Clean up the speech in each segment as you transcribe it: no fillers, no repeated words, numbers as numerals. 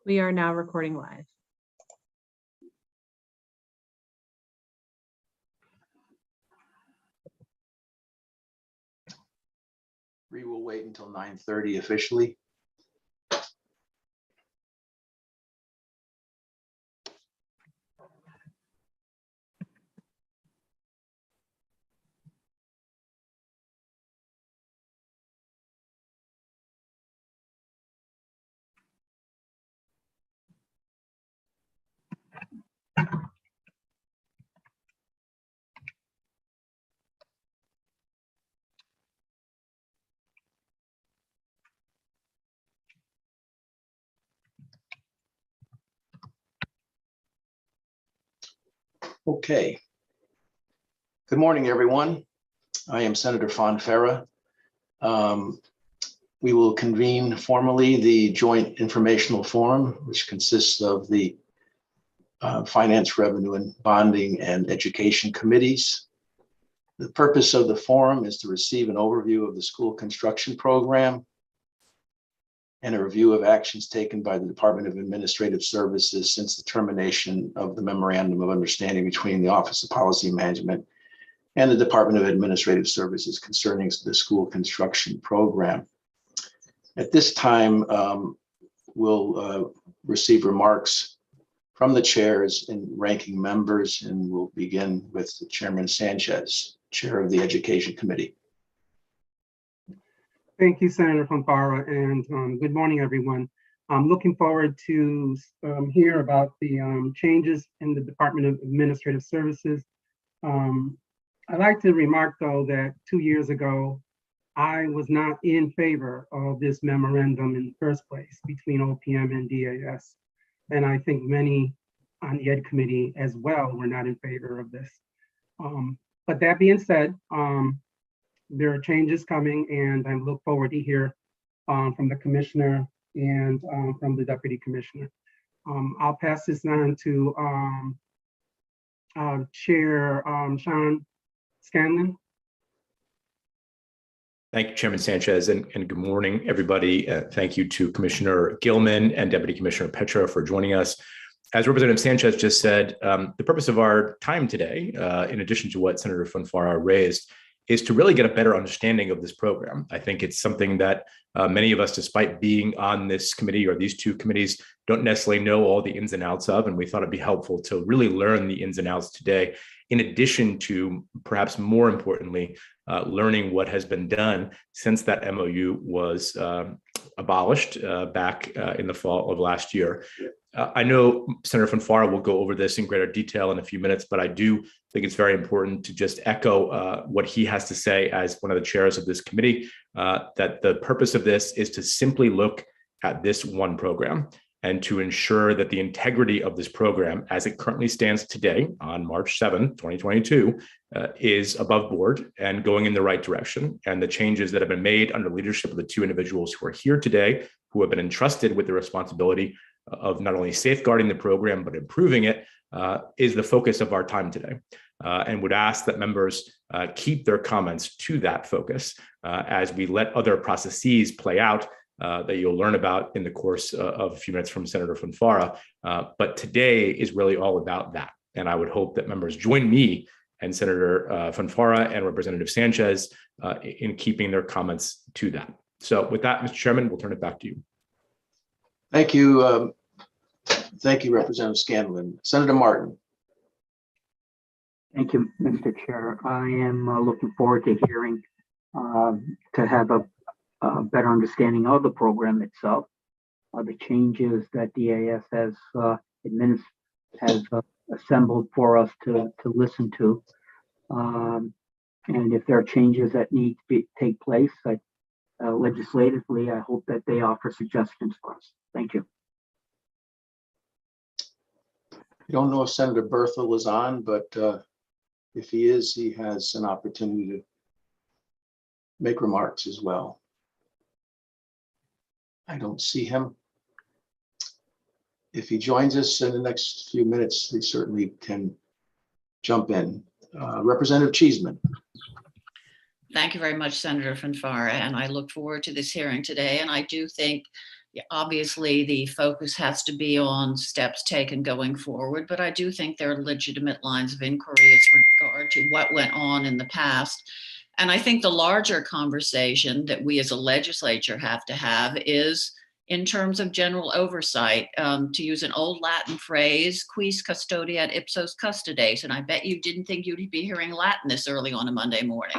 We are now recording live. We will wait until 9:30 officially. Okay. Good morning, everyone. I am Senator Fonfara. We will convene formally the Joint Informational Forum, which consists of the Finance, Revenue, and Bonding and Education Committees. The purpose of the forum is to receive an overview of the school construction program and a review of actions taken by the Department of Administrative Services since the termination of the Memorandum of Understanding between the Office of Policy Management and the Department of Administrative Services concerning the school construction program. At this time, we'll receive remarks from the chairs and ranking members, and we'll begin with Chairman Sanchez, Chair of the Education Committee. Thank you, Senator Fonfara, and good morning, everyone. I'm looking forward to hear about the changes in the Department of Administrative Services. I'd like to remark, though, that 2 years ago, I was not in favor of this memorandum in the first place between OPM and DAS. And I think many on the Ed Committee as well were not in favor of this. But that being said, there are changes coming, and I look forward to hear from the commissioner and from the deputy commissioner. I'll pass this on to Chair Sean Scanlon. Thank you, Chairman Sanchez, and good morning, everybody. Thank you to Commissioner Gilman and Deputy Commissioner Petra for joining us. As Representative Sanchez just said, the purpose of our time today, in addition to what Senator Fonfara raised, is to really get a better understanding of this program. I think it's something that many of us, despite being on this committee or these two committees, don't necessarily know all the ins and outs of, and we thought it'd be helpful to really learn the ins and outs today, in addition to, perhaps more importantly, learning what has been done since that MOU was abolished back in the fall of last year. I know Senator Fonfara will go over this in greater detail in a few minutes, but I do think it's very important to just echo what he has to say as one of the chairs of this committee, that the purpose of this is to simply look at this one program and to ensure that the integrity of this program as it currently stands today on March 7th, 2022, is above board and going in the right direction. And the changes that have been made under leadership of the two individuals who are here today, who have been entrusted with the responsibility of not only safeguarding the program, but improving it, is the focus of our time today. And would ask that members keep their comments to that focus as we let other processes play out that you'll learn about in the course of a few minutes from Senator Fonfara. But today is really all about that. And I would hope that members join me and Senator Fonfara and Representative Sanchez in keeping their comments to that. So with that, Mr. Chairman, we'll turn it back to you. Thank you. Thank you, Representative Scanlon. Senator Martin. Thank you, Mr. Chair. I am looking forward to hearing, to have a better understanding of the program itself, the changes that DAS has assembled for us to listen to. And if there are changes that need to take place legislatively, I hope that they offer suggestions for us. Thank you. I don't know if Senator Berthel is on, but if he is, he has an opportunity to make remarks as well. I don't see him. If he joins us in the next few minutes, he certainly can jump in. Representative Cheeseman. Thank you very much, Senator Fonfara, and I look forward to this hearing today. And I do think obviously the focus has to be on steps taken going forward, but I do think there are legitimate lines of inquiry as regard to what went on in the past. And I think the larger conversation that we as a legislature have to have is in terms of general oversight, to use an old Latin phrase, quis custodiet ipsos custodes. And I bet you didn't think you'd be hearing Latin this early on a Monday morning.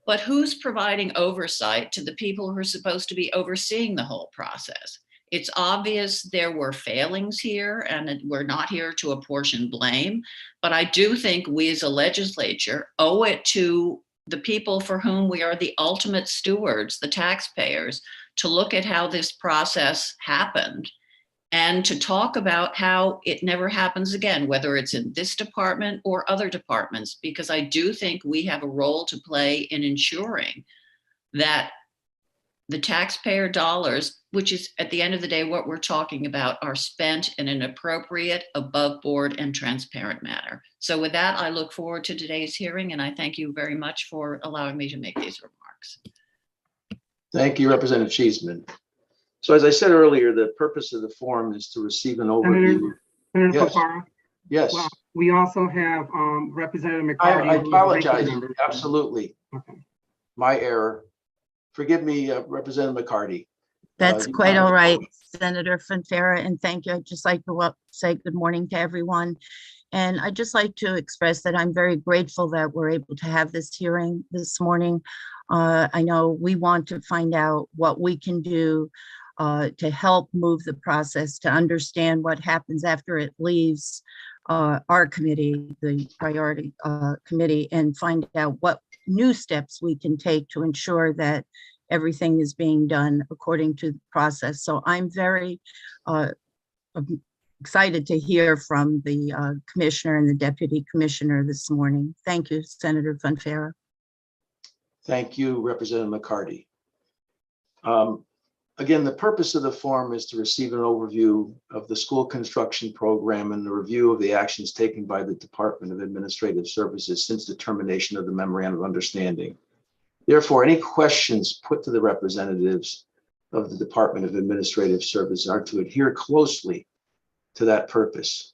But who's providing oversight to the people who are supposed to be overseeing the whole process? It's obvious there were failings here, and we're not here to apportion blame. But I do think we as a legislature owe it to the people for whom we are the ultimate stewards, the taxpayers, to look at how this process happened and to talk about how it never happens again, whether it's in this department or other departments, because I do think we have a role to play in ensuring that the taxpayer dollars, which is at the end of the day what we're talking about, are spent in an appropriate, above board, and transparent manner. So with that, I look forward to today's hearing, and I thank you very much for allowing me to make these remarks. Thank you, Representative Cheeseman. So as I said earlier, the purpose of the forum is to receive an overview. Senator Yes. Papara, Yes, well, we also have Representative I McCarty. who is a apologize. ranking member. Absolutely. Okay. My error. Forgive me, Representative McCarty. That's You quite have all the right, floor. Senator Fonfara, and thank you. I'd just like to say good morning to everyone. And I'd just like to express that I'm very grateful that we're able to have this hearing this morning. I know we want to find out what we can do to help move the process, to understand what happens after it leaves our committee, the priority committee, and find out what new steps we can take to ensure that everything is being done according to the process. So I'm very excited to hear from the commissioner and the deputy commissioner this morning. Thank you, Senator Fonfara. Thank you, Representative McCarty. Again, the purpose of the forum is to receive an overview of the school construction program and the review of the actions taken by the Department of Administrative Services since the termination of the Memorandum of Understanding. Therefore, any questions put to the representatives of the Department of Administrative Services are to adhere closely to that purpose.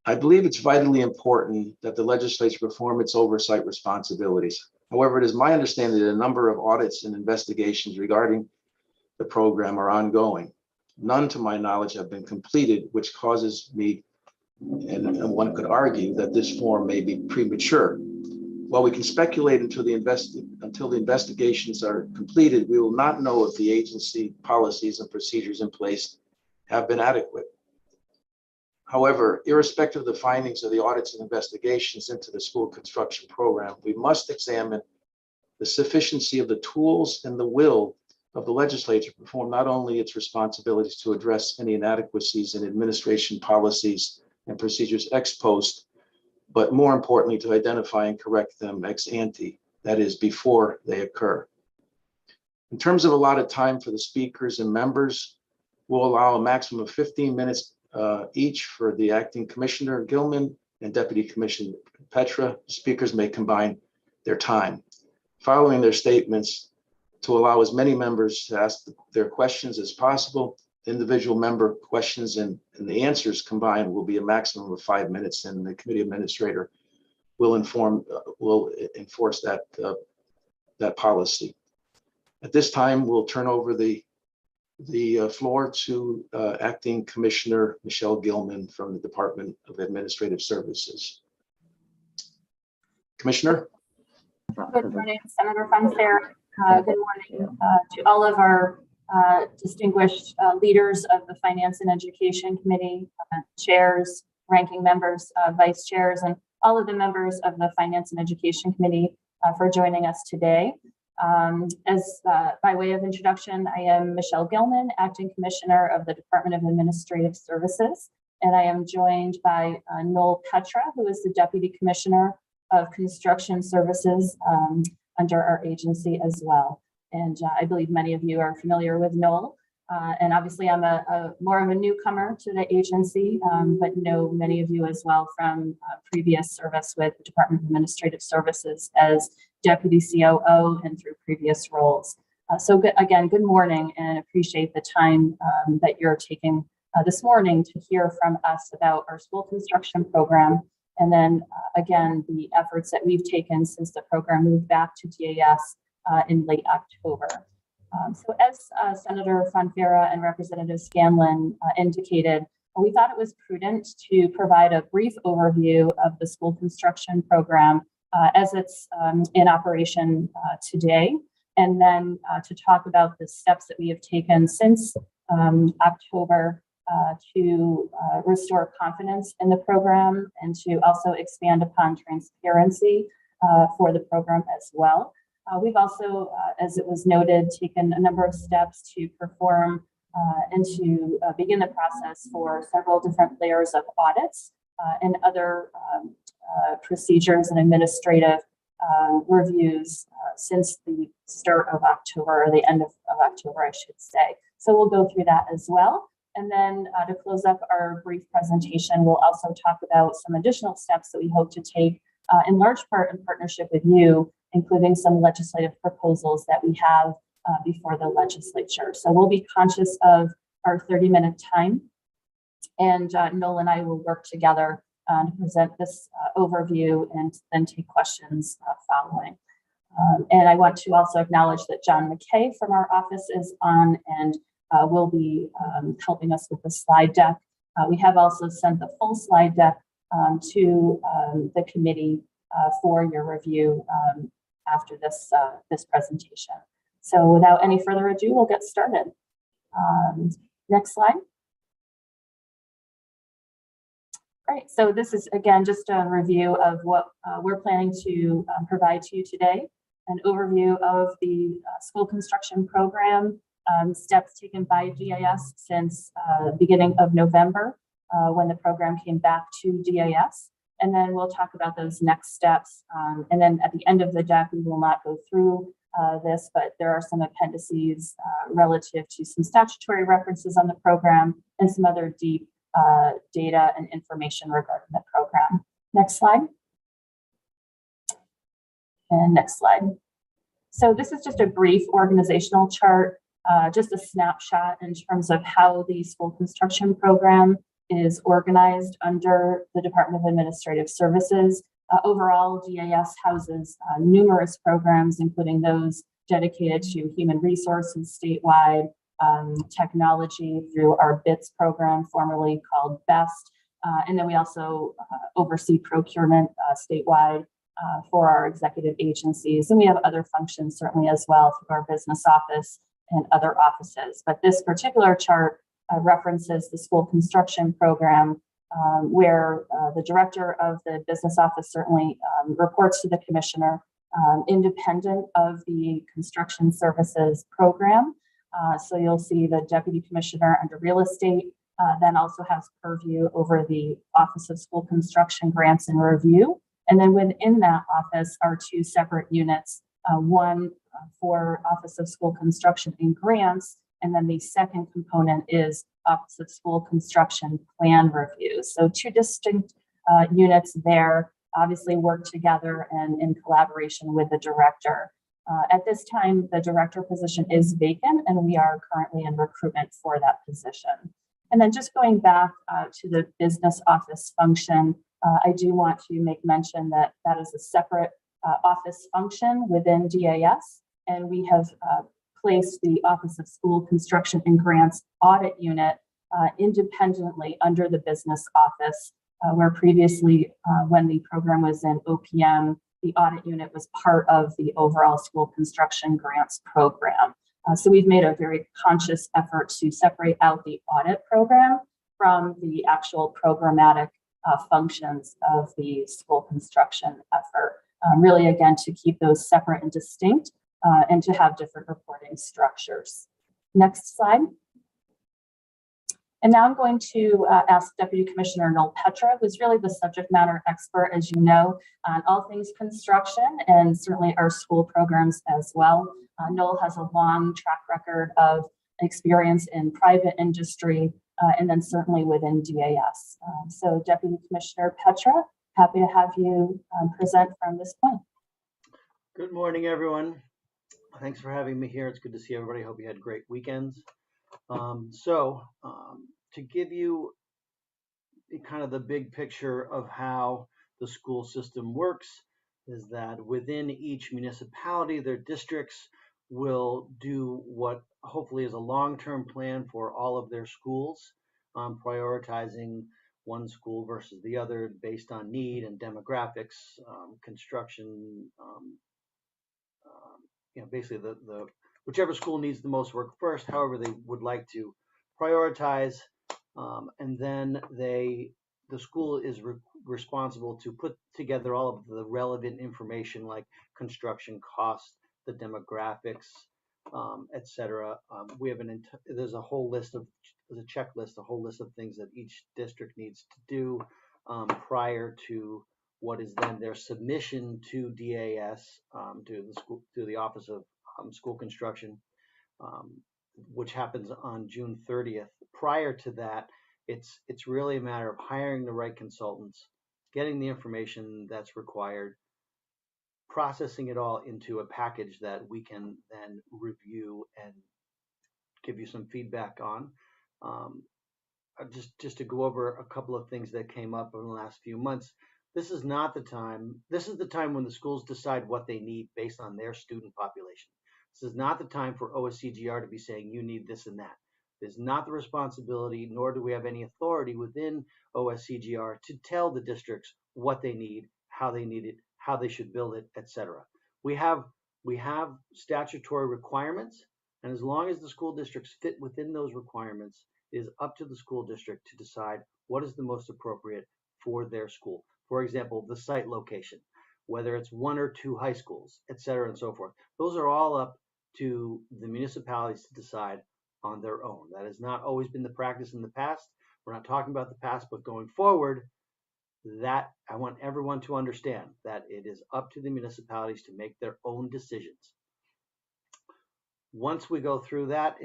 I believe it's vitally important that the legislature perform its oversight responsibilities. However, it is my understanding that a number of audits and investigations regarding the program are ongoing. None, to my knowledge, have been completed, which causes me, and one could argue, that this forum may be premature. While we can speculate until the investigations are completed, we will not know if the agency policies and procedures in place have been adequate. However, irrespective of the findings of the audits and investigations into the school construction program, we must examine the sufficiency of the tools and the will of the legislature to perform not only its responsibilities to address any inadequacies in administration policies and procedures ex post, but more importantly, to identify and correct them ex ante, that is, before they occur. In terms of allotted time for the speakers and members, we'll allow a maximum of 15 minutes each for the acting commissioner, Gilman, and deputy commissioner Petra. Speakers may combine their time. Following their statements, to allow as many members to ask their questions as possible, individual member questions and the answers combined will be a maximum of 5 minutes, and the committee administrator will enforce that policy. At this time, we'll turn over the floor to Acting Commissioner Michelle Gilman from the Department of Administrative Services. Commissioner. Good morning, Senator Fonfara. Good morning to all of our distinguished leaders of the Finance and Education Committee, chairs, ranking members, vice chairs, and all of the members of the Finance and Education Committee for joining us today. By way of introduction, I am Michelle Gilman, Acting Commissioner of the Department of Administrative Services, and I am joined by Noel Petra, who is the Deputy Commissioner of Construction Services under our agency as well. And I believe many of you are familiar with Noel. And obviously I'm more of a newcomer to the agency, but know many of you as well from previous service with the Department of Administrative Services as Deputy COO and through previous roles. So good, again, good morning, and appreciate the time that you're taking this morning to hear from us about our school construction program, and then again, the efforts that we've taken since the program moved back to DAS in late October. So as Senator Fonfara and Representative Scanlon indicated, we thought it was prudent to provide a brief overview of the school construction program as it's in operation today, and then to talk about the steps that we have taken since October to restore confidence in the program and to also expand upon transparency for the program as well. We've also, as it was noted, taken a number of steps to perform and to begin the process for several different layers of audits and other procedures and administrative reviews since the start of October, or the end of October, I should say. So we'll go through that as well. And then to close up our brief presentation, we'll also talk about some additional steps that we hope to take in large part in partnership with you, including some legislative proposals that we have before the legislature. So we'll be conscious of our 30-minute time, and Noel and I will work together to present this overview and then take questions following. And I want to also acknowledge that John McKay from our office is on and will be helping us with the slide deck. We have also sent the full slide deck to the committee for your review after this presentation. So without any further ado, we'll get started. Next slide. Great, so this is again just a review of what we're planning to provide to you today, an overview of the school construction program, steps taken by DAS since beginning of November when the program came back to DAS. And then we'll talk about those next steps. And then at the end of the deck, we will not go through this, but there are some appendices relative to some statutory references on the program and some other deep data and information regarding the program. Next slide. And next slide. So this is just a brief organizational chart, just a snapshot in terms of how the school construction program is organized under the Department of Administrative Services. Overall, DAS houses numerous programs, including those dedicated to human resources statewide, technology through our BITS program, formerly called BEST. And then we also oversee procurement statewide for our executive agencies. And we have other functions certainly as well through our business office and other offices. But this particular chart references the school construction program where the director of the business office certainly reports to the commissioner independent of the construction services program. So you'll see the deputy commissioner under real estate then also has purview over the Office of School Construction Grants and Review. And then within that office are two separate units, one for Office of School Construction and Grants, and then the second component is Office of School Construction Plan Reviews. So two distinct units there, obviously work together and in collaboration with the director. At this time, the director position is vacant, and we are currently in recruitment for that position. And then just going back to the business office function, I do want to make mention that that is a separate office function within DAS, and we have placed the Office of School Construction and Grants Audit Unit independently under the business office, where previously when the program was in OPM, the audit unit was part of the overall school construction grants program. So we've made a very conscious effort to separate out the audit program from the actual programmatic functions of the school construction effort. Really, again, to keep those separate and distinct and to have different reporting structures. Next slide. And now I'm going to ask Deputy Commissioner Noel Petra, who's really the subject matter expert, as you know, on all things construction and certainly our school programs as well. Noel has a long track record of experience in private industry and then certainly within DAS. So Deputy Commissioner Petra, happy to have you present from this point. Good morning, everyone. Thanks for having me here. It's good to see everybody. Hope you had great weekends. To give you kind of the big picture of how the school system works is that within each municipality, their districts will do what hopefully is a long-term plan for all of their schools, prioritizing one school versus the other based on need and demographics, construction, basically the whichever school needs the most work first, however they would like to prioritize, and then the school is responsible to put together all of the relevant information like construction costs, the demographics, etc. We have there's a whole list of there's a checklist, a whole list of things that each district needs to do prior to what is then their submission to DAS, to the Office of School Construction, which happens on June 30th. Prior to that, it's really a matter of hiring the right consultants, getting the information that's required, processing it all into a package that we can then review and give you some feedback on. Just to go over a couple of things that came up in the last few months. This is not the time. This is the time when the schools decide what they need based on their student population. This is not the time for OSCGR to be saying you need this and that. It is not the responsibility, nor do we have any authority within OSCGR to tell the districts what they need, how they need it, how they should build it, etc. We have statutory requirements, and as long as the school districts fit within those requirements, it is up to the school district to decide what is the most appropriate for their school. For example, the site location, whether it's 1 or 2 high schools, et cetera, and so forth. Those are all up to the municipalities to decide on their own. That has not always been the practice in the past. We're not talking about the past, but going forward, that I want everyone to understand that it is up to the municipalities to make their own decisions. Once we go through that,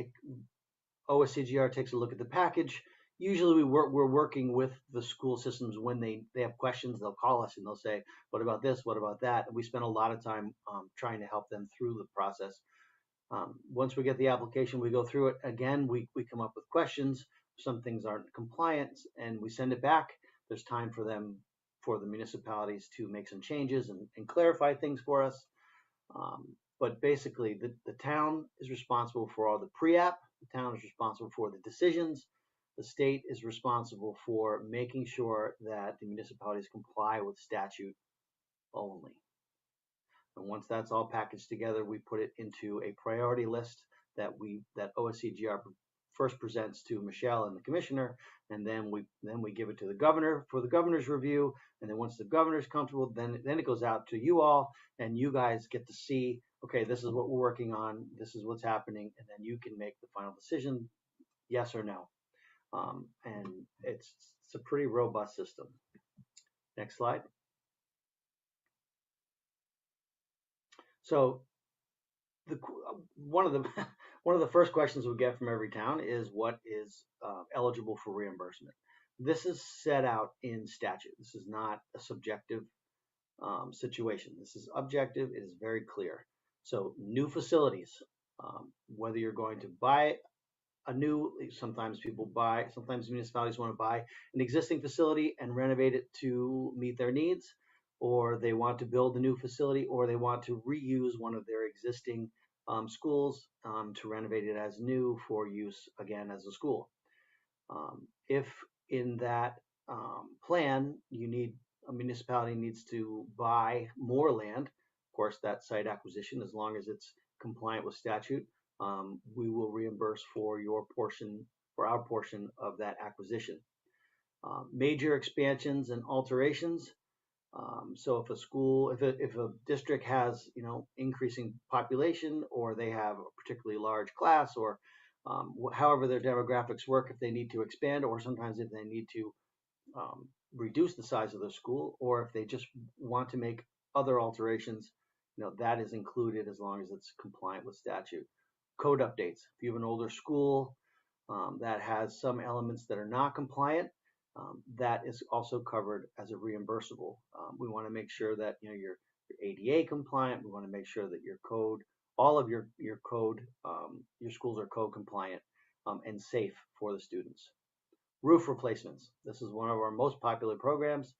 OSCGR takes a look at the package. Usually we're working with the school systems when they have questions. They'll call us and they'll say, what about this? What about that? And we spend a lot of time trying to help them through the process. Once we get the application, we go through it. Again, we come up with questions. Some things aren't compliant and we send it back. There's time for the municipalities to make some changes and clarify things for us. But basically, the town is responsible for all the pre-app. The town is responsible for the decisions. The state is responsible for making sure that the municipalities comply with statute only. And once that's all packaged together, we put it into a priority list that OSCGR first presents to Michelle and the commissioner, and then we give it to the governor for the governor's review. And then once the governor's comfortable, then it goes out to you all, and you guys get to see, okay, this is what we're working on, this is what's happening, and then you can make the final decision, yes or no. And it's a pretty robust system. Next slide. So one of the first questions we get from every town is what is eligible for reimbursement. This is set out in statute. This is not a subjective situation. This is objective. It is very clear. So new facilities, whether you're going to buy sometimes municipalities want to buy an existing facility and renovate it to meet their needs, or they want to build a new facility, or they want to reuse one of their existing schools to renovate it as new for use again as a school. If in that plan a municipality needs to buy more land, of course that site acquisition, as long as it's compliant with statute, we will reimburse for our portion of that acquisition. Major expansions and alterations. So if a district has increasing population, or they have a particularly large class, or however their demographics work, if they need to expand, or sometimes if they need to reduce the size of the school, or if they just want to make other alterations, that is included as long as it's compliant with statute. Code updates. If you have an older school that has some elements that are not compliant, that is also covered as a reimbursable. We want to make sure that you're ADA compliant. We want to make sure that your code all of your code, your schools are code compliant and safe for the students. Roof replacements. This is one of our most popular programs.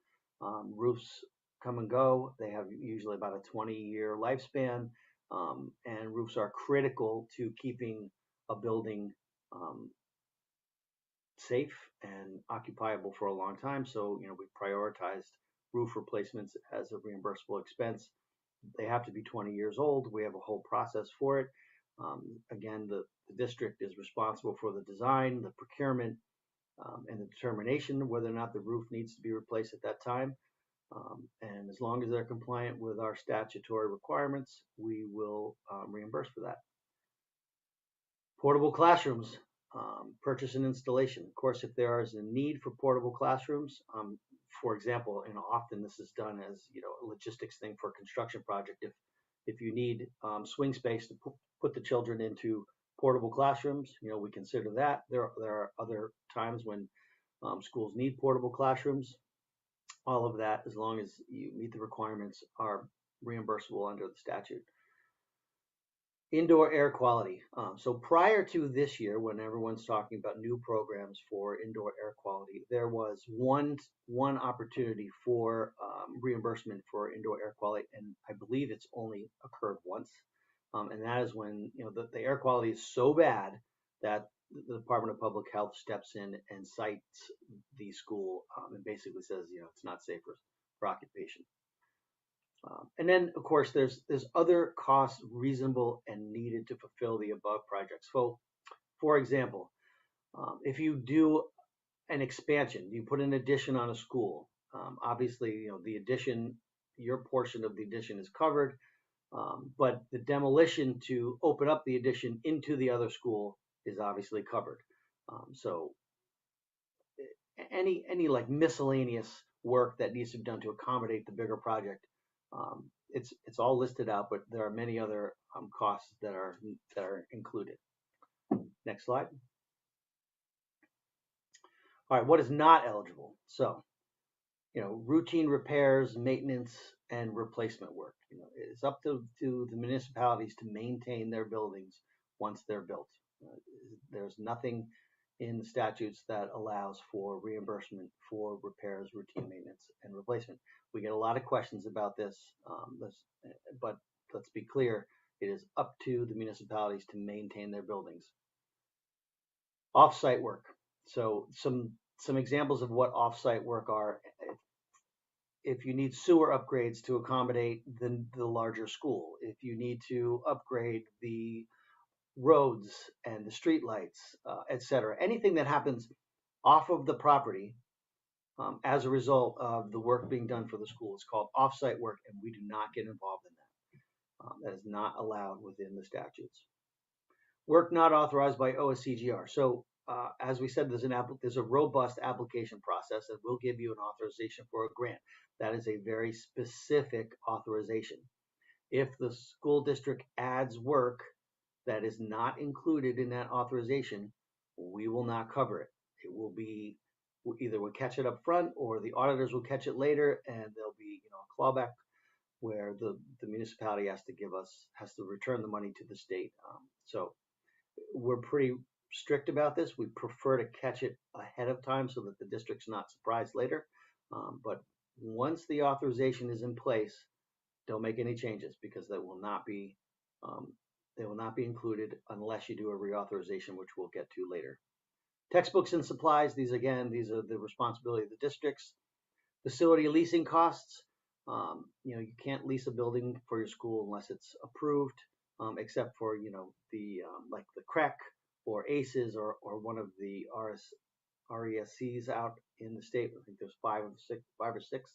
Roofs come and go. They have usually about a 20-year lifespan, and roofs are critical to keeping a building safe and occupiable for a long time. So, we prioritized roof replacements as a reimbursable expense. They have to be 20 years old. We have a whole process for it. Again, the district is responsible for the design, the procurement, and the determination of whether or not the roof needs to be replaced at that time. And as long as they're compliant with our statutory requirements, we will reimburse for that. Portable classrooms, purchase and installation. Of course, if there is a need for portable classrooms, for example, and often this is done as a logistics thing for a construction project. If you need swing space to put the children into portable classrooms, we consider that. There are other times when schools need portable classrooms. All of that, as long as you meet the requirements, are reimbursable under the statute. Indoor air quality. So prior to this year, when everyone's talking about new programs for indoor air quality, there was one opportunity for reimbursement for indoor air quality, and I believe it's only occurred once. And that is when the air quality is so bad that the Department of Public Health steps in and cites the school and basically says, it's not safe for occupation. And then, of course, there's other costs reasonable and needed to fulfill the above projects. So, for example, if you do an expansion, you put an addition on a school, obviously, the addition, your portion of the addition is covered, but the demolition to open up the addition into the other school is obviously covered. So any like miscellaneous work that needs to be done to accommodate the bigger project, it's all listed out, but there are many other costs that are included. Next slide. All right, what is not eligible? So, routine repairs, maintenance, and replacement work. It's up to the municipalities to maintain their buildings once they're built. There's nothing in the statutes that allows for reimbursement for repairs, routine maintenance, and replacement. We get a lot of questions about this, but let's be clear, it is up to the municipalities to maintain their buildings. Off-site work. So some examples of what off-site work are. If you need sewer upgrades to accommodate the larger school, if you need to upgrade the roads and the street lights, etc. Anything that happens off of the property as a result of the work being done for the school is called off-site work, and we do not get involved in that. That is not allowed within the statutes. Work not authorized by OSCGR. So as we said, there's a robust application process that will give you an authorization for a grant. That is a very specific authorization. If the school district adds work that is not included in that authorization, we will not cover it. It will be either we'll catch it up front or the auditors will catch it later, and there'll be a clawback where the municipality has to return the money to the state. So we're pretty strict about this. We prefer to catch it ahead of time so that the district's not surprised later. But once the authorization is in place, don't make any changes because they will not be included unless you do a reauthorization, which we'll get to later. Textbooks and supplies, these are the responsibility of the districts. Facility leasing costs, you can't lease a building for your school unless it's approved, except for like the CREC or ACES or one of the RESCs out in the state. I think there's five or six.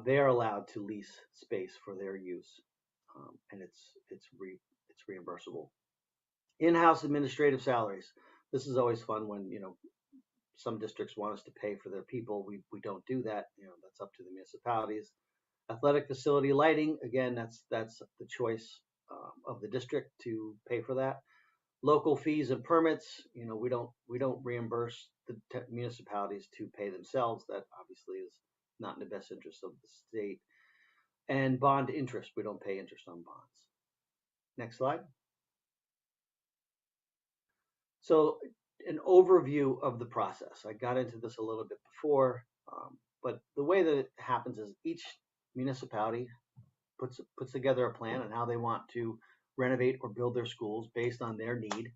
They are allowed to lease space for their use, and it's reimbursable. In-house administrative salaries. This is always fun when some districts want us to pay for their people. We don't do that. That's up to the municipalities. Athletic facility lighting. Again, that's the choice of the district to pay for that. Local fees and permits. We don't reimburse the municipalities to pay themselves. That obviously is not in the best interest of the state. And bond interest. We don't pay interest on bonds. Next slide. So an overview of the process. I got into this a little bit before, but the way that it happens is each municipality puts together a plan on how they want to renovate or build their schools based on their need,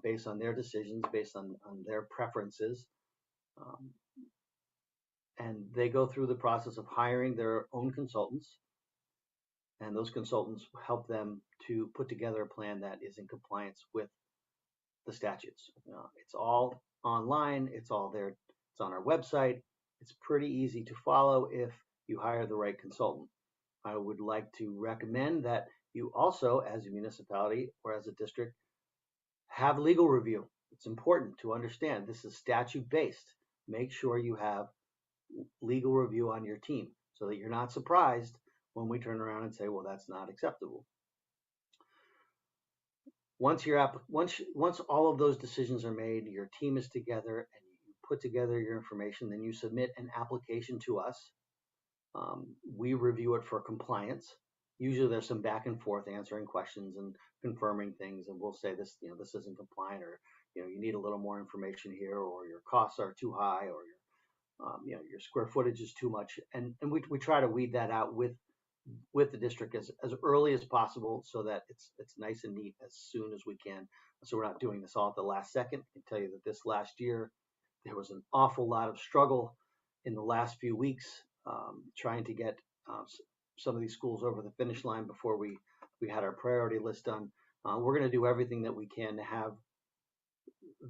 based on their decisions, based on their preferences. And they go through the process of hiring their own consultants. And those consultants help them to put together a plan that is in compliance with the statutes. It's all online. It's all there. It's on our website. It's pretty easy to follow if you hire the right consultant. I would like to recommend that you also, as a municipality or as a district, have legal review. It's important to understand this is statute based. Make sure you have legal review on your team so that you're not surprised when we turn around and say, well, that's not acceptable. Once all of those decisions are made, your team is together and you put together your information, then you submit an application to us. We review it for compliance. Usually there's some back and forth answering questions and confirming things, and we'll say this, this isn't compliant, or you need a little more information here, or your costs are too high, or your square footage is too much, and we try to weed that out with the district as early as possible so that it's nice and neat as soon as we can. So we're not doing this all at the last second. I can tell you that this last year there was an awful lot of struggle in the last few weeks trying to get some of these schools over the finish line before we had our priority list done. We're going to do everything that we can to have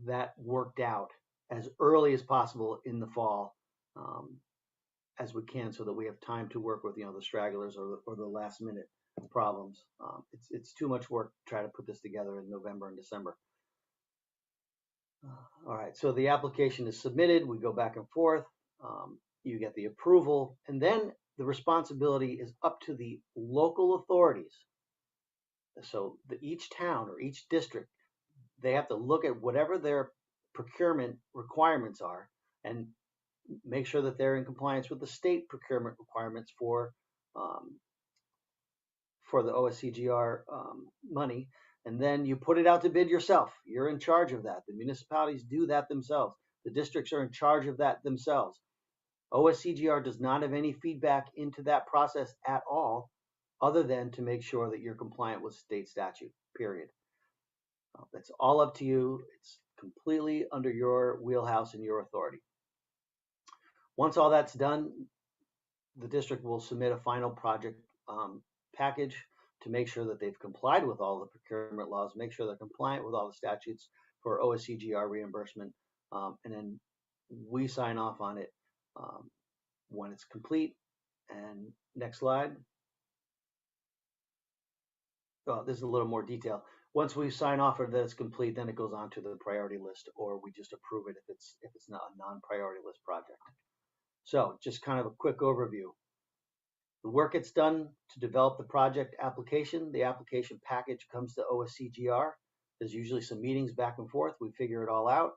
that worked out as early as possible in the fall as we can, so that we have time to work with the stragglers or the last minute problems. It's too much work to try to put this together in November and December. All right, so the application is submitted. We go back and forth. You get the approval, and then the responsibility is up to the local authorities. So each town or each district, they have to look at whatever their procurement requirements are and make sure that they're in compliance with the state procurement requirements for the OSCGR money. And then you put it out to bid yourself. You're in charge of that. The municipalities do that themselves. The districts are in charge of that themselves. OSCGR does not have any feedback into that process at all, other than to make sure that you're compliant with state statute, period. That's all up to you. It's completely under your wheelhouse and your authority. Once all that's done, the district will submit a final project package to make sure that they've complied with all the procurement laws, make sure they're compliant with all the statutes for OSCGR reimbursement, and then we sign off on it when it's complete. And next slide. This is a little more detail. Once we sign off that it's complete, then it goes on to the priority list, or we just approve it if it's not a non-priority list project. So just kind of a quick overview. The work gets done to develop the project application. The application package comes to OSCGR. There's usually some meetings back and forth. We figure it all out.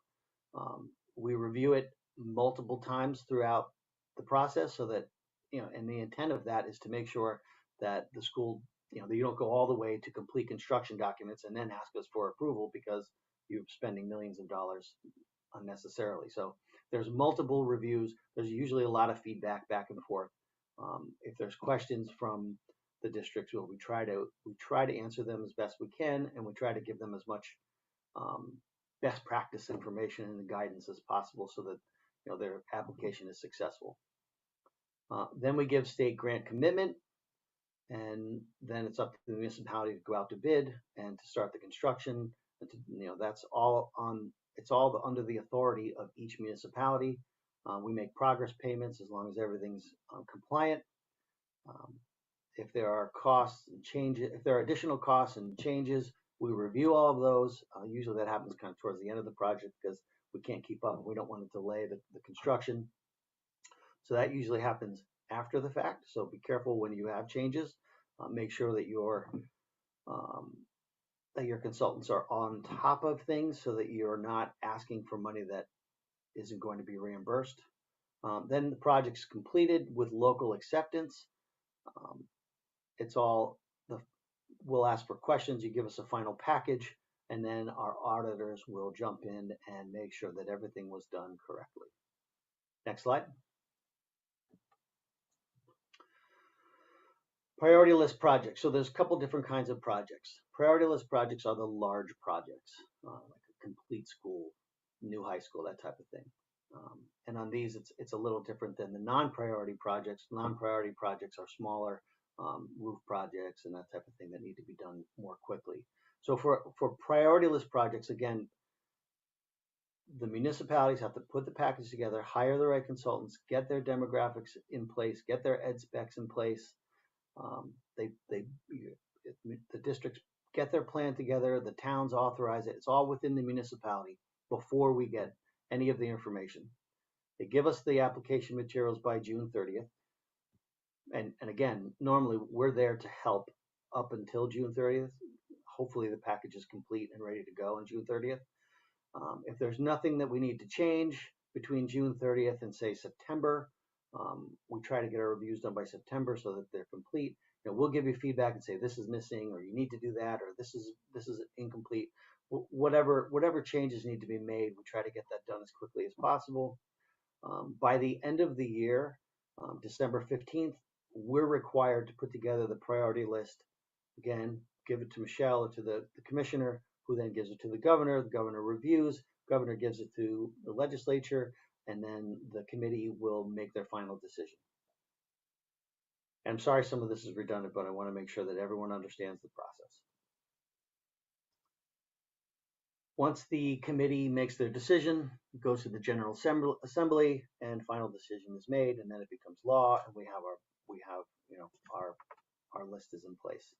We review it multiple times throughout the process so that, and the intent of that is to make sure that the school, that you don't go all the way to complete construction documents and then ask us for approval because you're spending millions of dollars unnecessarily. So there's multiple reviews. There's usually a lot of feedback back and forth. If there's questions from the districts, we try to answer them as best we can, and we try to give them as much best practice information and guidance as possible so that their application is successful. Then we give state grant commitment, and then it's up to the municipality to go out to bid and to start the construction. And that's all on. It's all under the authority of each municipality. We make progress payments as long as everything's compliant. If there are costs and changes, if there are additional costs and changes, we review all of those. Usually that happens kind of towards the end of the project because we can't keep up. We don't want to delay the construction. So that usually happens after the fact. So be careful when you have changes. Make sure that your consultants are on top of things so that you're not asking for money that isn't going to be reimbursed. Then the project's completed with local acceptance. It's all the we'll ask for questions, you give us a final package, and then our auditors will jump in and make sure that everything was done correctly. Next slide. Priority list projects. So there's a couple different kinds of projects. Priority list projects are the large projects, like a complete school, new high school, that type of thing. And on these, it's a little different than the non-priority projects. Non-priority projects are smaller roof projects and that type of thing that need to be done more quickly. So for priority list projects, again, the municipalities have to put the package together, hire the right consultants, get their demographics in place, get their ed specs in place. The districts get their plan together, the towns authorize it. It's all within the municipality before we get any of the information. They give us the application materials by June 30th. And again, normally we're there to help up until June 30th. Hopefully the package is complete and ready to go on June 30th. If there's nothing that we need to change between June 30th and say September, we try to get our reviews done by September so that they're complete. You know, we'll give you feedback and say this is missing, or you need to do that, or this is incomplete. Whatever changes need to be made, we try to get that done as quickly as possible. By the end of the year, December 15th, we're required to put together the priority list. Again, give it to Michelle or to the commissioner, who then gives it to the governor. The governor reviews, governor gives it to the legislature, and then the committee will make their final decision. And I'm sorry some of this is redundant, but I want to make sure that everyone understands the process. Once the committee makes their decision, it goes to the General Assembly, and final decision is made, and then it becomes law, and we have our list is in place.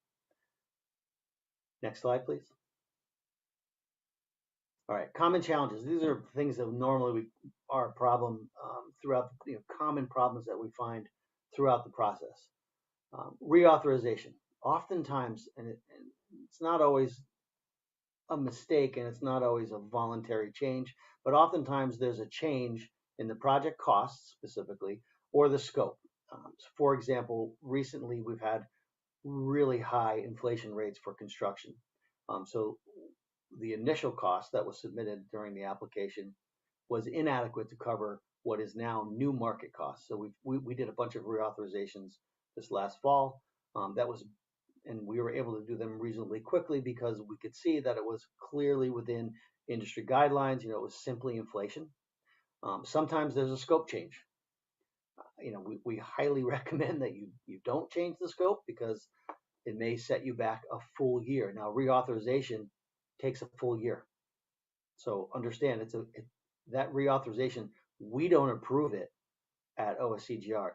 Next slide, please. All right, common challenges. These are things that normally are a problem throughout, common problems that we find throughout the process. Reauthorization. Oftentimes, and it's not always a mistake and it's not always a voluntary change, but oftentimes there's a change in the project costs specifically or the scope. For example, recently we've had really high inflation rates for construction. So the initial cost that was submitted during the application was inadequate to cover what is now new market costs. So we did a bunch of reauthorizations this last fall. And we were able to do them reasonably quickly because we could see that it was clearly within industry guidelines. It was simply inflation. Sometimes there's a scope change. We highly recommend that you don't change the scope because it may set you back a full year. Now, reauthorization takes a full year. So understand, that reauthorization, we don't approve it at OSCGR.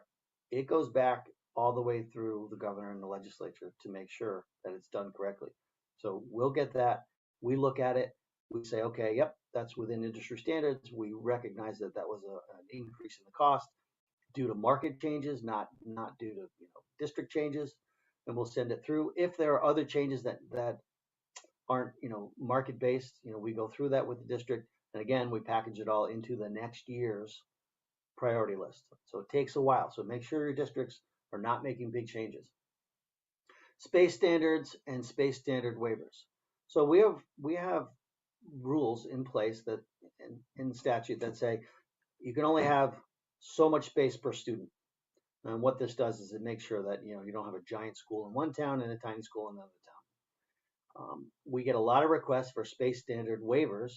It goes back all the way through the governor and the legislature to make sure that it's done correctly. So we'll get that. We look at it. We say, okay, yep, that's within industry standards. We recognize that that was an increase in the cost due to market changes, not due to district changes, and we'll send it through. If there are other changes that aren't market based, we go through that with the district, and again we package it all into the next year's priority list. So it takes a while. So make sure your districts are not making big changes. Space standards and space standard waivers. So we have rules in place that in statute that say you can only have so much space per student. And what this does is it makes sure that you don't have a giant school in one town and a tiny school in another town. We get a lot of requests for space standard waivers.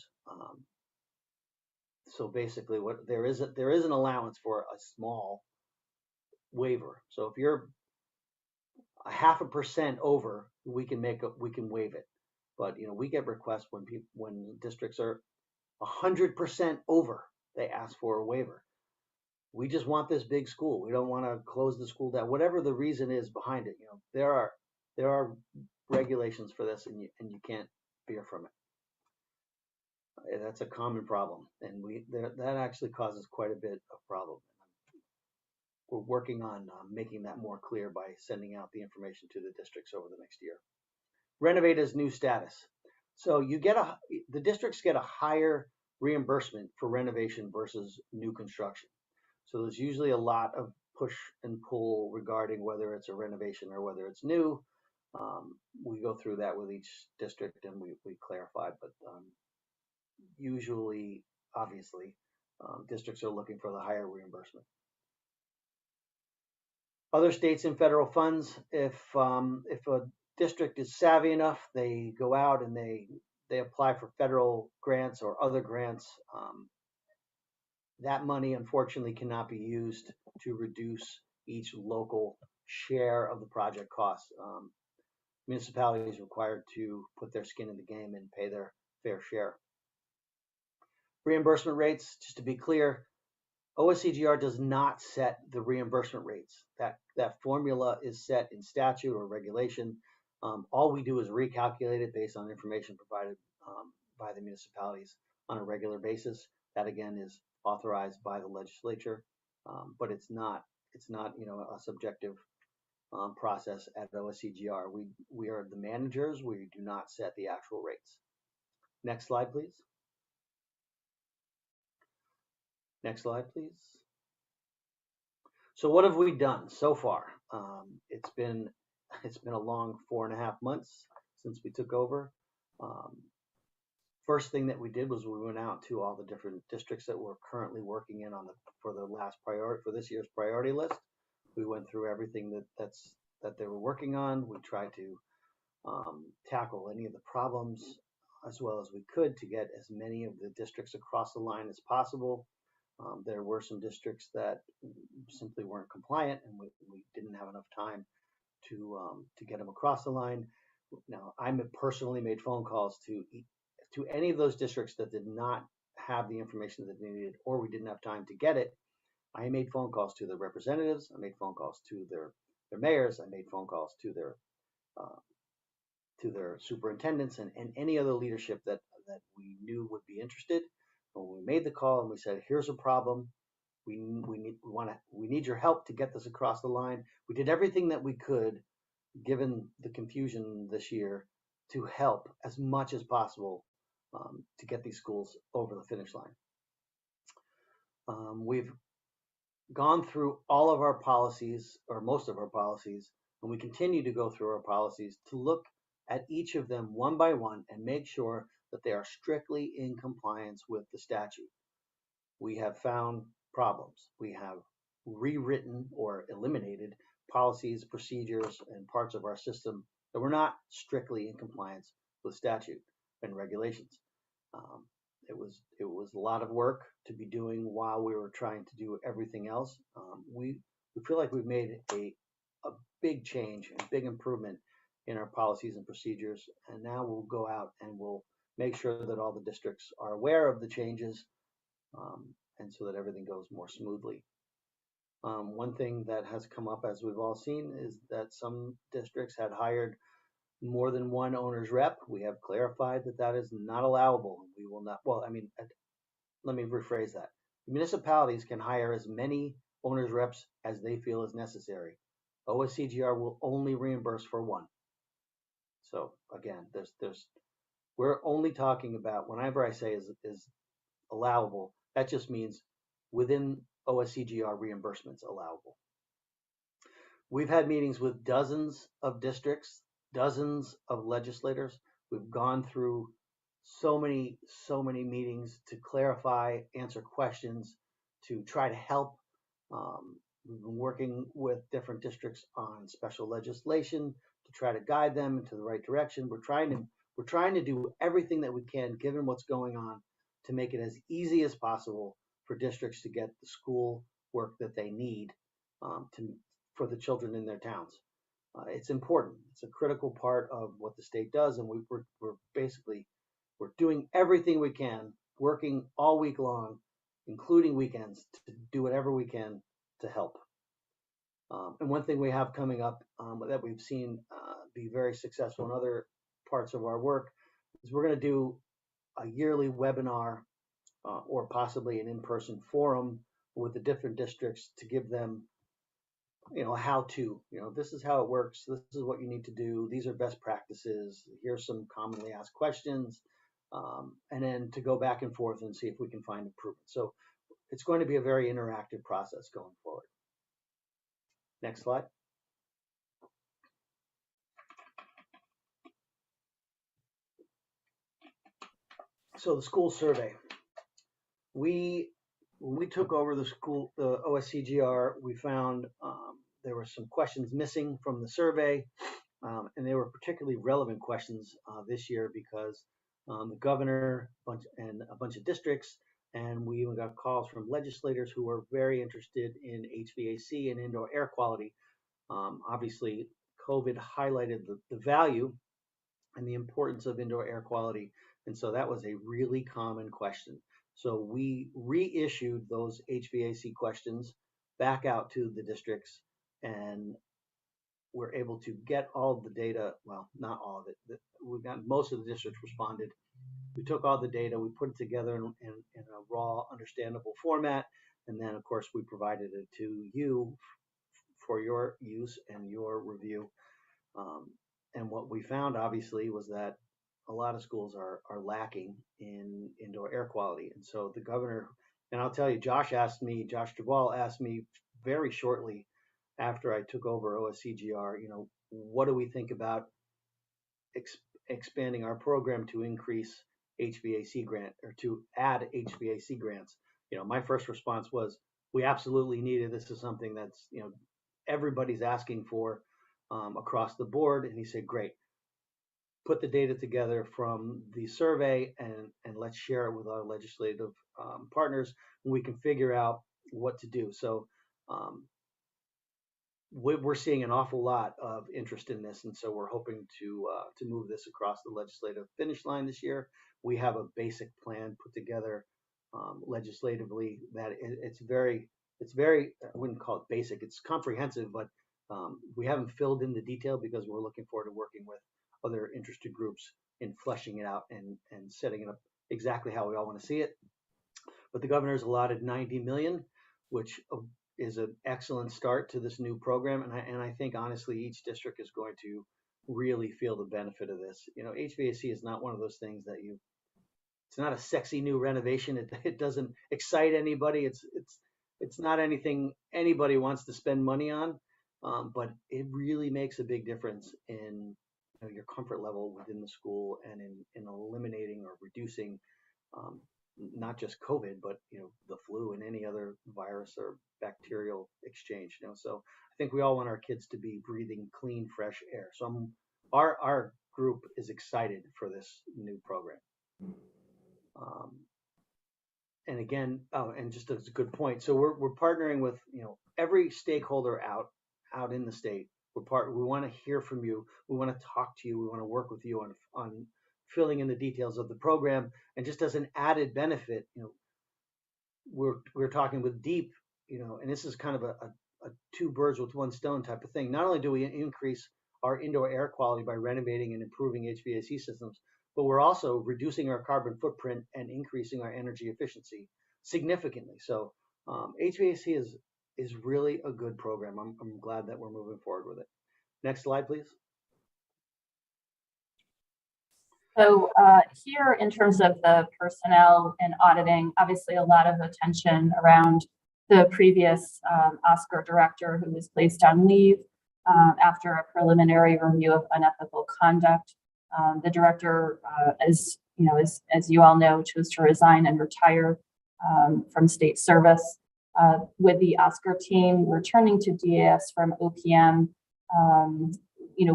So basically, there is an allowance for a small waiver. So if you're 0.5% over, we can waive it. But we get requests when districts are 100% over, they ask for a waiver. We just want this big school. We don't want to close the school down. Whatever the reason is behind it, there are regulations for this, and you can't veer from it. That's a common problem, and that actually causes quite a bit of problem. We're working on making that more clear by sending out the information to the districts over the next year. Renovate as new status. So the districts get a higher reimbursement for renovation versus new construction. So there's usually a lot of push and pull regarding whether it's a renovation or whether it's new. We go through that with each district and we clarify, but usually, obviously, districts are looking for the higher reimbursement. Other states and federal funds, if a district is savvy enough, they go out and they apply for federal grants or other grants. That money, unfortunately, cannot be used to reduce each local share of the project costs. Municipalities are required to put their skin in the game and pay their fair share. Reimbursement rates, just to be clear, OSCGR does not set the reimbursement rates. That formula is set in statute or regulation. All we do is recalculate it based on information provided by the municipalities on a regular basis. That again is authorized by the legislature, but it's not a subjective process at OSCGR. We are the managers. We do not set the actual rates. Next slide, please. Next slide, please. So what have we done so far? It's been a long 4.5 months since we took over. First thing that we did was we went out to all the different districts that we're currently working in for this year's priority list. We went through everything that they were working on. We tried to tackle any of the problems as well as we could to get as many of the districts across the line as possible. There were some districts that simply weren't compliant, and we didn't have enough time to get them across the line. Now, I personally made phone calls to any of those districts that did not have the information that they needed, or we didn't have time to get it. I made phone calls to their representatives. I made phone calls to their mayors. I made phone calls to their superintendents and any other leadership that we knew would be interested. When we made the call and we said, "Here's a problem. We need your help to get this across the line." We did everything that we could, given the confusion this year, to help as much as possible to get these schools over the finish line. We've gone through all of our policies, or most of our policies, and we continue to go through our policies to look at each of them one by one and make sure that they are strictly in compliance with the statute. We have found problems. We have rewritten or eliminated policies, procedures, and parts of our system that were not strictly in compliance with statute and regulations. It was a lot of work to be doing while we were trying to do everything else. We feel like we've made a big change and big improvement in our policies and procedures, and now we'll go out and we'll make sure that all the districts are aware of the changes, and so that everything goes more smoothly. One thing that has come up, as we've all seen, is that some districts had hired more than one owner's rep. We have clarified that is not allowable. We will not, let me rephrase that. Municipalities can hire as many owner's reps as they feel is necessary. OSCGR will only reimburse for one. So again, we're only talking about, whenever I say is allowable, that just means within OSCGR reimbursements allowable. We've had meetings with dozens of districts, dozens of legislators. We've gone through so many meetings to clarify, answer questions, to try to help. We've been working with different districts on special legislation to try to guide them into the right direction. We're trying to do everything that we can, given what's going on, to make it as easy as possible for districts to get the school work that they need for the children in their towns. It's important. It's a critical part of what the state does, and we're doing everything we can, working all week long, including weekends, to do whatever we can to help. And one thing we have coming up that we've seen be very successful in other parts of our work is we're going to do a yearly webinar or possibly an in-person forum with the different districts to give them, how to, this is how it works. This is what you need to do. These are best practices. Here's some commonly asked questions. And then to go back and forth and see if we can find improvement. So it's going to be a very interactive process going forward. Next slide. So the school survey. When we took over the OSCGR, we found there were some questions missing from the survey, and they were particularly relevant questions this year because the governor and a bunch of districts, and we even got calls from legislators who were very interested in HVAC and indoor air quality. Obviously, COVID highlighted the value and the importance of indoor air quality, and so that was a really common question. So we reissued those HVAC questions back out to the districts, and we're able to get all the data. Well, not all of it. We've got most of the districts responded. We took all the data, we put it together in a raw, understandable format, and then, of course, we provided it to you for your use and your review. And what we found, obviously, was that a lot of schools are lacking in indoor air quality. And so the governor, and I'll tell you, Josh Duvall asked me very shortly after I took over OSCGR, what do we think about expanding our program to increase HVAC grant or to add HVAC grants? My first response was, we absolutely need it. This is something that's, everybody's asking for across the board. And he said, great. Put the data together from the survey and let's share it with our legislative partners, and we can figure out what to do. So we're seeing an awful lot of interest in this, and so we're hoping to move this across the legislative finish line this year. We have a basic plan put together legislatively that it's very, I wouldn't call it basic, it's comprehensive, but we haven't filled in the detail because we're looking forward to working with other interested groups in fleshing it out and setting it up exactly how we all want to see it. But the governor's allotted $90 million, which is an excellent start to this new program. And I think, honestly, each district is going to really feel the benefit of this. HVAC is not one of those things that it's not a sexy new renovation. It doesn't excite anybody. It's not anything anybody wants to spend money on, but it really makes a big difference in your comfort level within the school and in eliminating or reducing not just COVID, but the flu and any other virus or bacterial exchange. So I think we all want our kids to be breathing clean, fresh air. So our group is excited for this new program. And again, and just as a good point, so we're partnering with every stakeholder out in the state. We want to hear from you. We want to talk to you. We want to work with you on filling in the details of the program. And just as an added benefit, we're talking with DEEP, and this is kind of a two birds with one stone type of thing. Not only do we increase our indoor air quality by renovating and improving HVAC systems, but we're also reducing our carbon footprint and increasing our energy efficiency significantly. So HVAC is really a good program. I'm glad that we're moving forward with it. Next slide, please. So here, in terms of the personnel and auditing, obviously a lot of attention around the previous Oscar director who was placed on leave after a preliminary review of unethical conduct. The director, as you all know, chose to resign and retire from state service. With the Oscar team returning to DAS from OPM,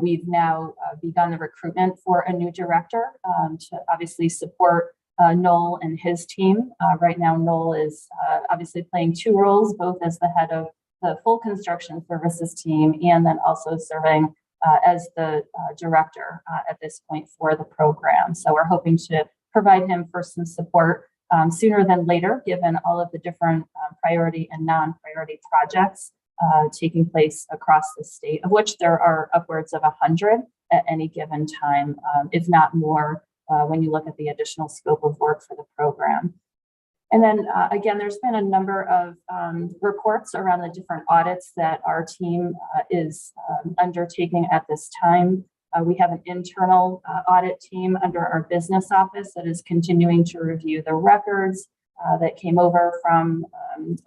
we've now begun the recruitment for a new director to obviously support Noel and his team. Right now, Noel is obviously playing two roles, both as the head of the full construction services team and then also serving as the director at this point for the program. So we're hoping to provide him for some support sooner than later, given all of the different priority and non-priority projects taking place across the state, of which there are upwards of 100 at any given time, if not more, when you look at the additional scope of work for the program. And then again, there's been a number of reports around the different audits that our team is undertaking at this time. We have an internal audit team under our business office that is continuing to review the records that came over from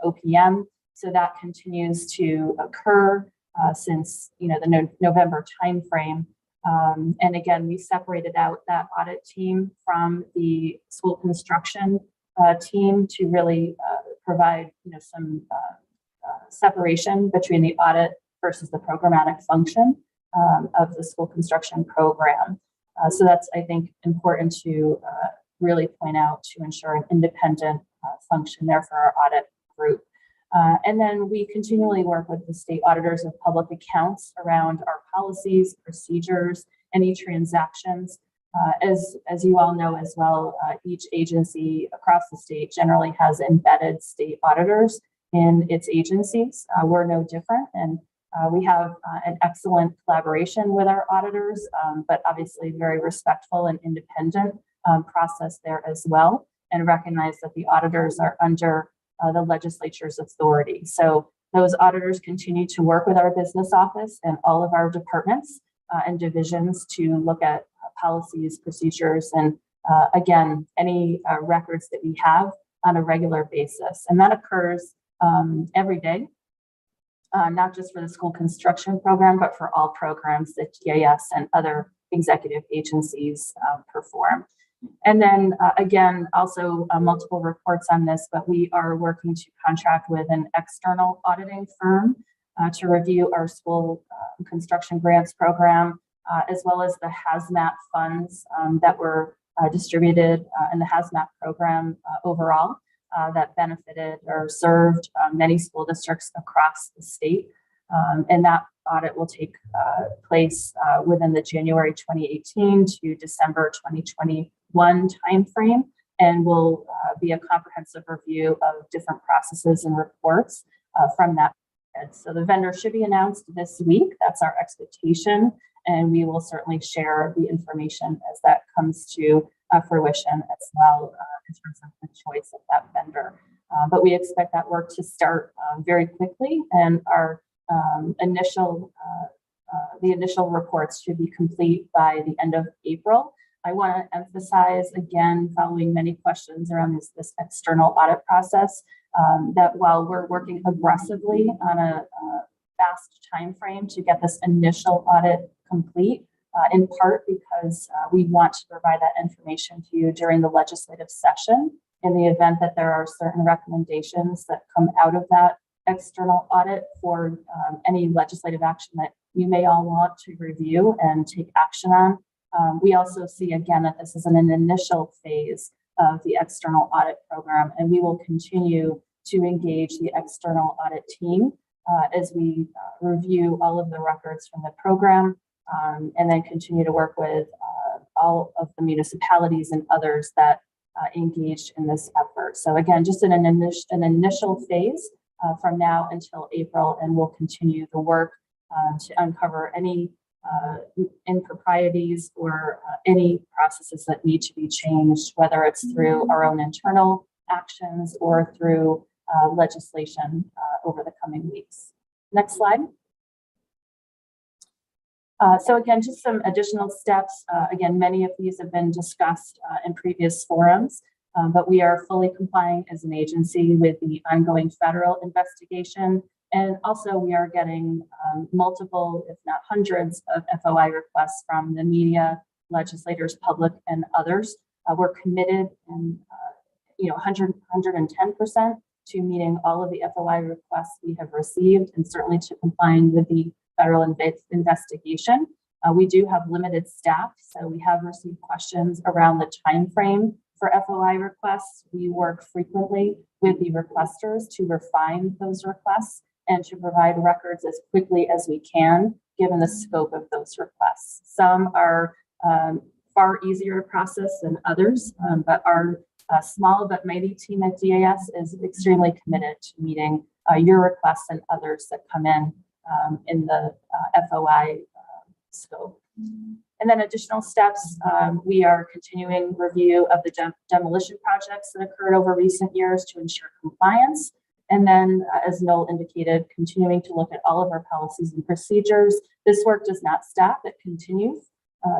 OPM. So that continues to occur since the November timeframe. And again, we separated out that audit team from the school construction team to really provide some separation between the audit versus the programmatic function of the school construction program. So that's, I think, important to really point out to ensure an independent function there for our audit group. And then we continually work with the state auditors of public accounts around our policies, procedures, any transactions. As you all know as well, each agency across the state generally has embedded state auditors in its agencies. We're no different, and we have an excellent collaboration with our auditors, but obviously very respectful and independent process there as well, and recognize that the auditors are under the legislature's authority. So those auditors continue to work with our business office and all of our departments and divisions to look at policies, procedures, and again, any records that we have on a regular basis. And that occurs every day, not just for the school construction program, but for all programs that GIS and other executive agencies perform. And then again, also multiple reports on this, but we are working to contract with an external auditing firm to review our school construction grants program, as well as the hazmat funds that were distributed in the hazmat program overall that benefited or served many school districts across the state. And that audit will take place within the January 2018 to December 2021 timeframe, and will be a comprehensive review of different processes and reports from that. So the vendor should be announced this week. That's our expectation, and we will certainly share the information as that comes to fruition as well in terms of the choice of that vendor. But we expect that work to start very quickly, and our the initial reports should be complete by the end of April. I want to emphasize again, following many questions around this external audit process, that while we're working aggressively on a fast time frame to get this initial audit complete, in part because we want to provide that information to you during the legislative session in the event that there are certain recommendations that come out of that external audit for any legislative action that you may all want to review and take action on. We also see again that this is an initial phase of the external audit program, and we will continue to engage the external audit team as we review all of the records from the program, and then continue to work with all of the municipalities and others that engaged in this effort. So again, just an initial phase from now until April, and we'll continue the work to uncover any improprieties or any processes that need to be changed, whether it's through our own internal actions or through legislation over the coming weeks. Next slide. So again, just some additional steps. Again, many of these have been discussed in previous forums, but we are fully complying as an agency with the ongoing federal investigation. And also we are getting multiple, if not hundreds, of FOI requests from the media, legislators, public, and others. We're committed and 110% to meeting all of the FOI requests we have received, and certainly to complying with the federal investigation. We do have limited staff, so we have received questions around the time frame for FOI requests. We work frequently with the requesters to refine those requests and to provide records as quickly as we can, given the scope of those requests. Some are far easier to process than others, but our small but mighty team at DAS is extremely committed to meeting your requests and others that come in the FOI scope. And then additional steps, we are continuing review of the demolition projects that occurred over recent years to ensure compliance. And then, as Noel indicated, continuing to look at all of our policies and procedures. This work does not stop, it continues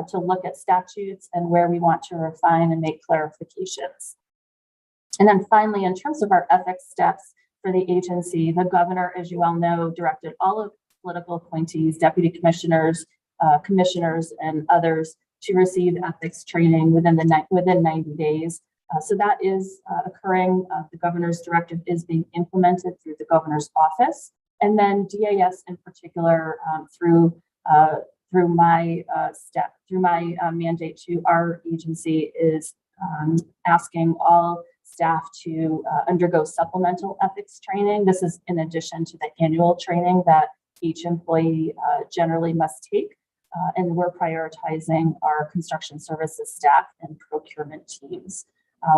to look at statutes and where we want to refine and make clarifications. And then finally, in terms of our ethics steps for the agency, the governor, as you all know, directed all of political appointees, deputy commissioners, commissioners and others to receive ethics training within 90 days. So that is occurring. The governor's directive is being implemented through the governor's office, and then DAS in particular through my mandate to our agency is asking all staff to undergo supplemental ethics training. This is in addition to the annual training that each employee generally must take. And we're prioritizing our construction services staff and procurement teams.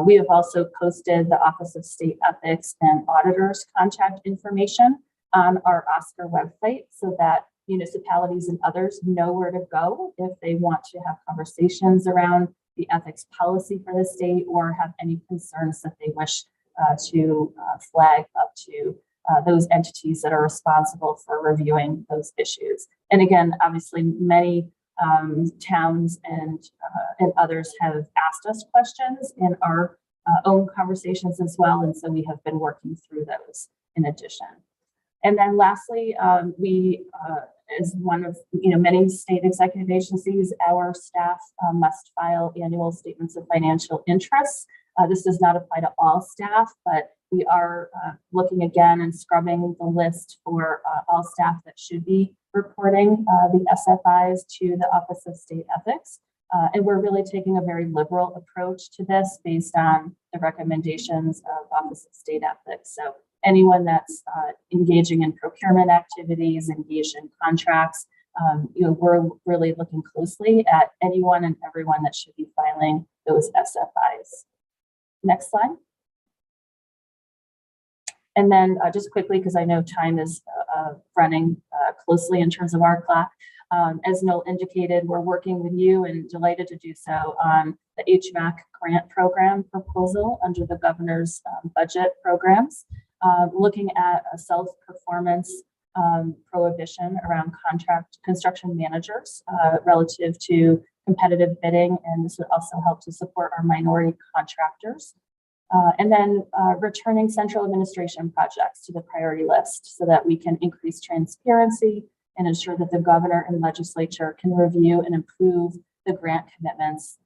We have also posted the Office of State Ethics and Auditors contact information on our OSCR website so that municipalities and others know where to go if they want to have conversations around the ethics policy for the state or have any concerns that they wish to flag up to those entities that are responsible for reviewing those issues. And again, obviously many towns and others have asked us questions in our own conversations as well. And so we have been working through those in addition. And then lastly, we, as one of many state executive agencies, our staff must file annual statements of financial interests. This does not apply to all staff, but we are looking again and scrubbing the list for all staff that should be reporting the SFIs to the Office of State Ethics. And we're really taking a very liberal approach to this based on the recommendations of Office of State Ethics. So anyone that's engaging in procurement activities, engaged in contracts, we're really looking closely at anyone and everyone that should be filing those SFIs. Next slide. And then just quickly, because I know time is running closely in terms of our clock, as Noel indicated, we're working with you and delighted to do so on the HVAC grant program proposal under the governor's budget programs, looking at a self-performance prohibition around construction managers relative to competitive bidding, and this would also help to support our minority contractors. And then returning central administration projects to the priority list so that we can increase transparency and ensure that the governor and legislature can review and improve the grant commitments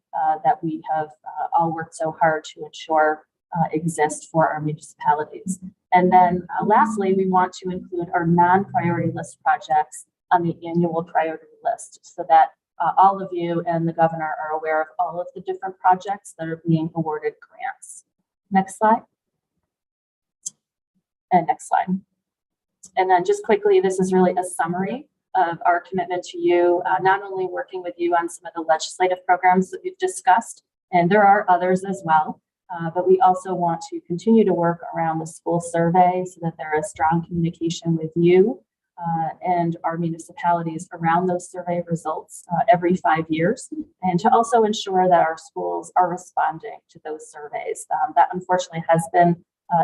that we have all worked so hard to ensure exist for our municipalities. And then lastly, we want to include our non-priority list projects on the annual priority list so that all of you and the governor are aware of all of the different projects that are being awarded grants. Next slide. And next slide. And then just quickly, this is really a summary of our commitment to you, not only working with you on some of the legislative programs that we've discussed, and there are others as well, but we also want to continue to work around the school survey so that there is strong communication with you and our municipalities around those survey results every 5 years, and to also ensure that our schools are responding to those surveys. That unfortunately has been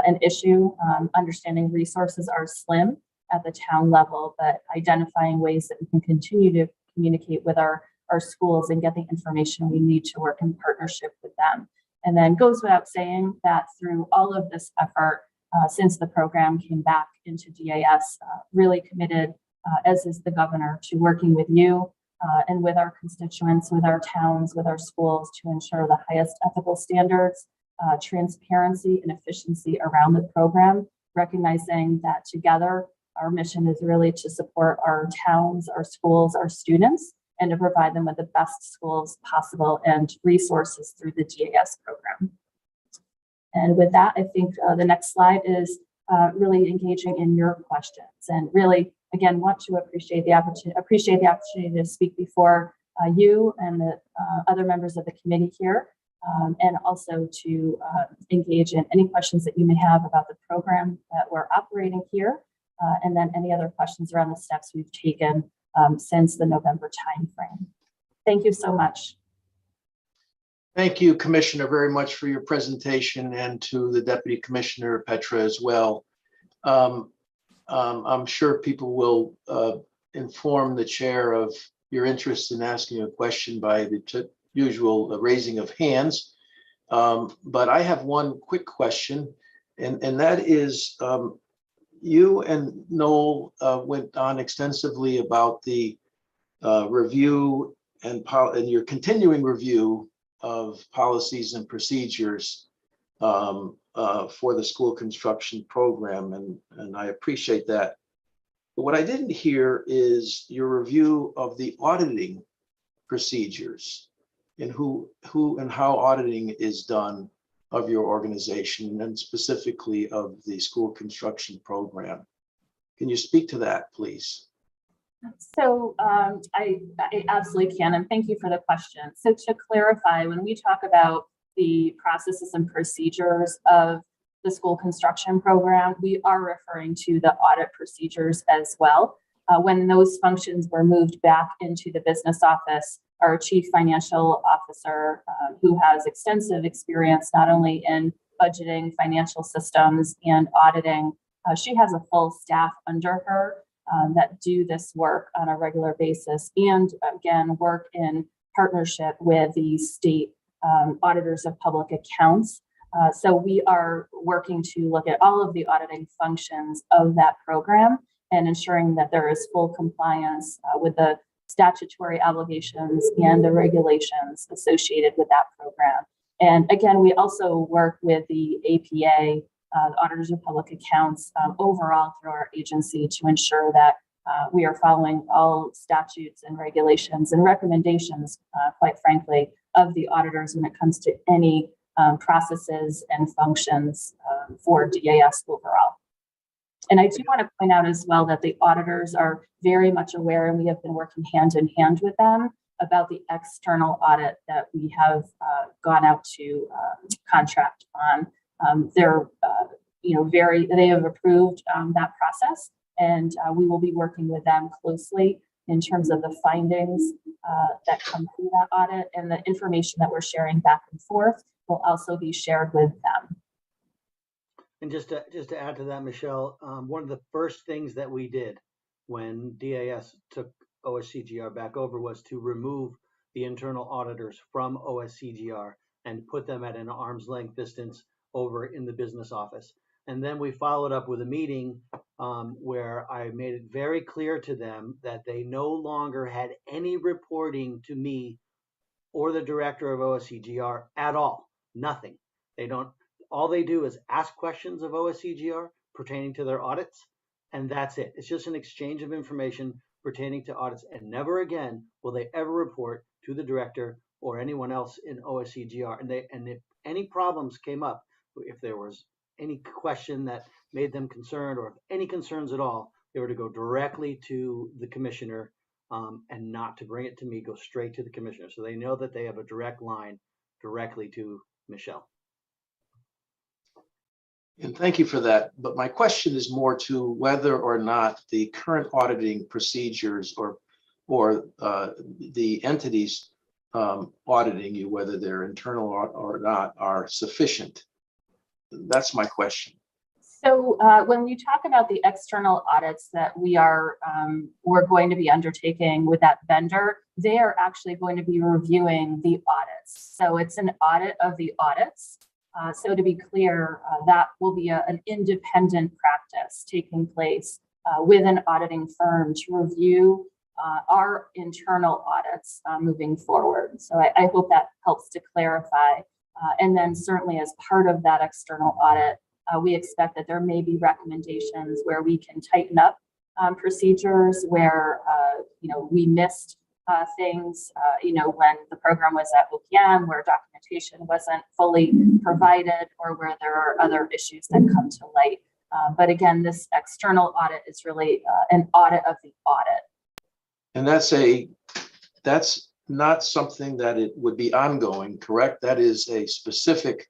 an issue. Understanding resources are slim at the town level, but identifying ways that we can continue to communicate with our schools and get the information we need to work in partnership with them. And then goes without saying that through all of this effort, since the program came back into DAS, really committed, as is the governor, to working with you and with our constituents, with our towns, with our schools to ensure the highest ethical standards, transparency and efficiency around the program, recognizing that together our mission is really to support our towns, our schools, our students, and to provide them with the best schools possible and resources through the DAS program. And with that, I think the next slide is really engaging in your questions, and really, again, want to appreciate the opportunity to speak before you and the other members of the committee here, and also to engage in any questions that you may have about the program that we're operating here, and then any other questions around the steps we've taken since the November timeframe. Thank you so much. Thank you, Commissioner, very much for your presentation, and to the Deputy Commissioner Petra as well. I'm sure people will inform the chair of your interest in asking a question by the usual raising of hands. But I have one quick question, and that is, you and Noel went on extensively about the review and your continuing review of policies and procedures for the school construction program, and I appreciate that. But what I didn't hear is your review of the auditing procedures and who and how auditing is done of your organization and specifically of the school construction program. Can you speak to that, please? So I absolutely can, and thank you for the question. So to clarify, when we talk about the processes and procedures of the school construction program, we are referring to the audit procedures as well. When those functions were moved back into the business office, our chief financial officer, who has extensive experience not only in budgeting, financial systems, and auditing, she has a full staff under her that do this work on a regular basis, and again, work in partnership with the state auditors of public accounts. So we are working to look at all of the auditing functions of that program and ensuring that there is full compliance with the statutory obligations and the regulations associated with that program. And again, we also work with the APA, Auditors of Public Accounts, overall through our agency to ensure that we are following all statutes and regulations and recommendations, quite frankly, of the auditors when it comes to any processes and functions for DAS overall. And I do want to point out as well that the auditors are very much aware, and we have been working hand in hand with them about the external audit that we have gone out to contract on. They're, they have approved that process, and we will be working with them closely in terms of the findings that come through that audit, and the information that we're sharing back and forth will also be shared with them. And just to add to that, Michelle, one of the first things that we did when DAS took OSCGR back over was to remove the internal auditors from OSCGR and put them at an arm's length distance over in the business office. And then we followed up with a meeting where I made it very clear to them that they no longer had any reporting to me or the director of OSCGR at all. Nothing. They don't. All they do is ask questions of OSCGR pertaining to their audits, and that's it. It's just an exchange of information pertaining to audits, and never again will they ever report to the director or anyone else in OSCGR. And if any problems came up, if there was any question that made them concerned or any concerns at all, they were to go directly to the commissioner and not to bring it to me, go straight to the commissioner. So they know that they have a direct line directly to Michelle. And thank you for that. But my question is more to whether or not the current auditing procedures or the entities auditing you, whether they're internal or not, are sufficient. That's my question. So when you talk about the external audits that we're going to be undertaking with that vendor, they are actually going to be reviewing the audits. So it's an audit of the audits. So to be clear, that will be an independent practice taking place with an auditing firm to review our internal audits moving forward. So I hope that helps to clarify. And then certainly as part of that external audit, we expect that there may be recommendations where we can tighten up procedures where we missed things, when the program was at OPM, where documentation wasn't fully provided, or where there are other issues that come to light. But again, this external audit is really an audit of the audit. And that's not something that it would be ongoing, correct? That is a specific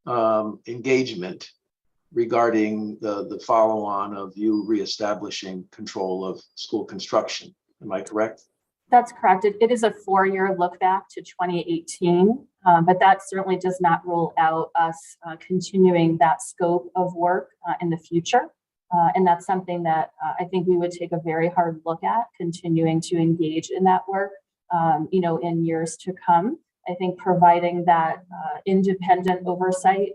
engagement regarding the follow-on of you reestablishing control of school construction. Am I correct? That's correct. It is a 4-year look back to 2018, but that certainly does not rule out us continuing that scope of work in the future. And that's something that I think we would take a very hard look at, continuing to engage in that work, in years to come. I think providing that independent oversight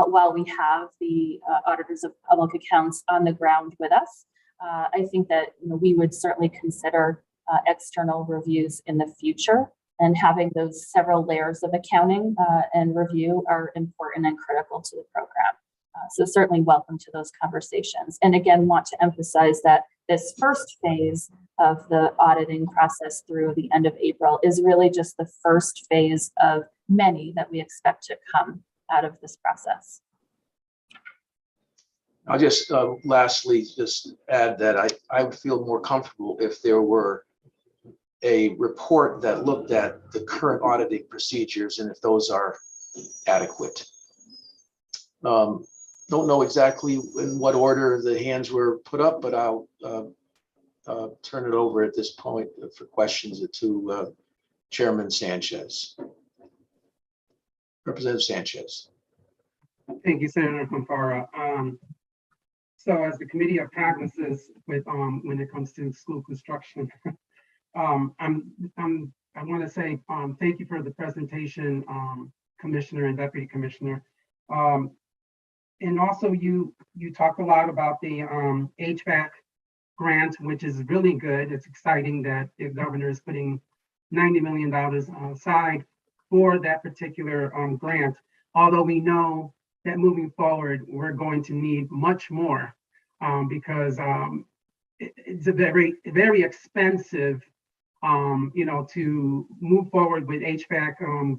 while we have the auditors of public accounts on the ground with us, I think that we would certainly consider external reviews in the future. And having those several layers of accounting and review are important and critical to the program. So certainly welcome to those conversations. And again, want to emphasize that this first phase of the auditing process through the end of April is really just the first phase of many that we expect to come out of this process. I'll just lastly just add that I would feel more comfortable if there were a report that looked at the current auditing procedures and if those are adequate. Don't know exactly in what order the hands were put up, but I'll turn it over at this point for questions to Chairman Sanchez. Representative Sanchez. Thank you, Senator Campara. So as the committee of cognizance with when it comes to school construction, I want to say thank you for the presentation, Commissioner and Deputy Commissioner. And also you talked a lot about the HVAC grant, which is really good. It's exciting that the governor is putting $90 million aside for that particular grant. Although we know that moving forward, we're going to need much more because it's a very, very expensive, to move forward with HVAC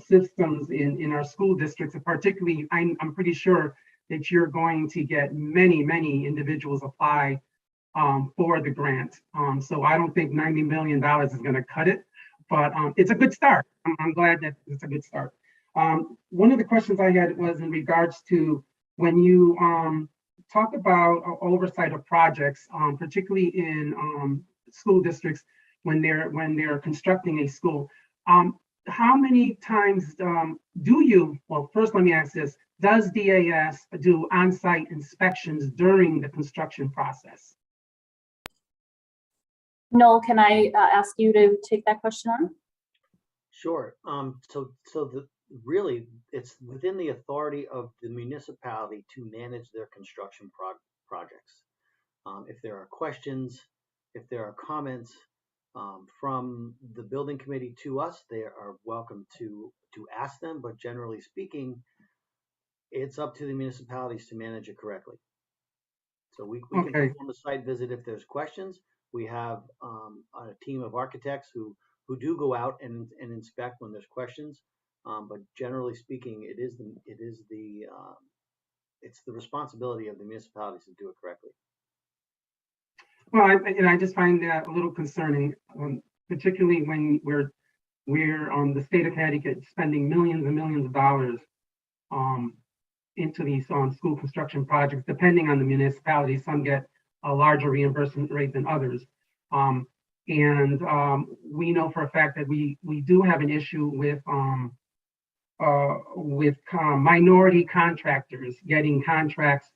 systems in our school districts. And particularly, I'm pretty sure that you're going to get many, many individuals apply for the grant. So I don't think $90 million is going to cut it, but it's a good start. I'm glad that it's a good start. One of the questions I had was in regards to when you talk about oversight of projects, particularly in school districts when they're constructing a school. How many times well, first let me ask this, does DAS do on-site inspections during the construction process? Noel, can I ask you to take that question on? Sure. Really, it's within the authority of the municipality to manage their construction projects. If there are questions, if there are comments from the building committee to us, they are welcome to ask them. But generally speaking, it's up to the municipalities to manage it correctly. So we can perform a site visit if there's questions. We have a team of architects who do go out and inspect when there's questions. But generally speaking, it's the responsibility of the municipalities to do it correctly. Well, I just find that a little concerning, particularly when we're on the state of Connecticut spending millions and millions of dollars into these school construction projects, depending on the municipality. Some get a larger reimbursement rate than others. And we know for a fact that we do have an issue with minority contractors getting contracts,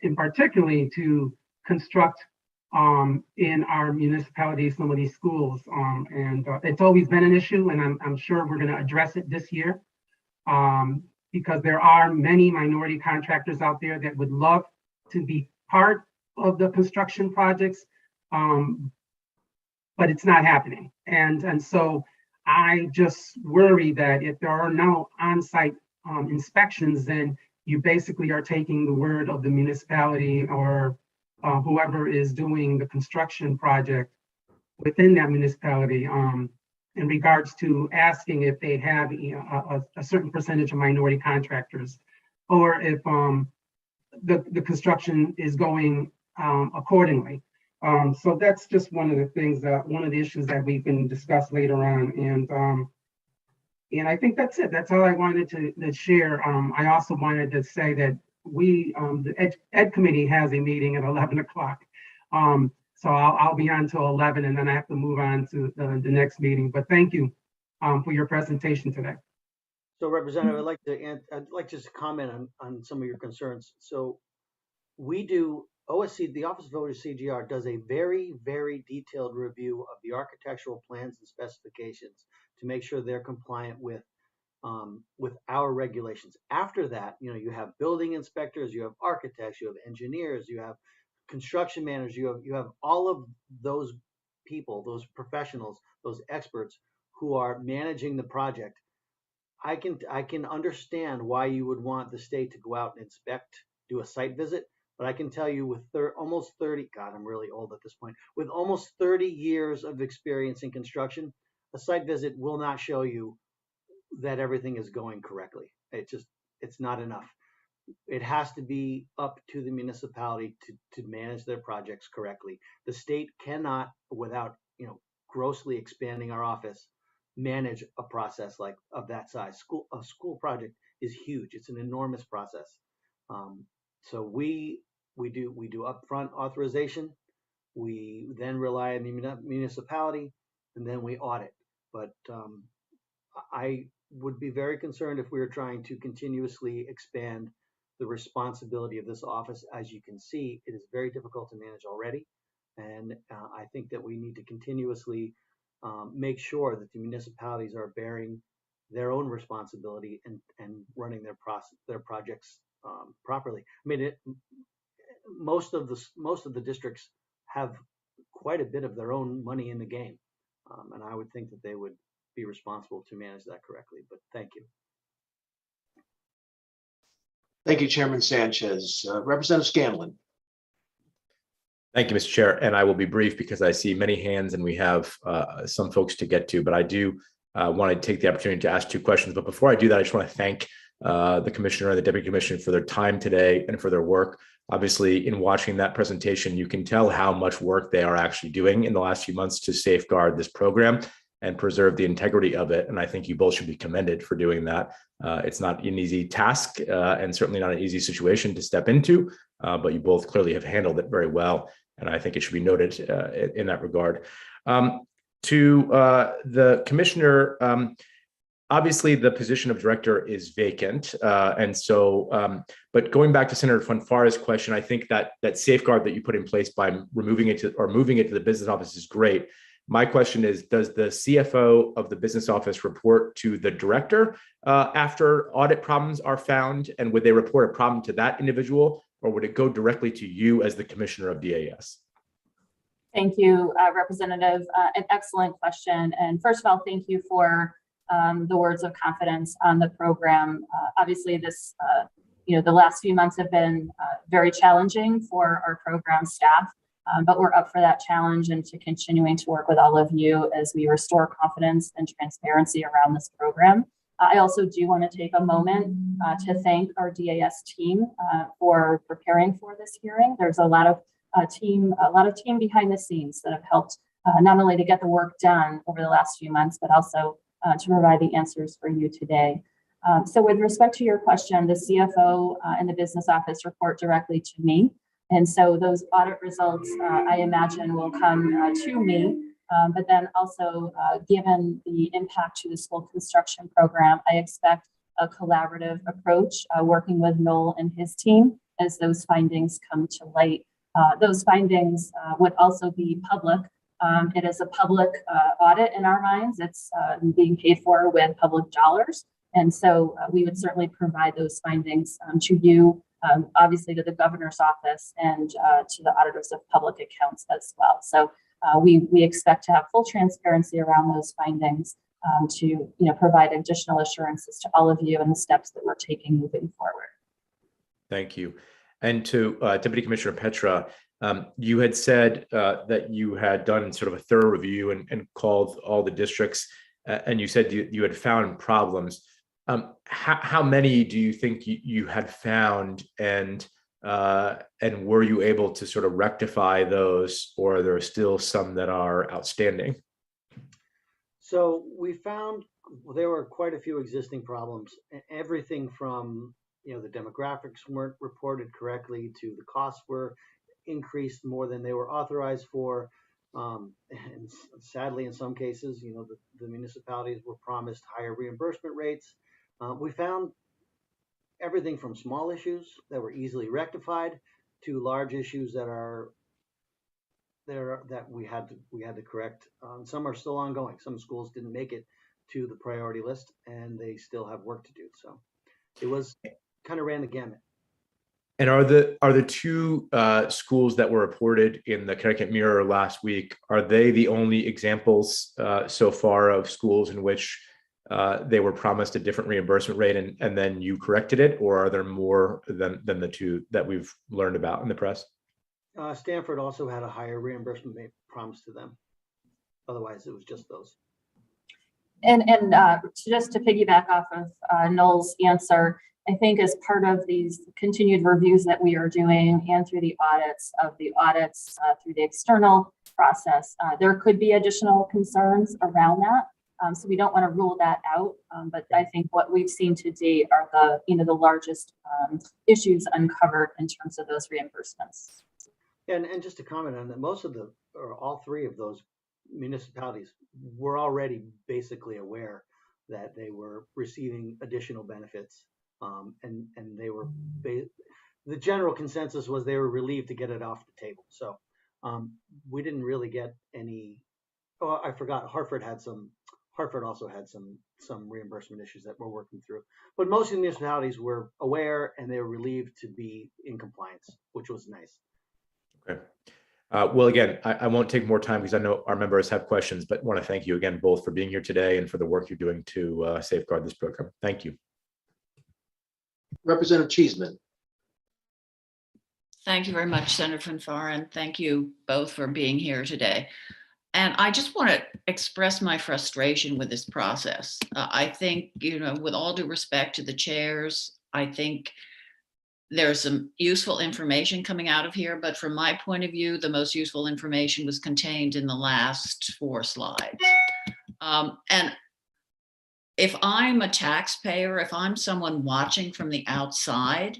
in particularly to construct in our municipalities, some of these schools. And it's always been an issue, and I'm sure we're going to address it this year because there are many minority contractors out there that would love to be part of the construction projects, but it's not happening. And so I just worry that if there are no on-site inspections, then you basically are taking the word of the municipality or whoever is doing the construction project within that municipality in regards to asking if they have a certain percentage of minority contractors, or if the construction is going accordingly. So that's just one of the things one of the issues that we can discuss later on. And I think that's it. That's all I wanted to share. I also wanted to say that the Ed Committee has a meeting at 11 o'clock. So I'll be on till 11, and then I have to move on to the next meeting. But thank you for your presentation today. So, Representative, I'd like to just comment on some of your concerns. So, we do OSC, the Office of CGR does a very, very detailed review of the architectural plans and specifications to make sure they're compliant with our regulations. After that, you have building inspectors, you have architects, you have engineers, you have construction managers, you have all of those people, those professionals, those experts who are managing the project, I can understand why you would want the state to go out and inspect, do a site visit, but I can tell you with almost 30, God, I'm really old at this point, with almost 30 years of experience in construction, a site visit will not show you that everything is going correctly. It's not enough. It has to be up to the municipality to manage their projects correctly. The state cannot, without grossly expanding our office, manage a process like of that size. A school project is huge. It's an enormous process. So we do upfront authorization. We then rely on the municipality, and then we audit. But I would be very concerned if we were trying to continuously expand the responsibility of this office. As you can see, it is very difficult to manage already. And I think that we need to continuously make sure that the municipalities are bearing their own responsibility and running their projects properly. I mean, most of the districts have quite a bit of their own money in the game, and I would think that they would be responsible to manage that correctly. But thank you. Thank you, Chairman Sanchez. Representative Scanlon. Thank you, Mr. Chair. And I will be brief because I see many hands and we have some folks to get to, but I do want to take the opportunity to ask two questions. But before I do that, I just want to thank the commissioner and the deputy commissioner for their time today and for their work. Obviously, in watching that presentation, you can tell how much work they are actually doing in the last few months to safeguard this program and preserve the integrity of it. And I think you both should be commended for doing that. It's not an easy task and certainly not an easy situation to step into, but you both clearly have handled it very well. And I think it should be noted in that regard. To the commissioner, obviously the position of director is vacant. But going back to Senator Fanfara's question, I think that safeguard that you put in place by removing it to, or moving it to the business office is great. My question is, does the CFO of the business office report to the director after audit problems are found? And would they report a problem to that individual, or would it go directly to you as the commissioner of DAS? Thank you, Representative. An excellent question. And first of all, thank you for the words of confidence on the program. Obviously, this, the last few months have been very challenging for our program staff. But we're up for that challenge and to continuing to work with all of you as we restore confidence and transparency around this program. I also do want to take a moment to thank our DAS team for preparing for this hearing. There's a lot of team behind the scenes that have helped not only to get the work done over the last few months, but also to provide the answers for you today. So with respect to your question, the CFO and the business office report directly to me. And so those audit results, I imagine, will come to me. But then also, given the impact to the school construction program, I expect a collaborative approach working with Noel and his team as those findings come to light. Those findings would also be public. It is a public audit in our minds. It's being paid for with public dollars. And so we would certainly provide those findings to you, obviously to the governor's office and to the auditors of public accounts as well. So we expect to have full transparency around those findings to provide additional assurances to all of you and the steps that we're taking moving forward. Thank you. And to Deputy Commissioner Petra, you had said that you had done sort of a thorough review and called all the districts, and you said you had found problems. How many do you think you had found, and were you able to sort of rectify those, or are there still some that are outstanding? So we found there were quite a few existing problems. Everything from the demographics weren't reported correctly to the costs were increased more than they were authorized for. And sadly, in some cases, the municipalities were promised higher reimbursement rates. We found everything from small issues that were easily rectified to large issues that we had to correct. Some are still ongoing. Some schools didn't make it to the priority list, and they still have work to do. So it was kind of ran the gamut. And are the two schools that were reported in the Connecticut Mirror last week, are they the only examples so far of schools in which they were promised a different reimbursement rate and then you corrected it, or are there more than the two that we've learned about in the press? Stanford also had a higher reimbursement rate promised to them. Otherwise, it was just those. And just to piggyback off of Noel's answer, I think as part of these continued reviews that we are doing and through the audits through the external process, there could be additional concerns around that. So we don't want to rule that out, but I think what we've seen to date are the largest issues uncovered in terms of those reimbursements. And just to comment on that, most of or all three of those municipalities were already basically aware that they were receiving additional benefits, and they were the general consensus was they were relieved to get it off the table. So we didn't really get any. Oh, I forgot. Hartford also had some reimbursement issues that we're working through, but most of the municipalities were aware and they were relieved to be in compliance, which was nice. Okay. Well, again, I won't take more time because I know our members have questions, but want to thank you again both for being here today and for the work you're doing to safeguard this program. Thank you. Representative Cheeseman. Thank you very much, Senator Fanfaren. Thank you both for being here today. And I just want to express my frustration with this process. I think, with all due respect to the chairs, I think there's some useful information coming out of here, but from my point of view, the most useful information was contained in the last 4 slides. And if I'm a taxpayer, if I'm someone watching from the outside,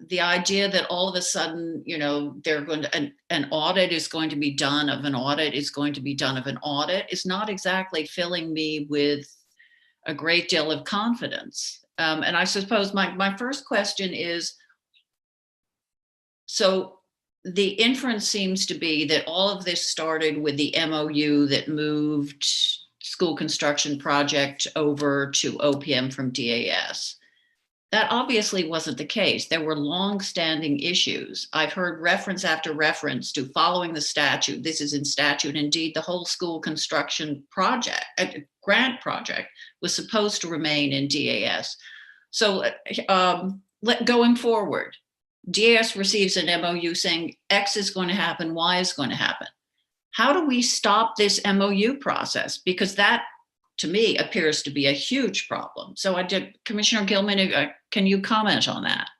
the idea that all of a sudden, they're going to, an audit is going to be done of an audit is going to be done of an audit is not exactly filling me with a great deal of confidence. And I suppose my first question is, so the inference seems to be that all of this started with the MOU that moved school construction project over to OPM from DAS. That obviously wasn't the case. There were long-standing issues. I've heard reference after reference to following the statute. This is in statute. Indeed, the whole school construction project, grant project, was supposed to remain in DAS. So going forward, DAS receives an MOU saying X is going to happen, Y is going to happen. How do we stop this MOU process? Because that, to me, appears to be a huge problem. So Commissioner Gilman, can you comment on that?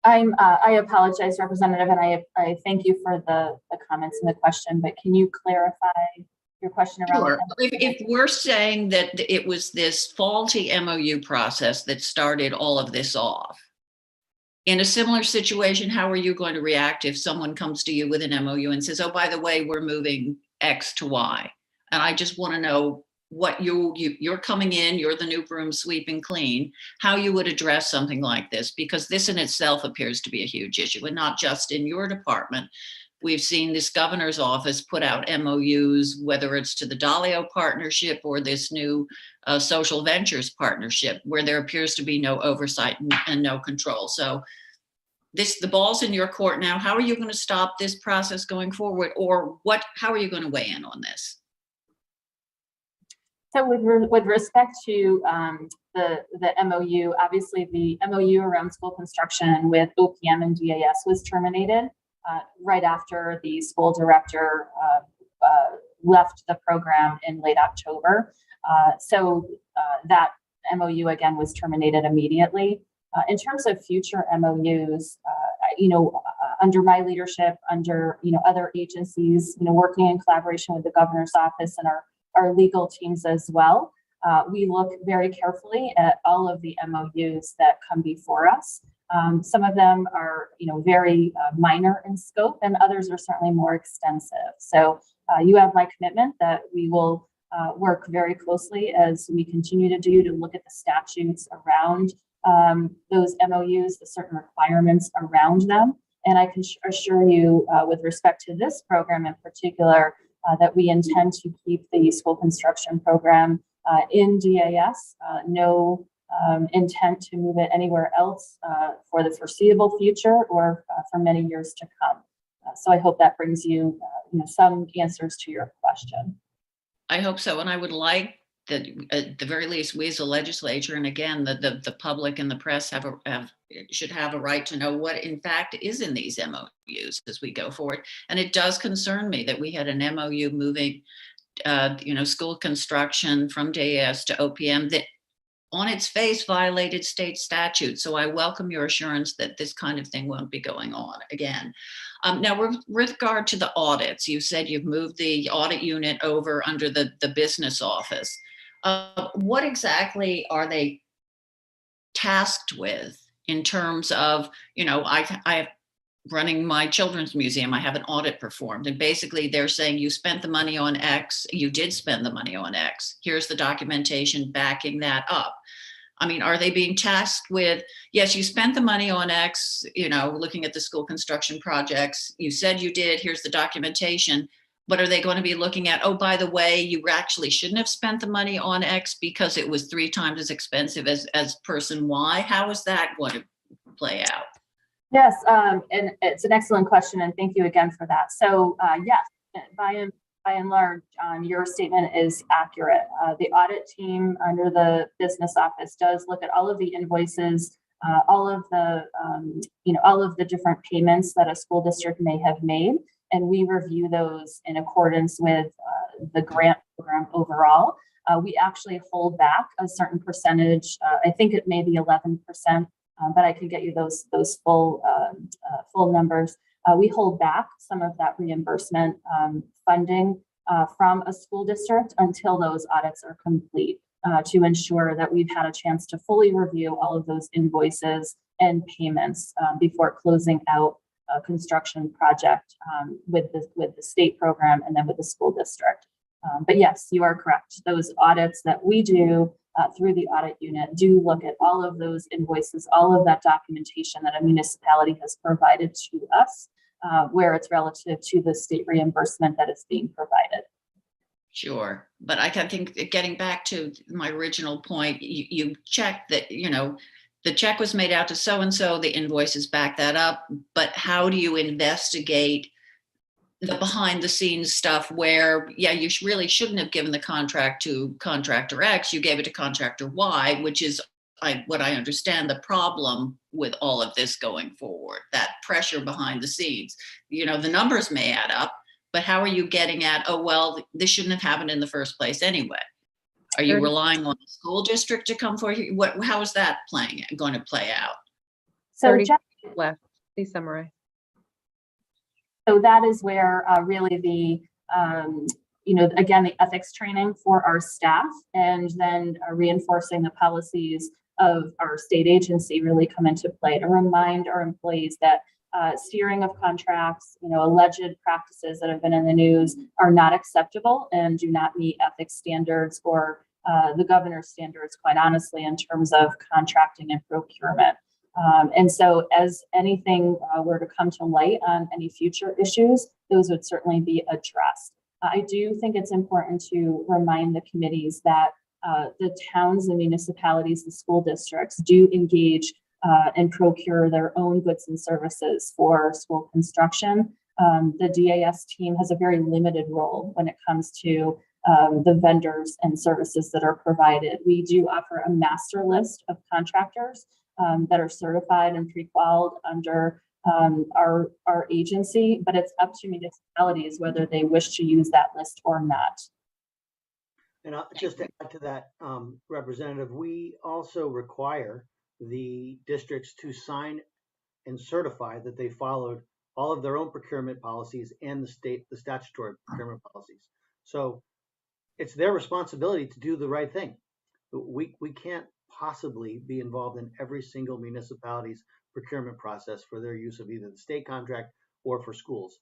I apologize, Representative, and I thank you for the comments and the question, but can you clarify your question around? Sure. If we're saying that it was this faulty MOU process that started all of this off, in a similar situation, how are you going to react if someone comes to you with an MOU and says, oh, by the way, we're moving X to Y? And I just want to know what you're coming in, you're the new broom sweeping clean, how you would address something like this, because this in itself appears to be a huge issue, and not just in your department. We've seen this governor's office put out MOUs, whether it's to the Dalio partnership or this new social ventures partnership, where there appears to be no oversight and no control. So the ball's in your court now. How are you going to stop this process going forward, or how are you going to weigh in on this? So with respect to the MOU, obviously the MOU around school construction with OPM and DAS was terminated right after the school director left the program in late October. So that MOU again was terminated immediately. In terms of future MOUs, under my leadership, under other agencies, working in collaboration with the governor's office and our legal teams as well, we look very carefully at all of the MOUs that come before us. Some of them are, very minor in scope, and others are certainly more extensive. So you have my commitment that we will work very closely as we continue to look at the statutes around those MOUs, the certain requirements around them. And I can assure you with respect to this program in particular, that we intend to keep the school construction program in DAS. No intent to move it anywhere else for the foreseeable future or for many years to come. So I hope that brings you, some answers to your question. I hope so. And I would like that at the very least, we as a legislature, and again, the public and the press should have a right to know what in fact is in these MOUs as we go forward. And it does concern me that we had an MOU moving, school construction from DAS to OPM that on its face violated state statute. So I welcome your assurance that this kind of thing won't be going on again. Now, with regard to the audits, you said you've moved the audit unit over under the business office. What exactly are they tasked with in terms of, I running my children's museum, I have an audit performed, and basically they're saying you spent the money on X, you did spend the money on X. Here's the documentation backing that up. I mean, are they being tasked with, yes, you spent the money on X, looking at the school construction projects, you said you did, here's the documentation, but are they going to be looking at, oh, by the way, you actually shouldn't have spent the money on X because it was 3 times as expensive as person Y? How is that going to play out? Yes, and it's an excellent question, and thank you again for that. So yes, by and large, your statement is accurate. The audit team under the business office does look at all of the invoices, all of the different payments that a school district may have made, and we review those in accordance with the grant program overall. We actually hold back a certain percentage. I think it may be 11%. But I can get you those full numbers. We hold back some of that reimbursement funding from a school district until those audits are complete to ensure that we've had a chance to fully review all of those invoices and payments before closing out a construction project with the state program and then with the school district. But yes, you are correct. Those audits that we do through the audit unit do look at all of those invoices, all of that documentation that a municipality has provided to us, where it's relative to the state reimbursement that is being provided. Sure. But I think getting back to my original point, you checked that, the check was made out to so-and-so, the invoices back that up, but how do you investigate the behind the scenes stuff where, you really shouldn't have given the contract to contractor X, you gave it to contractor Y, which is what I understand the problem with all of this going forward, that pressure behind the scenes. The numbers may add up, but how are you getting at, oh, well, this shouldn't have happened in the first place anyway? Are you relying on the school district to come forward? How is that going to play out? So 30 left. Please summarize. So that is where really the, again, the ethics training for our staff and then reinforcing the policies of our state agency really come into play to remind our employees that steering of contracts, alleged practices that have been in the news are not acceptable and do not meet ethics standards or the governor's standards, quite honestly, in terms of contracting and procurement. And so as anything were to come to light on any future issues, those would certainly be addressed. I do think it's important to remind the committees that the towns and municipalities, the school districts do engage and procure their own goods and services for school construction. The DAS team has a very limited role when it comes to the vendors and services that are provided. We do offer a master list of contractors that are certified and pre-qualified under our agency, but it's up to municipalities whether they wish to use that list or not. And just to add to that, Representative, we also require the districts to sign and certify that they followed all of their own procurement policies and the statutory procurement policies. So it's their responsibility to do the right thing. We can't possibly be involved in every single municipality's procurement process for their use of either the state contract or for schools.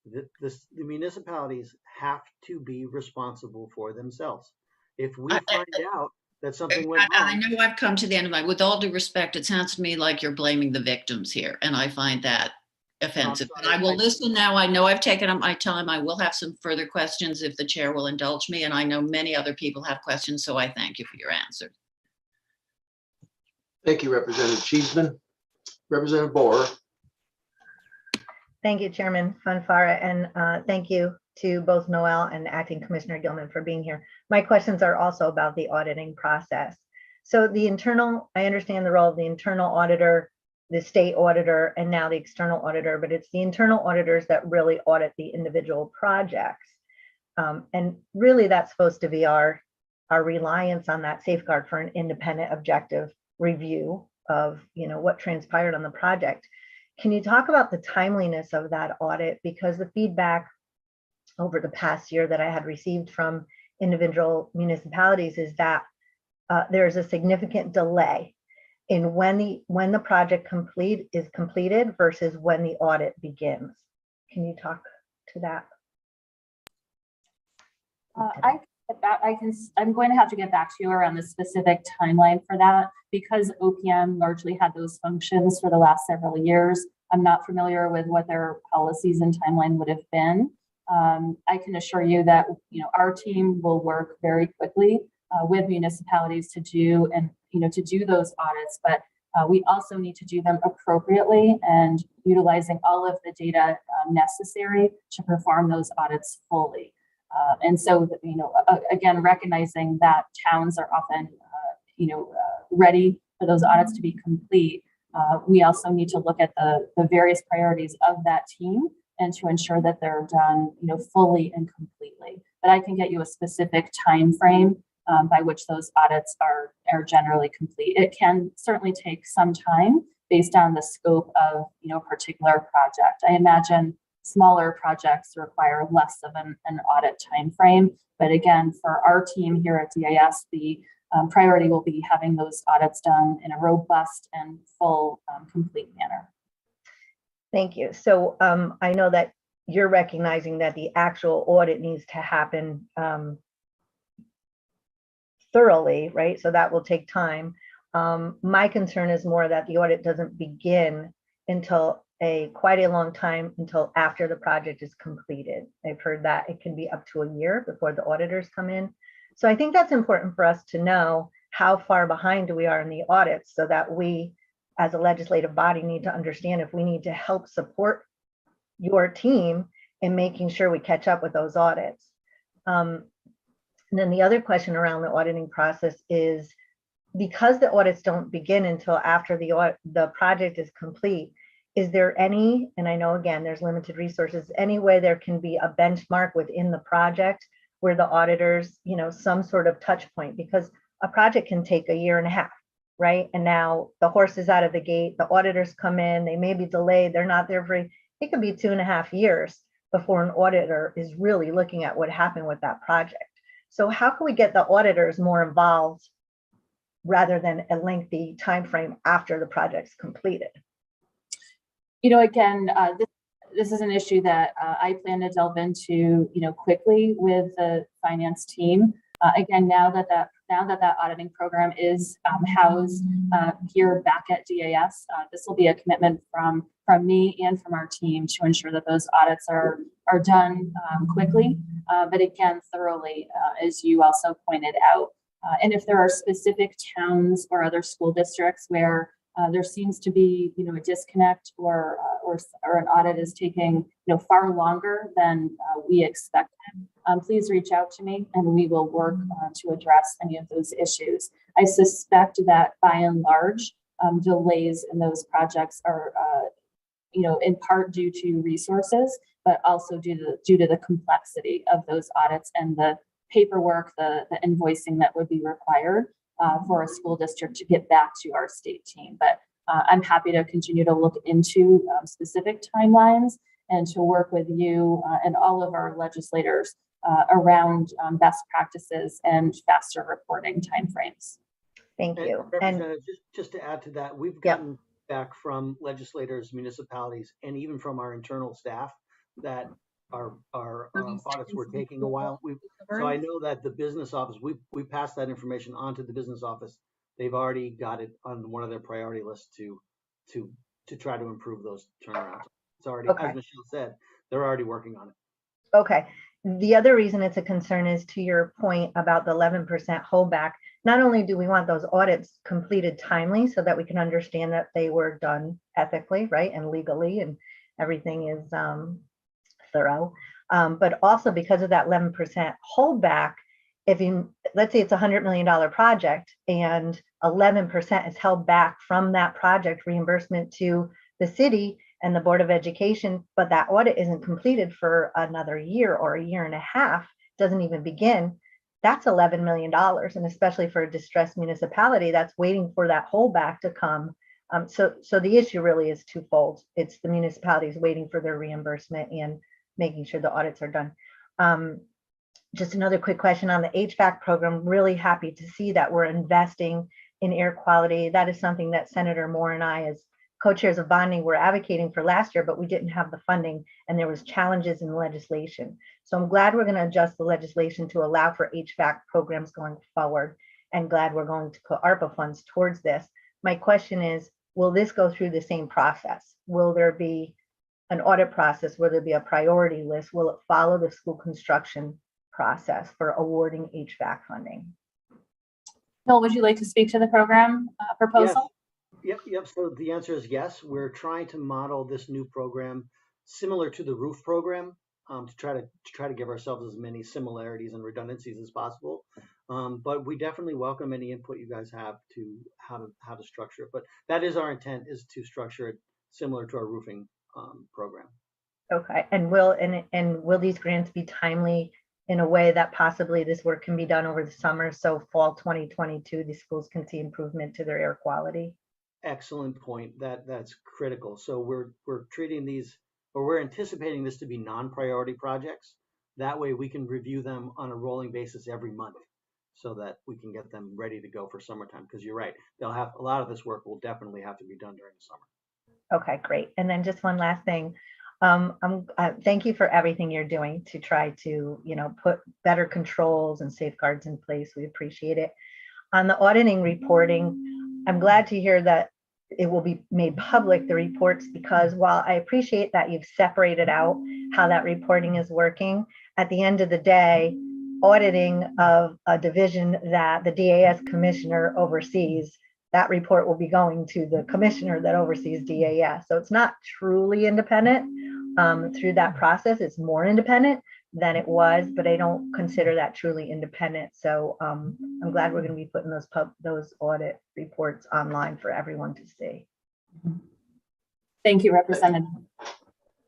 The municipalities have to be responsible for themselves. If we find out that something went wrong. I know I've come to the end of with all due respect, it sounds to me like you're blaming the victims here, and I find that offensive. But I will listen now. I know I've taken up my time. I will have some further questions if the chair will indulge me, and I know many other people have questions, so I thank you for your answer. Thank you, Representative Cheeseman. Representative Borer. Thank you, Chairman Fanfara, and thank you to both Noel and Acting Commissioner Gilman for being here. My questions are also about the auditing process. So the internal, I understand the role of the internal auditor, the state auditor, and now the external auditor, but it's the internal auditors that really audit the individual projects. And really that's supposed to be our reliance on that safeguard for an independent objective review of what transpired on the project. Can you talk about the timeliness of that audit? Because the feedback over the past year that I had received from individual municipalities is that there's a significant delay in when the project is completed versus when the audit begins. Can you talk to that? I'm going to have to get back to you around the specific timeline for that because OPM largely had those functions for the last several years. I'm not familiar with what their policies and timeline would have been. I can assure you that our team will work very quickly with municipalities to do those audits, but we also need to do them appropriately and utilizing all of the data necessary to perform those audits fully. And so, again, recognizing that towns are often, ready for those audits to be complete, we also need to look at the various priorities of that team and to ensure that they're done, fully and completely. But I can get you a specific time frame by which those audits are generally complete. It can certainly take some time based on the scope of, a particular project. I imagine smaller projects require less of an audit time frame. But again, for our team here at DIS, the priority will be having those audits done in a robust and full, complete manner. Thank you. So I know that you're recognizing that the actual audit needs to happen thoroughly, right? So that will take time. My concern is more that the audit doesn't begin until quite a long time until after the project is completed. I've heard that it can be up to a year before the auditors come in. So I think that's important for us to know how far behind we are in the audits so that we, as a legislative body, need to understand if we need to help support your team in making sure we catch up with those audits. And then the other question around the auditing process is because the audits don't begin until after the project is complete, is there any, and I know again, there's limited resources, any way there can be a benchmark within the project where the auditors, some sort of touch point, because a project can take a year and a half, right? And now the horse is out of the gate, the auditors come in, they may be delayed, they're not there it could be 2.5 years before an auditor is really looking at what happened with that project. So how can we get the auditors more involved rather than a lengthy time frame after the project's completed? Again, this is an issue that I plan to delve into, quickly with the finance team. Again, now that that auditing program is housed here back at DAS, this will be a commitment from me and from our team to ensure that those audits are done quickly, but again, thoroughly, as you also pointed out. And if there are specific towns or other school districts where there seems to be, a disconnect or an audit is taking, far longer than we expected, please reach out to me and we will work to address any of those issues. I suspect that by and large, delays in those projects are, in part due to resources, but also due to the complexity of those audits and the paperwork, the invoicing that would be required for a school district to get back to our state team. But I'm happy to continue to look into specific timelines and to work with you and all of our legislators around best practices and faster reporting timeframes. Thank you. And just to add to that, we've gotten back from legislators, municipalities, and even from our internal staff that our audits were taking a while. So I know that the business office, we passed that information on to the business office. They've already got it on one of their priority lists to try to improve those turnarounds. It's already, as Michelle said, they're already working on it. Okay. The other reason it's a concern is to your point about the 11% holdback. Not only do we want those audits completed timely so that we can understand that they were done ethically, right, and legally, and everything is thorough, but also because of that 11% holdback, if you, let's say it's a $100 million project and 11% is held back from that project reimbursement to the city and the Board of Education, but that audit isn't completed for another year or a year and a half, doesn't even begin, that's $11 million. And especially for a distressed municipality that's waiting for that holdback to come. So the issue really is twofold. It's the municipalities waiting for their reimbursement and making sure the audits are done. Just another quick question on the HVAC program. Really happy to see that we're investing in air quality. That is something that Senator Moore and I, as co-chairs of bonding, were advocating for last year, but we didn't have the funding and there was challenges in the legislation. So I'm glad we're going to adjust the legislation to allow for HVAC programs going forward, and glad we're going to put ARPA funds towards this. My question is, will this go through the same process? Will there be an audit process? Will there be a priority list? Will it follow the school construction process for awarding HVAC funding? Bill, would you like to speak to the program proposal? Yes. Yep. So the answer is yes. We're trying to model this new program similar to the roof program, to try to give ourselves as many similarities and redundancies as possible. But we definitely welcome any input you guys have to how to structure it. But that is our intent, is to structure it similar to our roofing program. Okay. And will these grants be timely in a way that possibly this work can be done over the summer, so fall 2022 the schools can see improvement to their air quality? Excellent point. That's critical. So we're treating these, or we're anticipating this to be non-priority projects. That way we can review them on a rolling basis every month, so that we can get them ready to go for summertime. Because you're right, they'll have a lot of this work will definitely have to be done during the summer. Okay, great. And then just one last thing. Thank you for everything you're doing to try to, put better controls and safeguards in place. We appreciate it. On the auditing reporting, I'm glad to hear that it will be made public, the reports, because while I appreciate that you've separated out how that reporting is working, at the end of the day, auditing of a division that the DAS commissioner oversees, that report will be going to the commissioner that oversees DAS. So it's not truly independent. Through that process, it's more independent than it was, but I don't consider that truly independent. So I'm glad we're going to be putting those audit reports online for everyone to see. Thank you, Representative.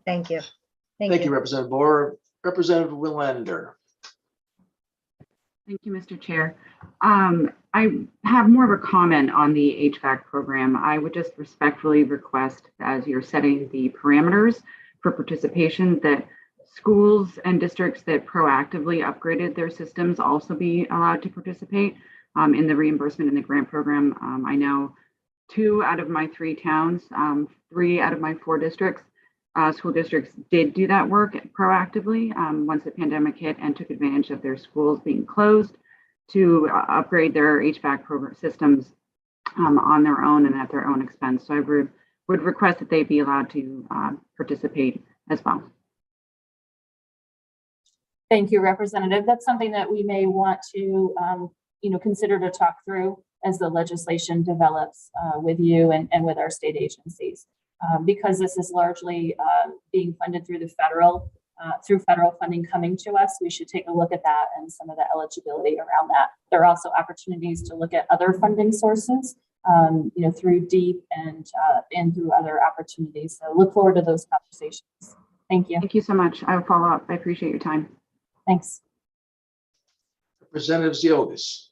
Thank you. Thank you, Representative Moore. Representative Willander. Thank you, Mr. Chair. I have more of a comment on the HVAC program. I would just respectfully request, as you're setting the parameters for participation, that schools and districts that proactively upgraded their systems also be allowed to participate in the reimbursement in the grant program. I know 2 out of my 3 towns, 3 out of my 4 districts, school districts did do that work proactively once the pandemic hit, and took advantage of their schools being closed to upgrade their HVAC program systems on their own and at their own expense. So I would request that they be allowed to participate as well. Thank you, Representative. That's something that we may want to, consider to talk through as the legislation develops with you and with our state agencies. Because this is largely being funded through the federal funding coming to us, we should take a look at that and some of the eligibility around that. There are also opportunities to look at other funding sources, through DEEP and through other opportunities. So look forward to those conversations. Thank you. Thank you so much. I will follow up. I appreciate your time. Thanks. Representative Ziotis.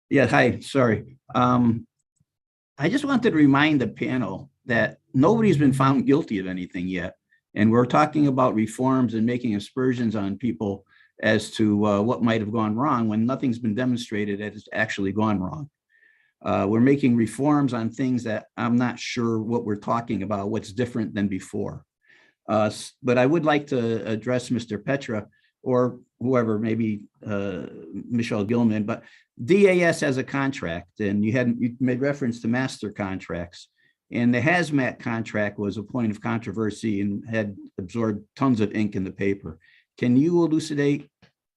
Yeah, hi, sorry. I just wanted to remind the panel that nobody's been found guilty of anything yet. And we're talking about reforms and making aspersions on people as to what might have gone wrong when nothing's been demonstrated that it's actually gone wrong. We're making reforms on things that I'm not sure what we're talking about, what's different than before. But I would like to address Mr. Petra or whoever, maybe Michelle Gilman, but DAS has a contract, and you made reference to master contracts. And the hazmat contract was a point of controversy and had absorbed tons of ink in the paper. Can you elucidate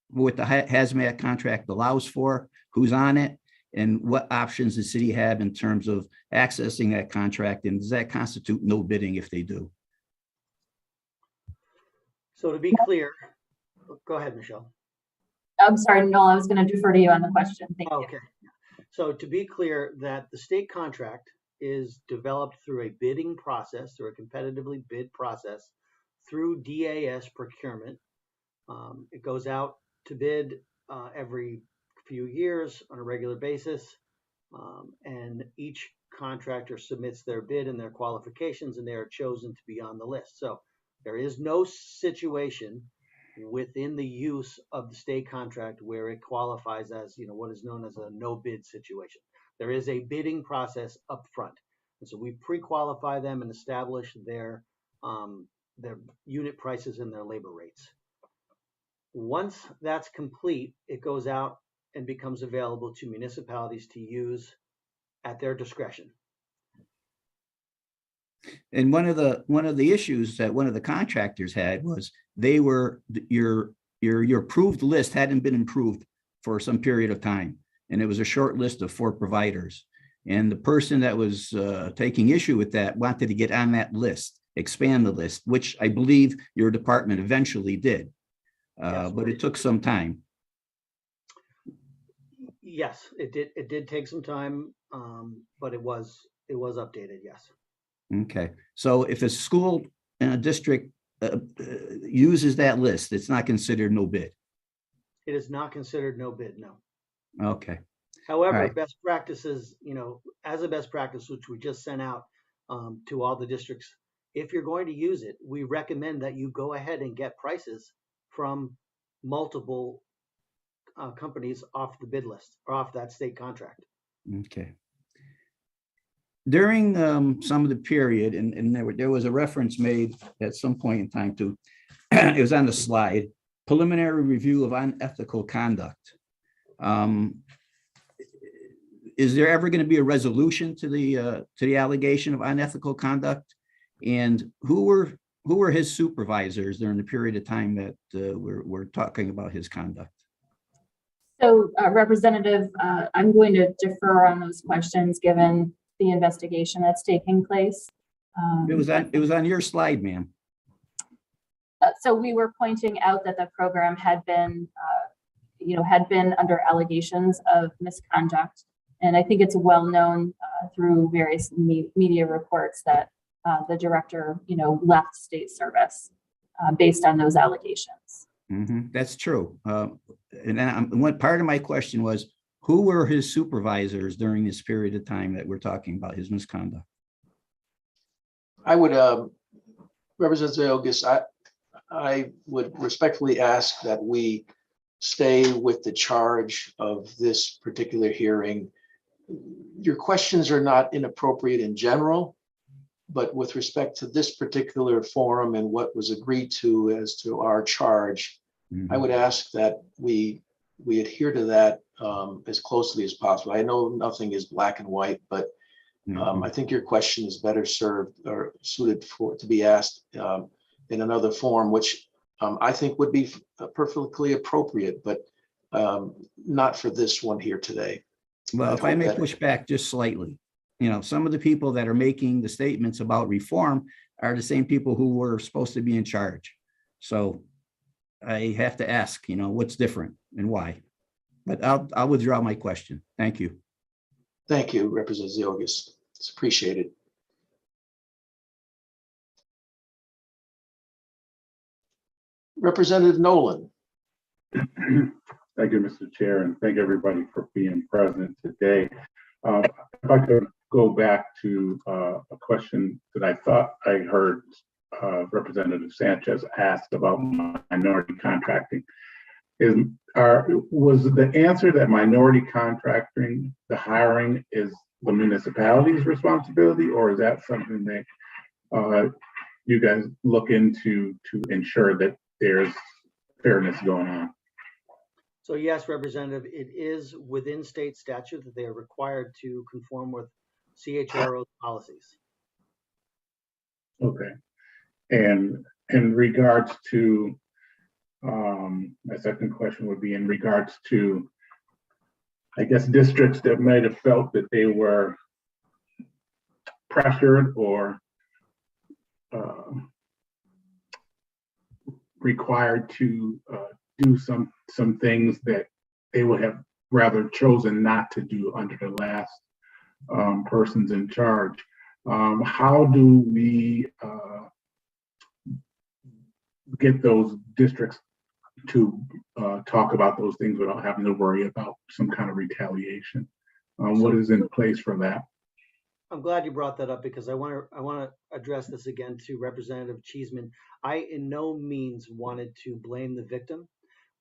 what the hazmat contract allows for, who's on it, and what options the city have in terms of accessing that contract? And does that constitute no bidding if they do? So to be clear, go ahead, Michelle. I'm sorry, Noel, I was going to defer to you on the question. Thank you. Okay. So to be clear, that the state contract is developed through a bidding process, through a competitively bid process, through DAS procurement. It goes out to bid every few years on a regular basis, and each contractor submits their bid and their qualifications, and they are chosen to be on the list. So there is no situation within the use of the state contract where it qualifies as, what is known as a no bid situation. There is a bidding process up front. And so we pre-qualify them and establish their unit prices and their labor rates. Once that's complete, it goes out and becomes available to municipalities to use at their discretion. And one of the issues that one of the contractors had was your approved list hadn't been improved for some period of time. And it was a short list of 4 providers. And the person that was taking issue with that wanted to get on that list, expand the list, which I believe your department eventually did. Yes. But it took some time. Yes, it did take some time, but it was updated. Yes. Okay, so if a school and a district uses that list, it's not considered no bid. It is not considered no bid. No. Okay. However, All right. best practices, as a best practice, which we just sent out to all the districts, if you're going to use it, we recommend that you go ahead and get prices from multiple companies off the bid list or off that state contract. Okay. During some of the period, and there was a reference made at some point in time to, it was on the slide, preliminary review of unethical conduct. Is there ever going to be a resolution to the allegation of unethical conduct? And who were his supervisors during the period of time that we're talking about his conduct? So, Representative, I'm going to defer on those questions given the investigation that's taking place. It was on your slide, ma'am. So we were pointing out that the program had been under allegations of misconduct, and I think it's well known through various media reports that the director, left state service based on those allegations. Mm-hmm. That's true. And one part of my question was, who were his supervisors during this period of time that we're talking about his misconduct? I would, Representative Ziogas, I would respectfully ask that we stay with the charge of this particular hearing. Your questions are not inappropriate in general, but with respect to this particular forum and what was agreed to as to our charge, I would ask that we adhere to that as closely as possible. I know nothing is black and white, but I think your question is better served or suited to be asked in another forum, which I think would be perfectly appropriate, but not for this one here today. Well, if I may push back just slightly, some of the people that are making the statements about reform are the same people who were supposed to be in charge. So I have to ask, what's different and why? But I'll withdraw my question. Thank you. Thank you, Representative Ziogas. It's appreciated. Representative Nolan. Thank you, Mr. Chair, and thank everybody for being present today. If I could go back to a question that I thought I heard Representative Sanchez asked about minority contracting. Was the answer that minority contracting, the hiring is the municipality's responsibility, or is that something that you guys look into to ensure that there's fairness going on? So yes, Representative, it is within state statute that they are required to conform with CHRO policies. Okay. And in regards to, my second question would be in regards to, I guess, districts that might have felt that they were pressured or required to do some things that they would have rather chosen not to do under the last persons in charge. How do we get those districts to talk about those things without having to worry about some kind of retaliation? What is in place for that? I'm glad you brought that up because I want to address this again to Representative Cheeseman. I in no means wanted to blame the victim.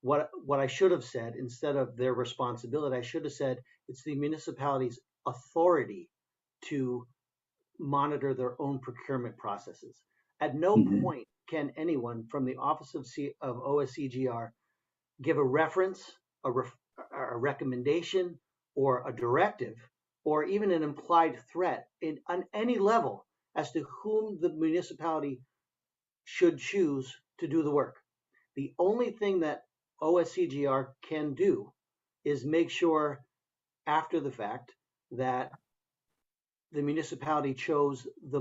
What I should have said, instead of their responsibility, I should have said it's the municipality's authority to monitor their own procurement processes. At no point can anyone from the Office of OSCGR give a reference, a recommendation, or a directive, or even an implied threat on any level as to whom the municipality should choose to do the work. The only thing that OSCGR can do is make sure after the fact that the municipality chose the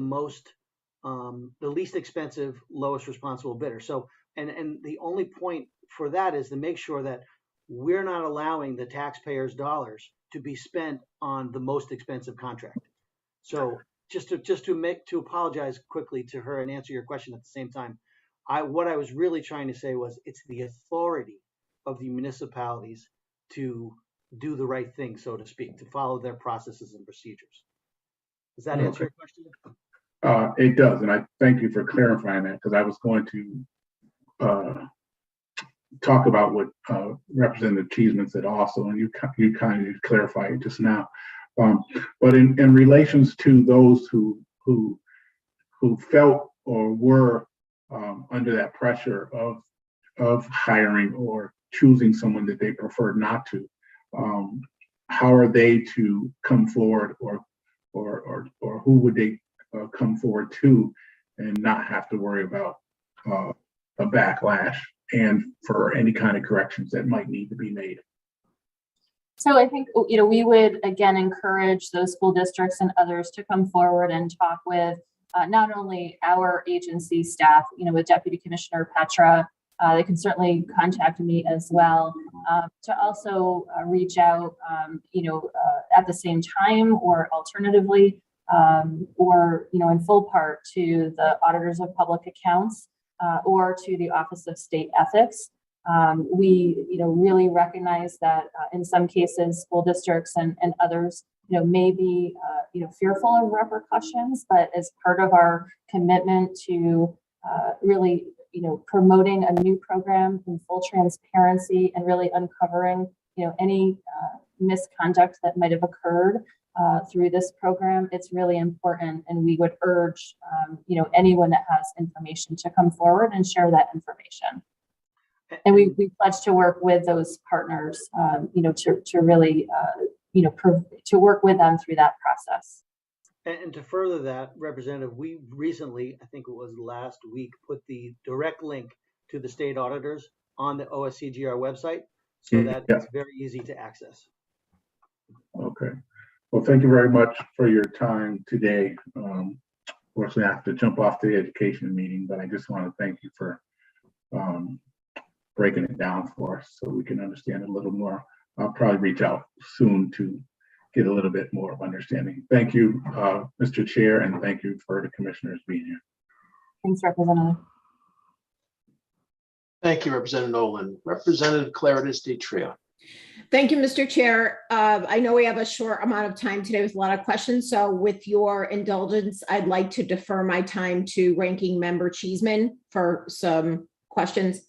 least expensive, lowest responsible bidder. So, and the only point for that is to make sure that we're not allowing the taxpayers' dollars to be spent on the most expensive contract. So, just to apologize quickly to her and answer your question at the same time, what I was really trying to say was it's the authority of the municipalities to do the right thing, so to speak, to follow their processes and procedures. Does that answer your question? It does, and I thank you for clarifying that because I was going to talk about what Representative Cheeseman said also, and you kind of clarified it just now. But in relations to those who felt or were under that pressure of hiring or choosing someone that they preferred not to, how are they to come forward, or who would they come forward to and not have to worry about a backlash and for any kind of corrections that might need to be made? So I think, we would again encourage those school districts and others to come forward and talk with not only our agency staff, with Deputy Commissioner Petra. They can certainly contact me as well, to also reach out, at the same time or alternatively, or, in full part to the Auditors of Public Accounts or to the Office of State Ethics. We, really recognize that in some cases, school districts and others, may be, fearful of repercussions, but as part of our commitment to really, promoting a new program in full transparency and really uncovering, any misconduct that might have occurred through this program, it's really important. And we would urge, anyone that has information to come forward and share that information. And we pledge to work with those partners, to really, to work with them through that process. And to further that, Representative, we recently, I think it was last week, put the direct link to the state auditors on the OSCGR website so that it's very easy to access. Okay. Well, thank you very much for your time today. Unfortunately, I have to jump off to the education meeting, but I just want to thank you for breaking it down for us so we can understand it a little more. I'll probably reach out soon to get a little bit more of understanding. Thank you, Mr. Chair, and thank you for the commissioners being here. Thanks, Representative. Thank you, Representative Nolan. Representative Claridis DeTria. Thank you, Mr. Chair. I know we have a short amount of time today with a lot of questions, so with your indulgence, I'd like to defer my time to Ranking Member Cheeseman for some questions.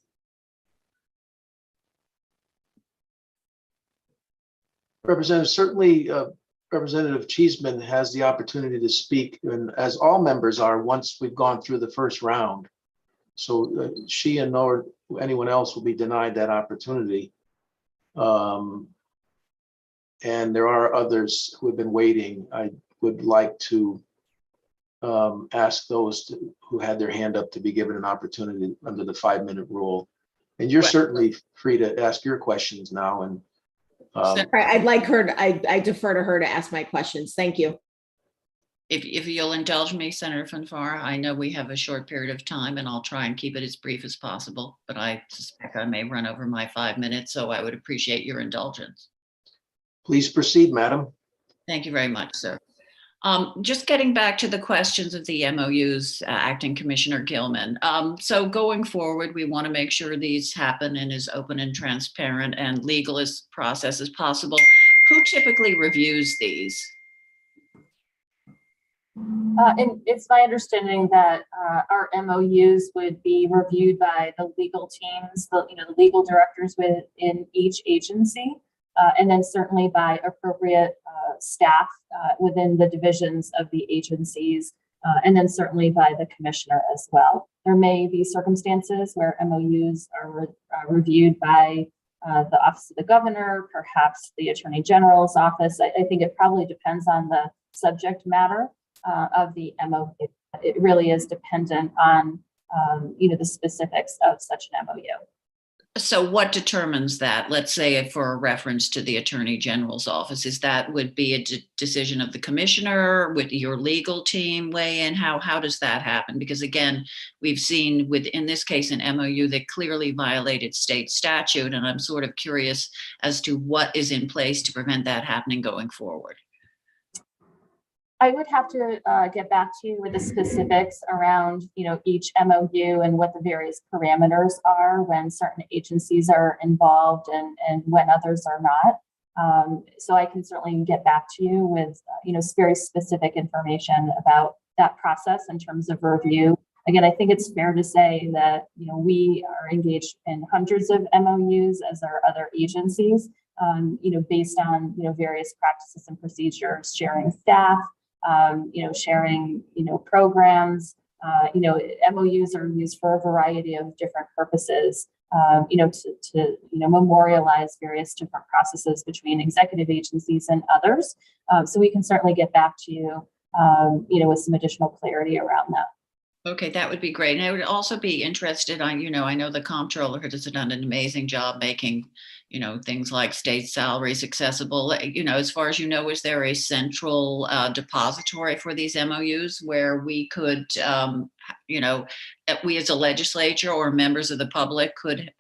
Representative, certainly Representative Cheeseman has the opportunity to speak, and as all members are once we've gone through the first round. So she and nor anyone else will be denied that opportunity. And there are others who have been waiting. I would like to ask those who had their hand up to be given an opportunity under the 5-minute rule. And you're certainly free to ask your questions now. And I'd like her, I defer to her to ask my questions. Thank you. If you'll indulge me, Senator Fanfara, I know we have a short period of time and I'll try and keep it as brief as possible, but I suspect I may run over my 5 minutes, so I would appreciate your indulgence. Please proceed, madam. Thank you very much, sir. Just getting back to the questions of the MOUs, Acting Commissioner Gilman. So going forward, we want to make sure these happen in as open and transparent and legal as process as possible. Who typically reviews these? And it's my understanding that our MOUs would be reviewed by the legal teams, the legal directors within each agency, and then certainly by appropriate staff within the divisions of the agencies, and then certainly by the commissioner as well. There may be circumstances where MOUs are reviewed by the Office of the Governor, perhaps the Attorney General's office. I think it probably depends on the subject matter of the MOU. It really is dependent on the specifics of such an MOU. So what determines that? Let's say for a reference to the Attorney General's office, would be a decision of the commissioner? Would your legal team weigh in? How does that happen? Because again, we've seen in this case an MOU that clearly violated state statute, and I'm sort of curious as to what is in place to prevent that happening going forward. I would have to get back to you with the specifics around, each MOU and what the various parameters are when certain agencies are involved and when others are not. So I can certainly get back to you with, very specific information about that process in terms of review. Again, I think it's fair to say that, we are engaged in hundreds of MOUs as are other agencies, based on, various practices and procedures, sharing staff, sharing, programs. MOUs are used for a variety of different purposes, to memorialize various different processes between executive agencies and others. So we can certainly get back to you, with some additional clarity around that. Okay, that would be great. And I would also be interested on, I know the comptroller has done an amazing job making, things like state salaries accessible. As far as is there a central depository for these MOUs where we could, we as a legislature or members of the public could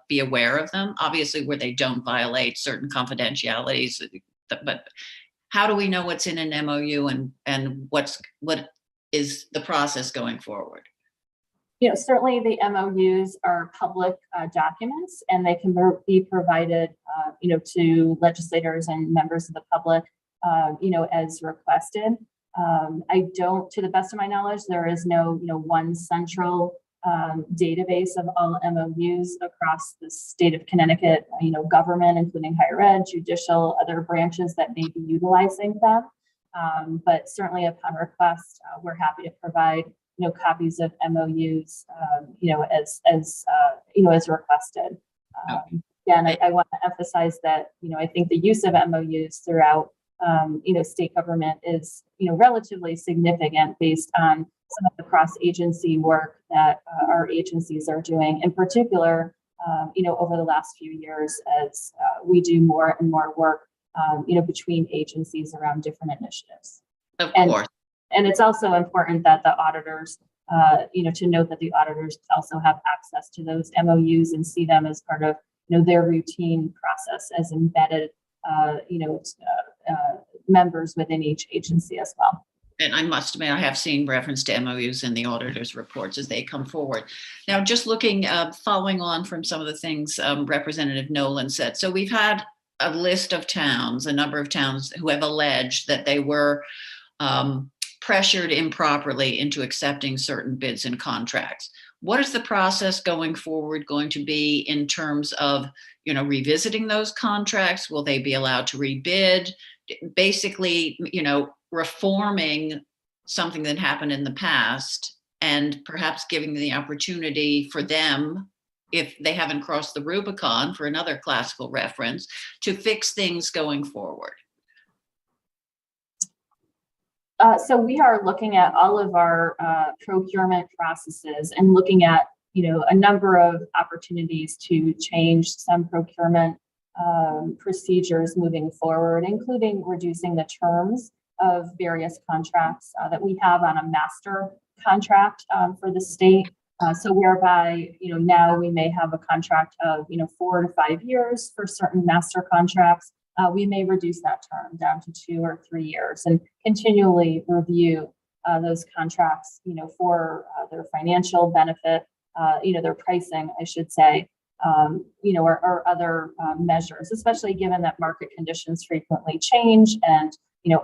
be aware of them, obviously where they don't violate certain confidentialities, but how do we know what's in an MOU and what is the process going forward? Certainly the MOUs are public documents, and they can be provided, to legislators and members of the public, as requested. To the best of my knowledge, there is no, one central database of all MOUs across the state of Connecticut, government, including higher ed, judicial, other branches that may be utilizing them. But certainly upon request, we're happy to provide, copies of MOUs, as requested. Again, I want to emphasize that, I think the use of MOUs throughout, state government is, relatively significant based on some of the cross-agency work that our agencies are doing, in particular, over the last few years as we do more and more work, between agencies around different initiatives. Of course. And it's also important that the auditors, to note that the auditors also have access to those MOUs and see them as part of, their routine process as embedded, members within each agency as well. And I must admit, I have seen reference to MOUs in the auditor's reports as they come forward. Now, just looking, following on from some of the things Representative Nolan said. So we've had a list of towns, a number of towns who have alleged that they were pressured improperly into accepting certain bids and contracts. What is the process going forward going to be in terms of, revisiting those contracts? Will they be allowed to rebid? Basically, reforming something that happened in the past and perhaps giving the opportunity for them, if they haven't crossed the Rubicon, for another classical reference, to fix things going forward. So we are looking at all of our procurement processes and looking at, a number of opportunities to change some procurement procedures moving forward, including reducing the terms of various contracts that we have on a master contract for the state. So whereby, now we may have a contract of, 4 to 5 years for certain master contracts. We may reduce that term down to 2 or 3 years and continually review those contracts, for their financial benefit, their pricing, I should say, or other measures, especially given that market conditions frequently change and,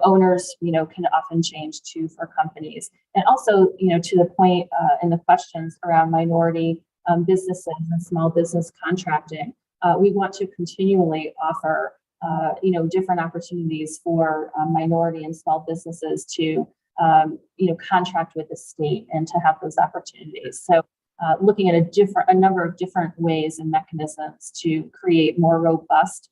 owners, can often change too for companies. And also, to the point in the questions around minority businesses and small business contracting, we want to continually offer different opportunities for minority and small businesses to, contract with the state and to have those opportunities. So looking at a number of different ways and mechanisms to create more robust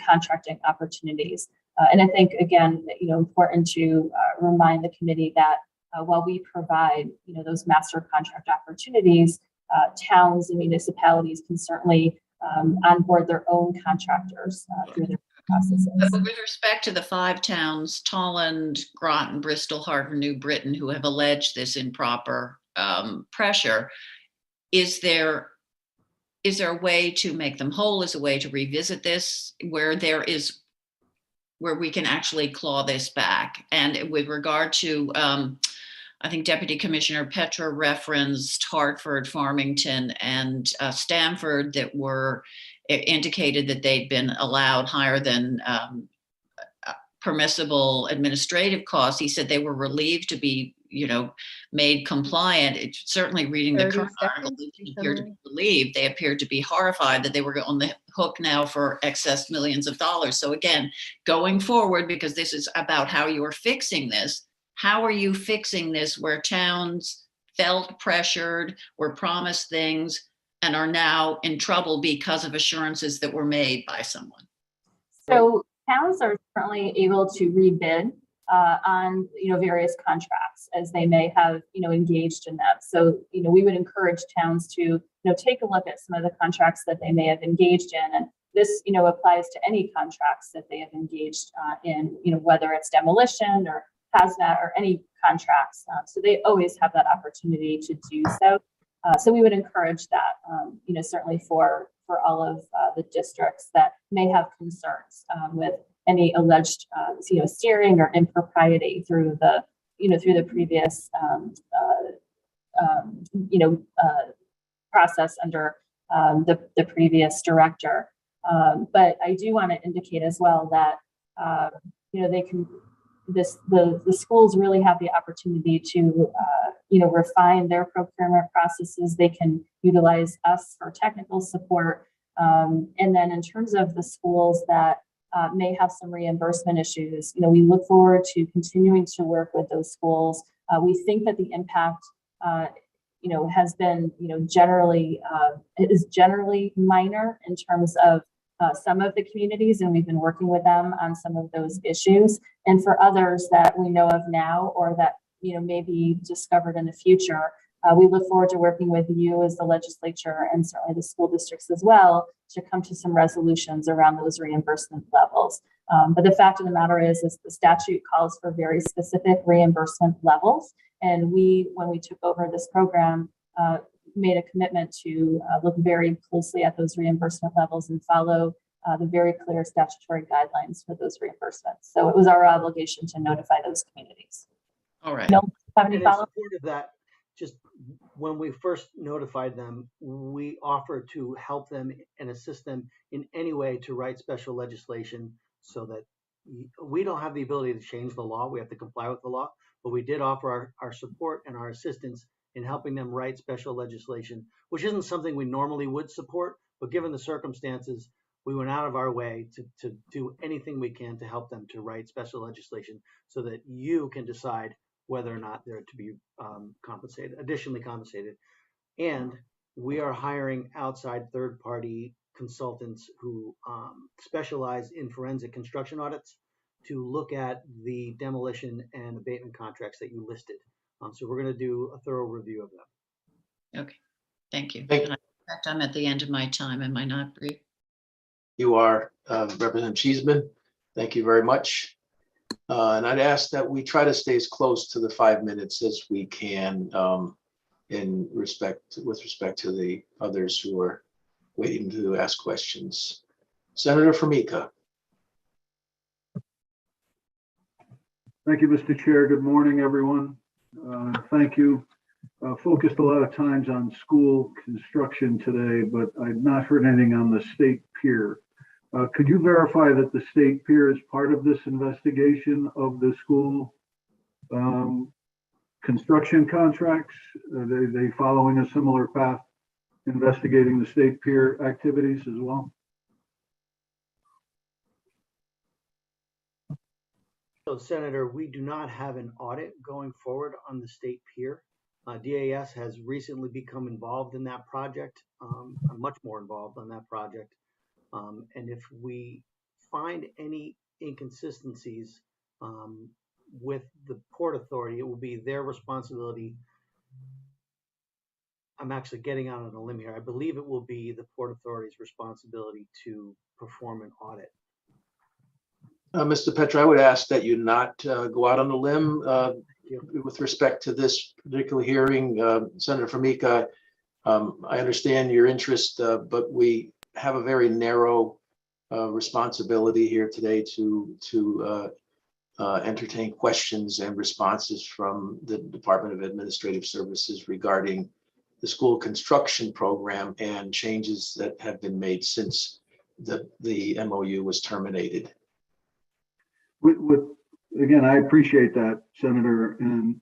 contracting opportunities. And I think, again, important to remind the committee that while we provide, those master contract opportunities, towns and municipalities can certainly onboard their own contractors through their processes. But with respect to the 5 towns, Tolland, Groton, Bristol, Hartford, New Britain, who have alleged this improper pressure, is there a way to make them whole? Is a way to revisit this where we can actually claw this back? And with regard to, I think Deputy Commissioner Petra referenced Hartford, Farmington, and Stamford that were indicated that they'd been allowed higher than permissible administrative costs. He said they were relieved to be, made compliant. It's certainly reading the current article, they appeared to be relieved. They appeared to be horrified that they were on the hook now for excess millions of dollars. So again, going forward, because this is about how you are fixing this, how are you fixing this where towns felt pressured, were promised things, and are now in trouble because of assurances that were made by someone? So towns are currently able to rebid on various contracts as they may have engaged in them. So we would encourage towns to take a look at some of the contracts that they may have engaged in, and this applies to any contracts that they have engaged in, whether it's demolition or hazmat or any contracts. So they always have that opportunity to do so. So we would encourage that, certainly for all of the districts that may have concerns with any alleged, steering or impropriety through the previous, process under the previous director. But I do want to indicate as well that, they can. The schools really have the opportunity to, refine their procurement processes. They can utilize us for technical support. And then in terms of the schools that may have some reimbursement issues, we look forward to continuing to work with those schools. We think that the impact, has been, generally minor in terms of some of the communities, and we've been working with them on some of those issues. And for others that we know of now or that may be discovered in the future, we look forward to working with you as the legislature and certainly the school districts as well to come to some resolutions around those reimbursement levels. But the fact of the matter is the statute calls for very specific reimbursement levels. And when we took over this program, made a commitment to look very closely at those reimbursement levels and follow the very clear statutory guidelines for those reimbursements. So it was our obligation to notify those communities. All right. No, have any And in follow-up? support of that, just when we first notified them, we offered to help them and assist them in any way to write special legislation so that we don't have the ability to change the law. We have to comply with the law, but we did offer our support and our assistance in helping them write special legislation, which isn't something we normally would support, but given the circumstances, we went out of our way to do anything we can to help them to write special legislation so that you can decide whether or not they're to be additionally compensated. And we are hiring outside third-party consultants who specialize in forensic construction audits. to look at the demolition and abatement contracts that you listed. So we're going to do a thorough review of them. Okay, thank you. Thank- And in fact, I'm at the end of my time. Am I not, Bree? You are Representative Cheeseman. Thank you very much. And I'd ask that we try to stay as close to the 5 minutes as we can with respect to the others who are waiting to ask questions. Senator Formica. Thank you, Mr. Chair. Good morning, everyone. Thank you. Focused a lot of times on school construction today, but I've not heard anything on the state pier. Could you verify that the state pier is part of this investigation of the school construction contracts? Are they following a similar path, investigating the state pier activities as well? So, Senator, we do not have an audit going forward on the state pier. DAS has recently become involved in that project, much more involved on that project. And if we find any inconsistencies with the Port Authority, it will be their responsibility. I'm actually getting out on a limb here. I believe it will be the Port Authority's responsibility to perform an audit. Mr. Petra, I would ask that you not go out on a limb with respect to this particular hearing. Senator Formica, I understand your interest, but we have a very narrow responsibility here today to entertain questions and responses from the Department of Administrative Services regarding the school construction program and changes that have been made since the MOU was terminated. Again, I appreciate that, Senator, and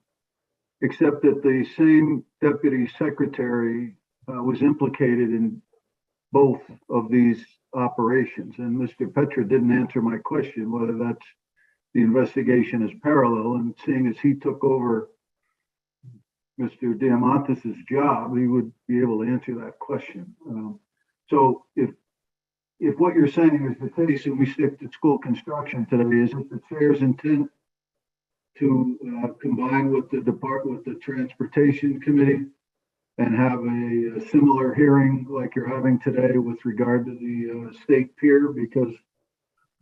except that the same deputy secretary was implicated in both of these operations. And Mr. Petra didn't answer my question, whether that's the investigation is parallel, and seeing as he took over Mr. Diamantis' job, he would be able to answer that question. So if what you're saying is the case and we stick to school construction today, is it the chair's intent to combine with the Transportation Committee and have a similar hearing like you're having today with regard to the state pier? Because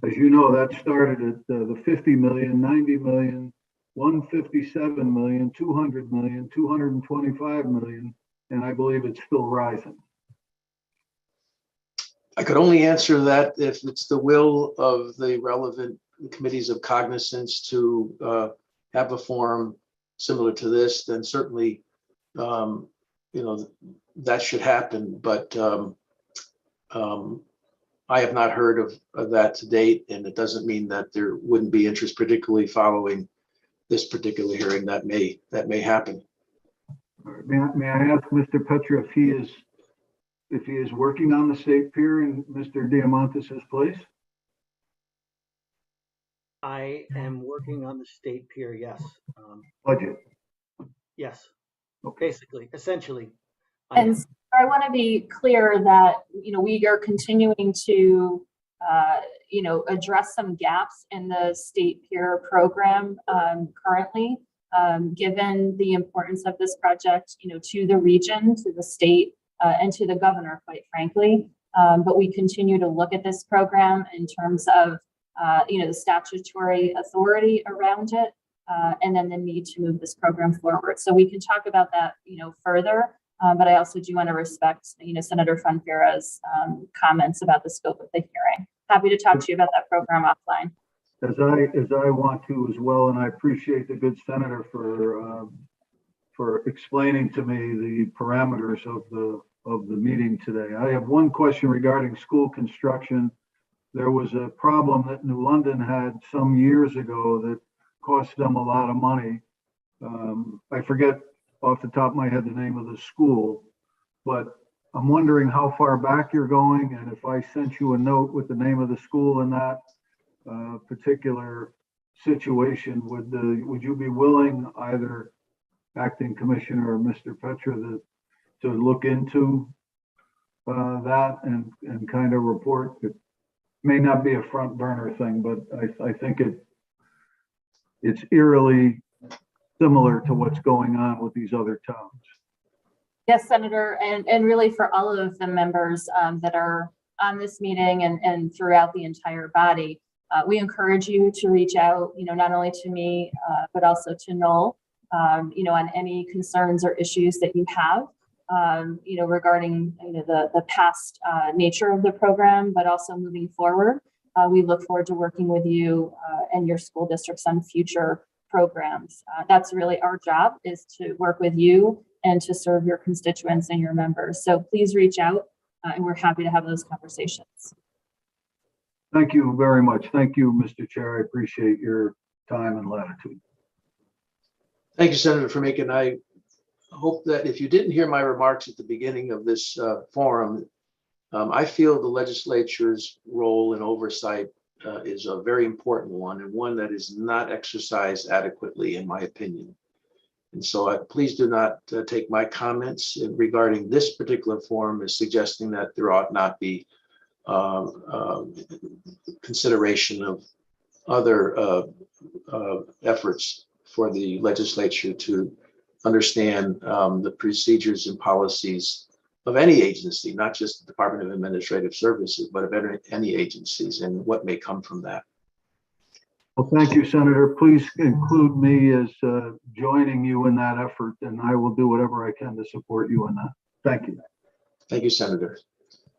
as you know, that started at the 50 million, 90 million, 157 million, 200 million, 225 million, and I believe it's still rising. I could only answer that if it's the will of the relevant committees of cognizance to have a forum similar to this, then certainly, that should happen. But I have not heard of that to date, and it doesn't mean that there wouldn't be interest, particularly following this particular hearing. That may happen. May I ask Mr. Petra if he is working on the state pier in Mr. Diamantis' place? I am working on the state pier, yes. Budget. Yes, Okay. basically, essentially. And so I want to be clear that, we are continuing to, address some gaps in the state peer program currently, given the importance of this project, to the region, to the state, and to the governor, quite frankly. But we continue to look at this program in terms of, the statutory authority around it, and then the need to move this program forward. So we can talk about that, further. But I also do want to respect, Senator Fonfera's comments about the scope of the hearing. Happy to talk to you about that program offline. As I want to as well, and I appreciate the good senator for explaining to me the parameters of the meeting today. I have one question regarding school construction. There was a problem that New London had some years ago that cost them a lot of money. I forget off the top of my head the name of the school, but I'm wondering how far back you're going, and if I sent you a note with the name of the school in that particular situation, would you be willing, either acting commissioner or Mr. Petra, to look into that and kind of report? It may not be a front burner thing, but I think it's eerily similar to what's going on with these other towns. Yes, Senator, and really for all of the members that are on this meeting and throughout the entire body, we encourage you to reach out, not only to me, but also to Noel, on any concerns or issues that you have, regarding, the past nature of the program, but also moving forward. We look forward to working with you and your school districts on future programs. That's really our job, is to work with you and to serve your constituents and your members. So please reach out, and we're happy to have those conversations. Thank you very much. Thank you, Mr. Chair. I appreciate your time and latitude. Thank you, Senator Formica. I hope that if you didn't hear my remarks at the beginning of this forum, I feel the legislature's role in oversight is a very important one, and one that is not exercised adequately, in my opinion. And so please do not take my comments regarding this particular forum as suggesting that there ought not be consideration of other efforts for the legislature to understand the procedures and policies of any agency, not just the Department of Administrative Services, but of any agencies, and what may come from that. Well, thank you, Senator. Please include me as joining you in that effort, and I will do whatever I can to support you in that. Thank you. Thank you, Senator.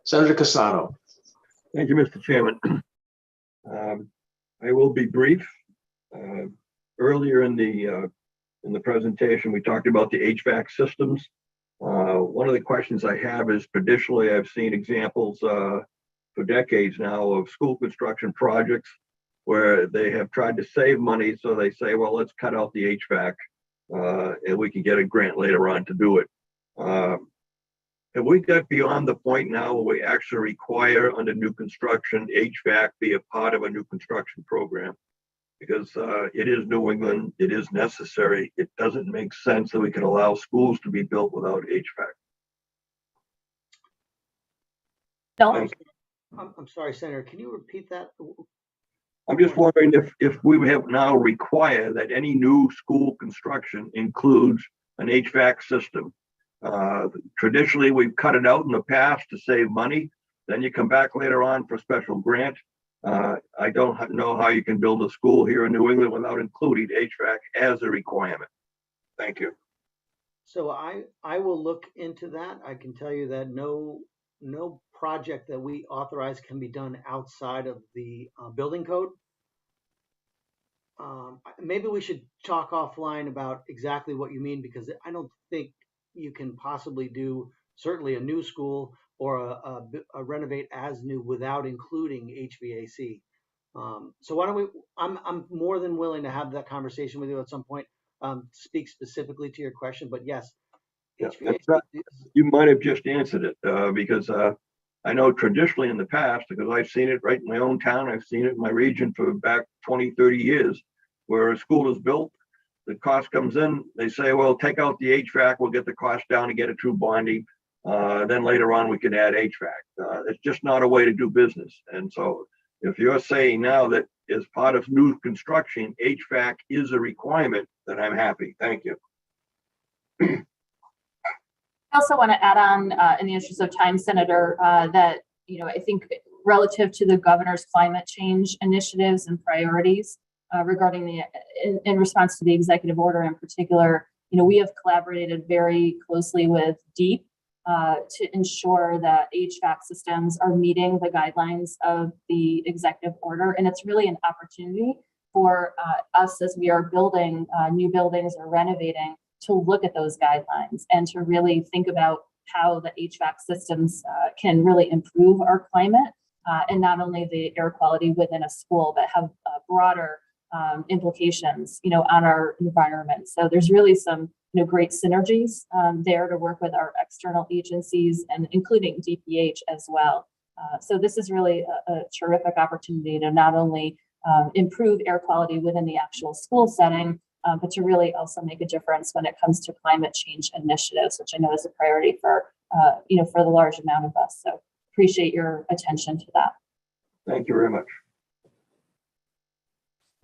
Senator Cassano. Thank you, Mr. Chairman. I will be brief. Earlier in the presentation, we talked about the HVAC systems. One of the questions I have is, traditionally, I've seen examples for decades now of school construction projects where they have tried to save money. So they say, well, let's cut out the HVAC and we can get a grant later on to do it. Have we got beyond the point now where we actually require, under new construction, HVAC be a part of a new construction program? Because it is New England, it is necessary. It doesn't make sense that we can allow schools to be built without HVAC. No. I'm sorry, Senator, can you repeat that? I'm just wondering if we have now required that any new school construction includes an HVAC system. Traditionally, we've cut it out in the past to save money. Then you come back later on for a special grant. I don't know how you can build a school here in New England without including HVAC as a requirement. Thank you. So I will look into that. I can tell you that no project that we authorize can be done outside of the building code. Maybe we should talk offline about exactly what you mean, because I don't think you can possibly do certainly a new school or a renovate as new without including HVAC. So why don't we, I'm more than willing to have that conversation with you at some point, speak specifically to your question, but yes. Yeah, you might have just answered it because I know traditionally in the past, because I've seen it right in my own town, I've seen it in my region for back 20, 30 years, where a school is built, the cost comes in, they say, well, take out the HVAC, we'll get the cost down and get a true bonding. Then later on, we can add HVAC. It's just not a way to do business. And so if you're saying now that as part of new construction, HVAC is a requirement, then I'm happy. Thank you. I also want to add on, in the interest of time, Senator, that, I think relative to the governor's climate change initiatives and priorities regarding in response to the executive order in particular, we have collaborated very closely with DEEP to ensure that HVAC systems are meeting the guidelines of the executive order. And it's really an opportunity for us, as we are building new buildings or renovating, to look at those guidelines and to really think about how the HVAC systems can really improve our climate and not only the air quality within a school, but have broader implications, on our environment. So there's really some, great synergies there to work with our external agencies and including DPH as well. So this is really a terrific opportunity to not only improve air quality within the actual school setting, but to really also make a difference when it comes to climate change initiatives, which I know is a priority for, for the large amount of us. So appreciate your attention to that. Thank you very much.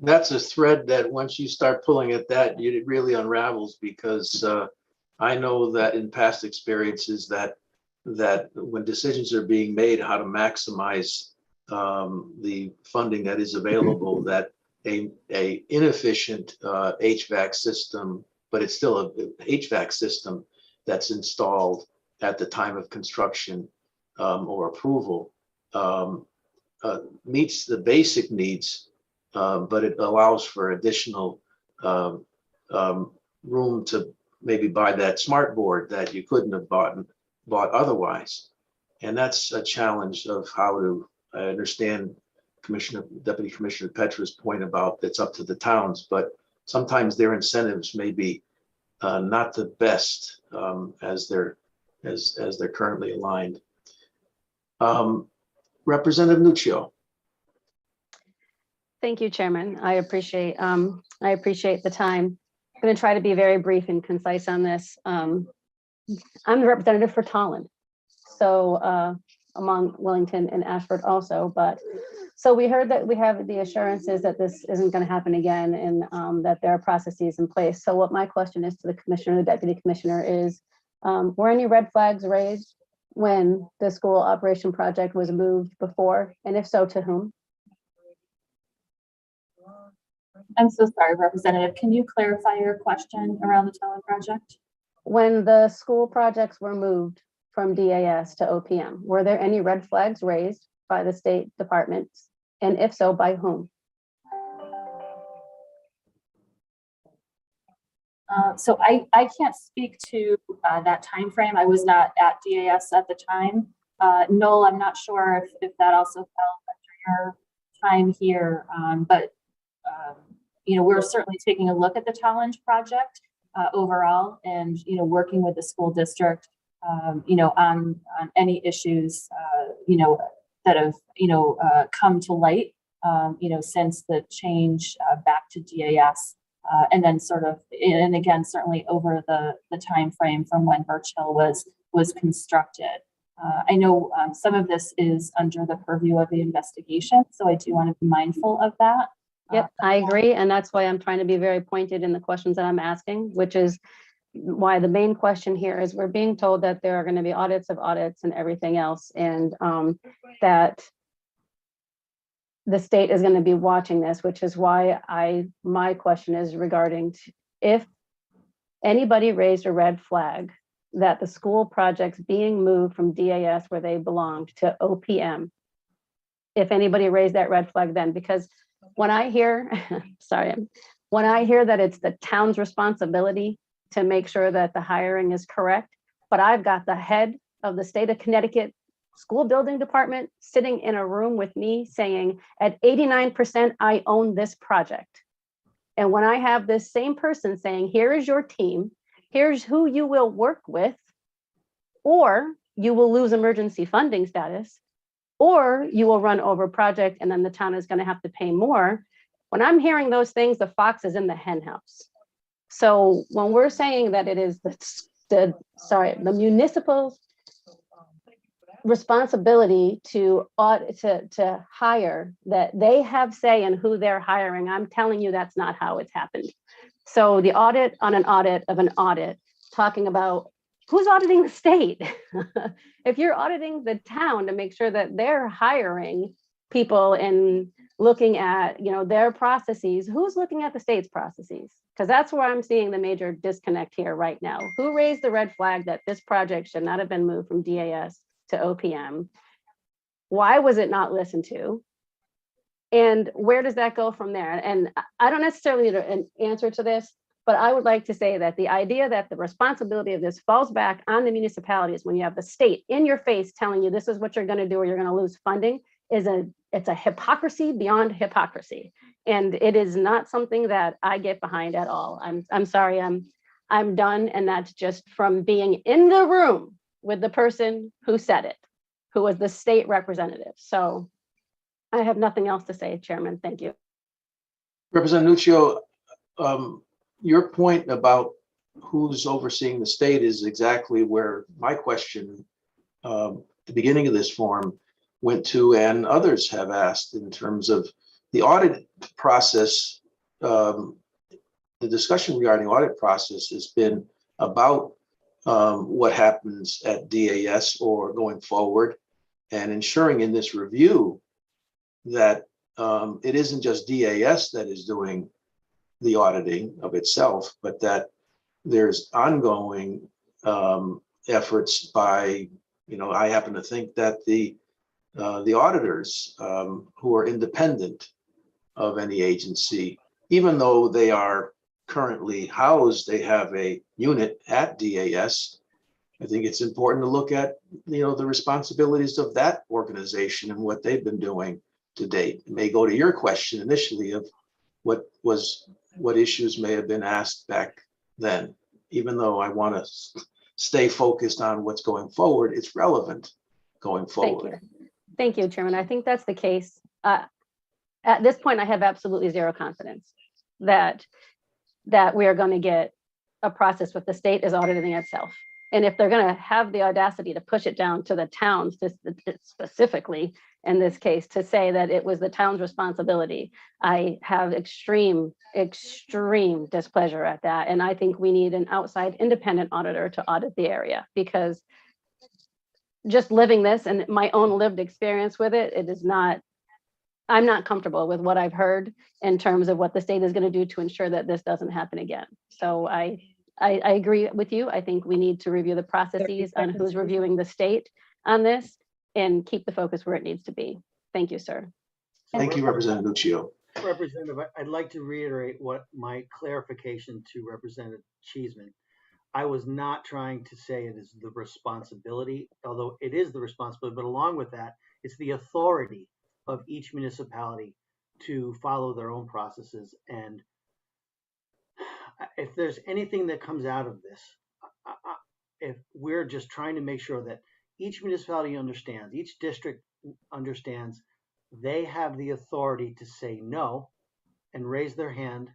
That's a thread that once you start pulling at that, it really unravels, because I know that in past experiences that when decisions are being made how to maximize the funding that is available, that a inefficient HVAC system, but it's still a HVAC system that's installed at the time of construction or approval, meets the basic needs, but it allows for additional room to maybe buy that smart board that you couldn't have bought otherwise. And that's a challenge of how to, I understand Deputy Commissioner Petra's point about it's up to the towns, but sometimes their incentives may be not the best as they're currently aligned. Representative Nuccio. Thank you, Chairman. I appreciate the time. I'm going to try to be very brief and concise on this. I'm the representative for Tolland, so among Wellington and Ashford also. But so we heard that we have the assurances that this isn't going to happen again, and that there are processes in place. So what my question is to the commissioner, the deputy commissioner, is were any red flags raised when the school operation project was moved before, and if so, to whom? I'm so sorry, Representative. Can you clarify your question around the Tolland project? When the school projects were moved from DAS to OPM, were there any red flags raised by the state departments? And if so, by whom? So I can't speak to that time frame. I was not at DAS at the time. Noel, I'm not sure if that also fell under your time here, but you know, we're certainly taking a look at the challenge project overall, and you know, working with the school district, you know, on any issues, you know, that have come to light, you know, since the change back to DAS, and then sort of, and again, certainly over the time frame from when Birch Hill was constructed. I know some of this is under the purview of the investigation, so I do want to be mindful of that. Yep, I agree. And that's why I'm trying to be very pointed in the questions that I'm asking, which is why the main question here is we're being told that there are going to be audits of audits and everything else, and that the state is going to be watching this, which is why my question is regarding if anybody raised a red flag that the school projects being moved from DAS where they belonged to OPM, if anybody raised that red flag then, because when I hear, when I hear that it's the town's responsibility to make sure that the hiring is correct, but I've got the head of the state of Connecticut school building department sitting in a room with me saying at 89%, I own this project. And when I have this same person saying, here is your team, here's who you will work with, or you will lose emergency funding status, or you will run over project and then the town is going to have to pay more. When I'm hearing those things, the fox is in the hen house. So when we're saying that it is the municipal responsibility to hire, that they have say in who they're hiring, I'm telling you that's not how it's happened. So the audit on an audit of an audit, talking about who's auditing the state? If you're auditing the town to make sure that they're hiring people and looking at, you know, their processes, who's looking at the state's processes? Because that's where I'm seeing the major disconnect here right now. Who raised the red flag that this project should not have been moved from DAS to OPM? Why was it not listened to? And where does that go from there? And I don't necessarily need an answer to this, but I would like to say that the idea that the responsibility of this falls back on the municipalities when you have the state in your face telling you this is what you're going to do or you're going to lose funding it's a hypocrisy beyond hypocrisy. And it is not something that I get behind at all. I'm sorry, I'm done. And that's just from being in the room with the person who said it, who was the state representative. So I have nothing else to say, Chairman. Thank you. Representative Nuccio, your point about who's overseeing the state is exactly where my question at the beginning of this forum went to, and others have asked in terms of the audit process, the discussion regarding audit process has been about what happens at DAS or going forward, and ensuring in this review that it isn't just DAS that is doing the auditing of itself, but that there's ongoing efforts by, I happen to think that the auditors who are independent of any agency, even though they are currently housed, they have a unit at DAS. I think it's important to look at, the responsibilities of that organization and what they've been doing to date. It may go to your question initially of what issues may have been asked back then. Even though I want to stay focused on what's going forward, it's relevant going forward. Thank you, Chairman. I think that's the case. At this point, I have absolutely zero confidence that we are going to get a process with the state is auditing itself. And if they're going to have the audacity to push it down to the towns, specifically in this case, to say that it was the town's responsibility, I have extreme displeasure at that. And I think we need an outside independent auditor to audit the area, because just living this and my own lived experience with it, I'm not comfortable with what I've heard in terms of what the state is going to do to ensure that this doesn't happen again. So I agree with you. I think we need to review the processes on who's reviewing the state on this and keep the focus where it needs to be. Thank you, sir. Thank you, Representative Luccio. Representative, I'd like to reiterate what my clarification to Representative Cheeseman. I was not trying to say it is the responsibility, although it is the responsibility, but along with that, it's the authority of each municipality to follow their own processes. And if there's anything that comes out of this, if we're just trying to make sure that each municipality understands, each district understands, they have the authority to say no and raise their hand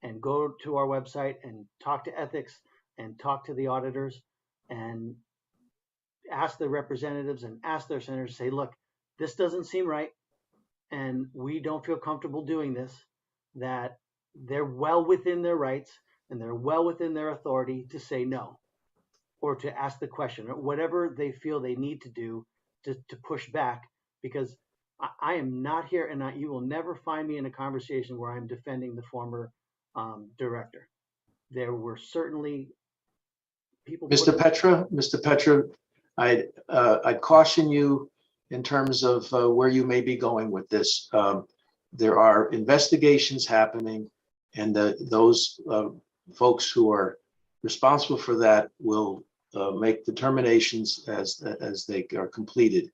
and go to our website and talk to ethics and talk to the auditors and ask the representatives and ask their senators, say, look, this doesn't seem right and we don't feel comfortable doing this, that they're well within their rights and they're well within their authority to say no, or to ask the question, or whatever they feel they need to do to push back. Because I am not here, and you will never find me in a conversation where I'm defending the former director. There were certainly people. Mr. Petra, I'd caution you in terms of where you may be going with this. There are investigations happening, and those folks who are responsible for that will make determinations as they are completed.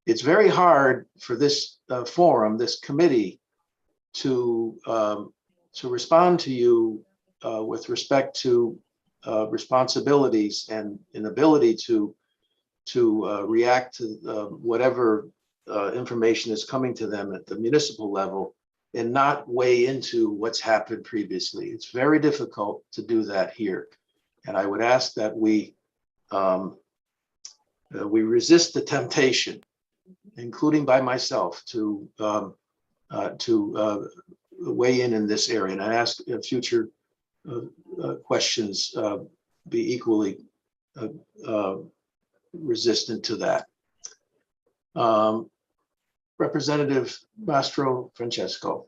It's very hard for this forum, this committee, to respond to you with respect to responsibilities and inability to react to whatever information is coming to them at the municipal level and not weigh into what's happened previously. It's very difficult to do that here. And I would ask that we resist the temptation, including by myself, to weigh in this area. And I ask future questions be equally resistant to that. Representative Mastro Francesco.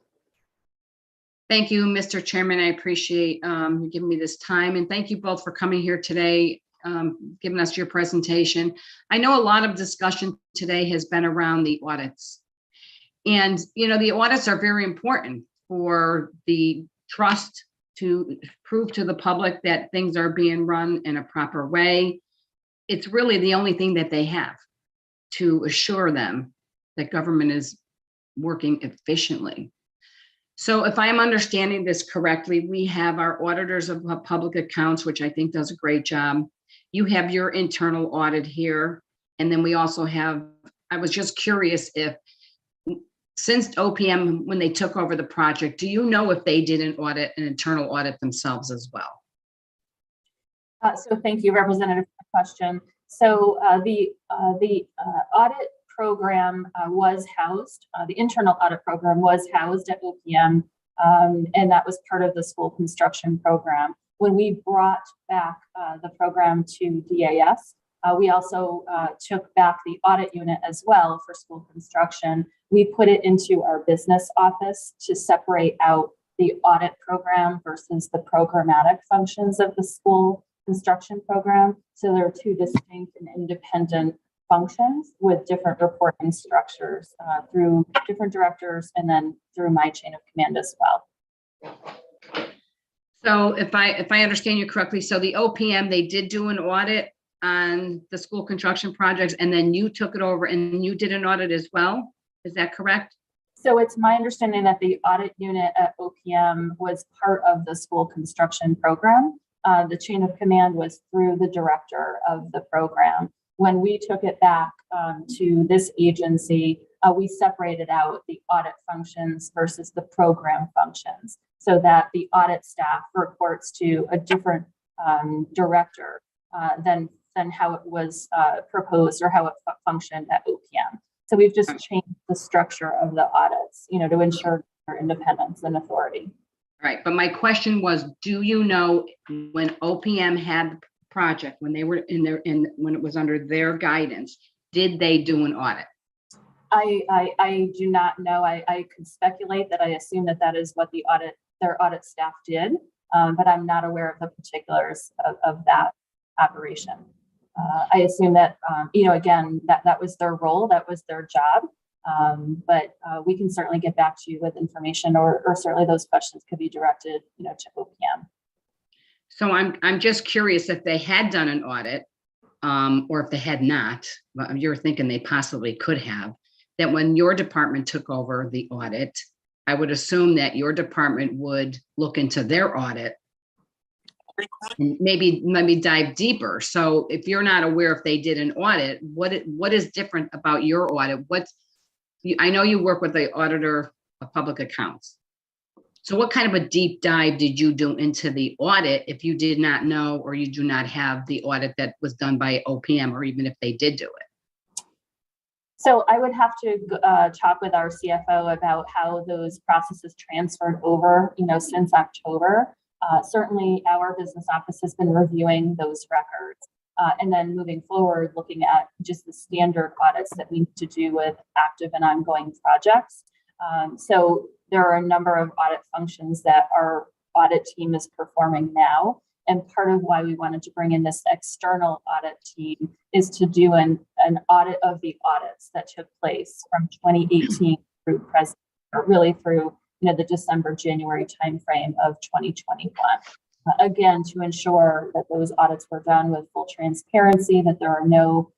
Thank you, Mr. Chairman. I appreciate you giving me this time, and thank you both for coming here today, giving us your presentation. I know a lot of discussion today has been around the audits, and the audits are very important for the trust to prove to the public that things are being run in a proper way. It's really the only thing that they have to assure them that government is working efficiently. So if I'm understanding this correctly, we have our auditors of public accounts, which I think does a great job. You have your internal audit here. And then we also have, I was just curious if, since OPM, when they took over the project, do you know if they did an internal audit themselves as well? So thank you, Representative, for the question. So the audit program was housed, the internal audit program was housed at OPM, and that was part of the school construction program. When we brought back the program to DAS, we also took back the audit unit as well for school construction. We put it into our business office to separate out the audit program versus the programmatic functions of the school construction program. So there are two distinct and independent functions with different reporting structures through different directors and then through my chain of command as well. So if I understand you correctly, so the OPM, they did do an audit on the school construction projects, and then you took it over and you did an audit as well. Is that correct? So it's my understanding that the audit unit at OPM was part of the school construction program. The chain of command was through the director of the program. When we took it back to this agency, we separated out the audit functions versus the program functions so that the audit staff reports to a different director than how it was proposed or how it functioned at OPM. So we've just changed the structure of the audits, to ensure their independence and authority. Right, but my question was, do you know when OPM had the project, when they were when it was under their guidance, did they do an audit? I do not know. I could speculate that I assume that is what their audit staff did, but I'm not aware of the particulars of that operation. I assume that, again, that was their role, that was their job. But we can certainly get back to you with information, or certainly those questions could be directed, to OPM. So I'm just curious if they had done an audit, or if they had not. But you're thinking they possibly could have. That when your department took over the audit, I would assume that your department would look into their audit, maybe dive deeper. So if you're not aware if they did an audit, what is different about your audit? I know you work with the auditor of public accounts. So what kind of a deep dive did you do into the audit if you did not know, or you do not have the audit that was done by OPM, or even if they did do it? So I would have to talk with our CFO about how those processes transferred over, since October. Certainly our business office has been reviewing those records. And then moving forward, looking at just the standard audits that we need to do with active and ongoing projects. So there are a number of audit functions that our audit team is performing now. And part of why we wanted to bring in this external audit team is to do an audit of the audits that took place from 2018 through present, or really through the December, January timeframe of 2021. Again, to ensure that those audits were done with full transparency, that there are no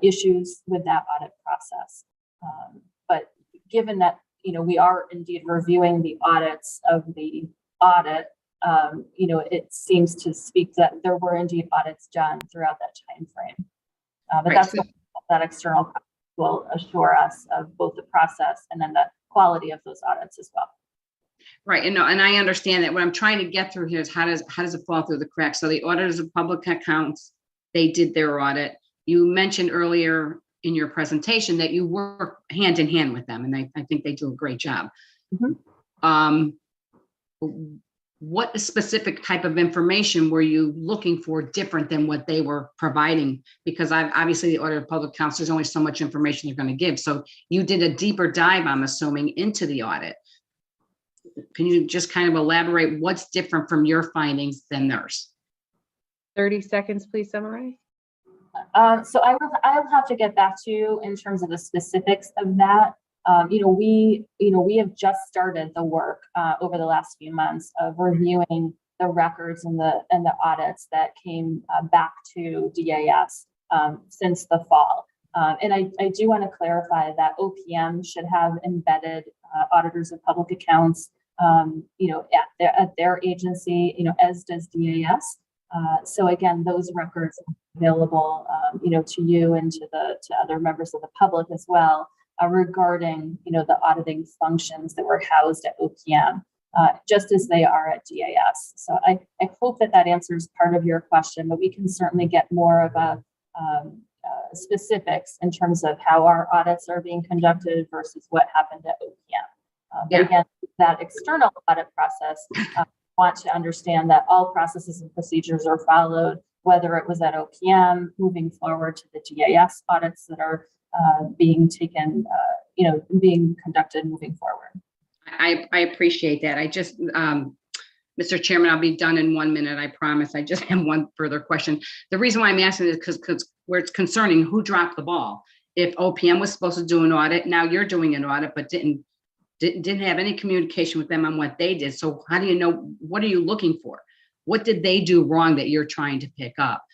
issues with that audit process. But given that, we are indeed reviewing the audits of the audit, it seems to speak that there were indeed audits done throughout that time frame. But Right. that's what that external will assure us of both the process and then the quality of those audits as well. Right, and I understand that. What I'm trying to get through here is how does it fall through the cracks? So the auditors of public accounts, they did their audit. You mentioned earlier in your presentation that you work hand in hand with them, and I think they do a great job. Mm-hmm. What specific type of information were you looking for different than what they were providing? Because obviously the audit of public accounts, there's only so much information they're going to give. So you did a deeper dive, I'm assuming, into the audit. Can you just kind of elaborate what's different from your findings than theirs? 30 seconds, please summarize. So I will have to get back to you in terms of the specifics of that. We have just started the work over the last few months of reviewing the records and the audits that came back to DAS since the fall. And I do want to clarify that OPM should have embedded auditors of public accounts, at their agency, as does DAS. So again, those records are available, to you and to other members of the public as well, regarding, the auditing functions that were housed at OPM, just as they are at DAS. So I hope that answers part of your question, but we can certainly get more of a specifics in terms of how our audits are being conducted versus what happened at OPM. But again, that external audit process, want to understand that all processes and procedures are followed, whether it was at OPM, moving forward to the GIS audits that are being taken, being conducted moving forward. I appreciate that. I just, Mr. Chairman, I'll be done in 1 minute, I promise. I just have one further question. The reason why I'm asking is because where it's concerning who dropped the ball. If OPM was supposed to do an audit, now you're doing an audit, but didn't have any communication with them on what they did. So how do you know, what are you looking for? What did they do wrong that you're trying to pick up?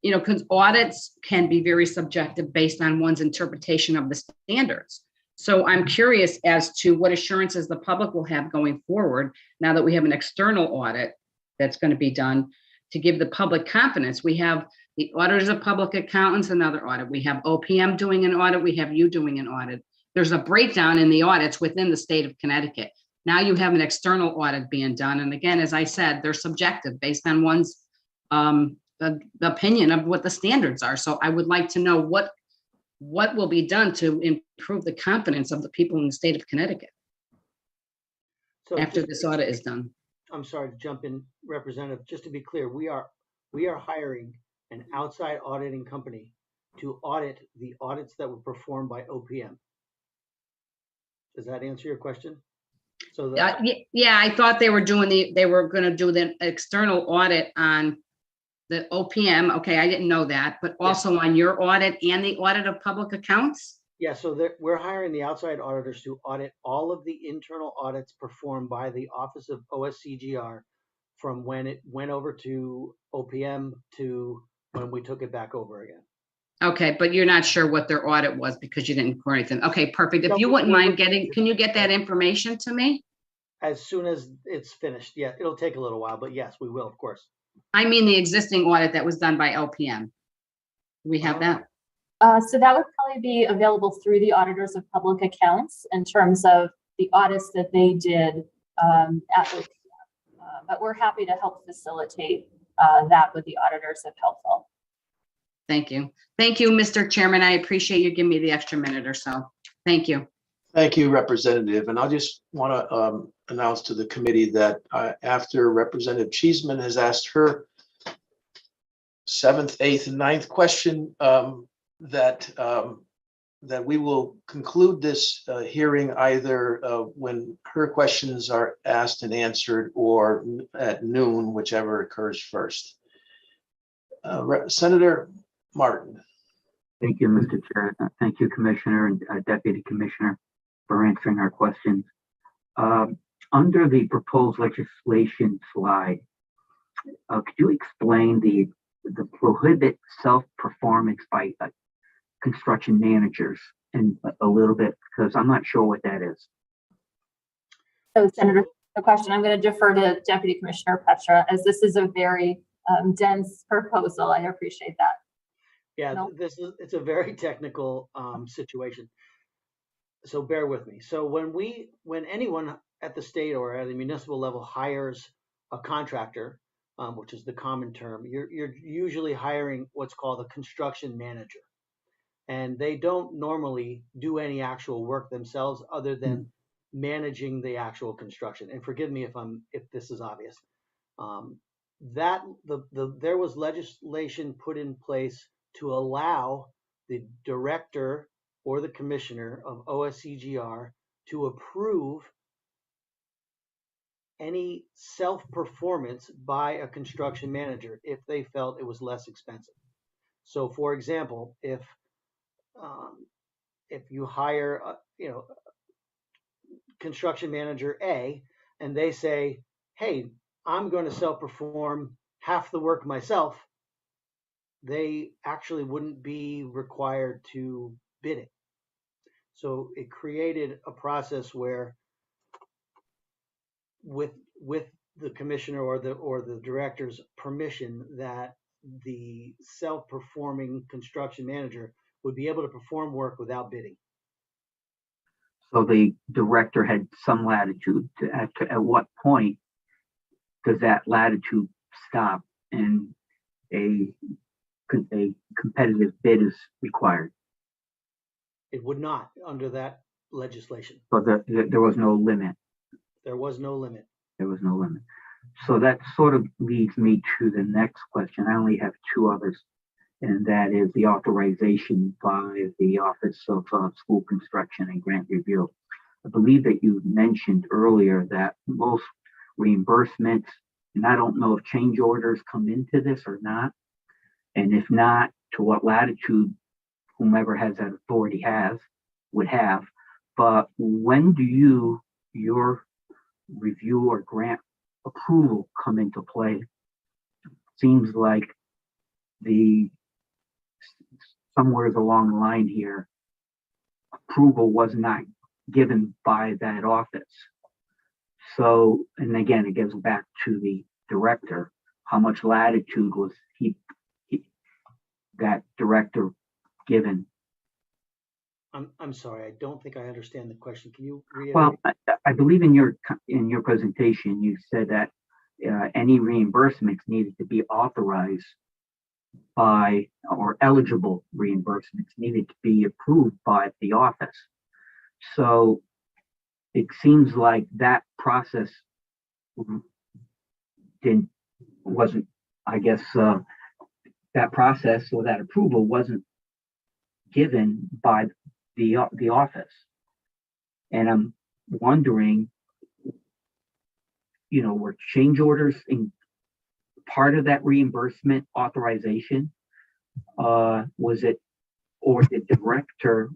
Because audits can be very subjective based on one's interpretation of the standards. So I'm curious as to what assurances the public will have going forward now that we have an external audit that's going to be done to give the public confidence. We have the auditors of public accountants, another audit. We have OPM doing an audit. We have you doing an audit. There's a breakdown in the audits within the state of Connecticut. Now you have an external audit being done. And again, as I said, they're subjective based on one's the opinion of what the standards are. So I would like to know what will be done to improve the confidence of the people in the state of Connecticut after this audit is done. I'm sorry to jump in, Representative. Just to be clear, we are hiring an outside auditing company to audit the audits that were performed by OPM. Does that answer your question? So yeah, I thought they were going to do the external audit on the OPM. Okay, I didn't know that, but also on your audit and the audit of public accounts. Yeah, so we're hiring the outside auditors to audit all of the internal audits performed by the Office of OSCGR from when it went over to OPM to when we took it back over again. Okay, but you're not sure what their audit was because you didn't coordinate them. Okay, perfect. If you wouldn't mind can you get that information to me? As soon as it's finished. Yeah, it'll take a little while, but yes, we will, of course. I mean the existing audit that was done by OPM. We have that? So that would probably be available through the auditors of public accounts in terms of the audits that they did at OPM. But we're happy to help facilitate that with the auditors if helpful. Thank you. Thank you, Mr. Chairman. I appreciate you giving me the extra minute or so. Thank you. Thank you, Representative. And I just want to announce to the committee that after Representative Cheeseman has asked her 7th, 8th, and 9th question, that we will conclude this hearing either when her questions are asked and answered or at noon, whichever occurs first. Senator Martin. Thank you, Mr. Chair. Thank you, Commissioner and Deputy Commissioner, for answering our questions. Under the proposed legislation slide, could you explain the prohibit self-performance by construction managers and a little bit, because I'm not sure what that is. So, Senator, the question I'm going to defer to Deputy Commissioner Petra, as this is a very dense proposal. I appreciate that. Yeah, it's a very technical situation. So bear with me. So when anyone at the state or at the municipal level hires a contractor, which is the common term, you're usually hiring what's called a construction manager. And they don't normally do any actual work themselves other than managing the actual construction. And forgive me if this is obvious. There was legislation put in place to allow the director or the commissioner of OSCGR to approve any self-performance by a construction manager if they felt it was less expensive. So, for example, if you hire, construction manager A, and they say, "Hey, I'm going to self-perform half the work myself," they actually wouldn't be required to bid it. So it created a process where, with the commissioner or the director's permission, that the self-performing construction manager would be able to perform work without bidding. So the director had some latitude. At what point does that latitude stop and a a competitive bid is required. It would not under that legislation. So there was no limit. There was no limit. There was no limit. So that sort of leads me to the next question. I only have two others, and that is the authorization by the Office of School Construction and Grant Review. I believe that you mentioned earlier that most reimbursements, and I don't know if change orders come into this or not, and if not, to what latitude whomever has that authority would have. But when do your review or grant approval come into play? Seems like somewhere along the line here, approval was not given by that office. So, and again, it goes back to the director. How much latitude was that director given? I'm sorry, I don't think I understand the question. Can you reiterate? Well, I believe in your presentation, you said that any reimbursements needed to be authorized by, or eligible reimbursements needed to be approved by the office. So it seems like that process wasn't, I guess, that process or that approval wasn't given by the office. And I'm wondering, were change orders in part of that reimbursement authorization? Was it the director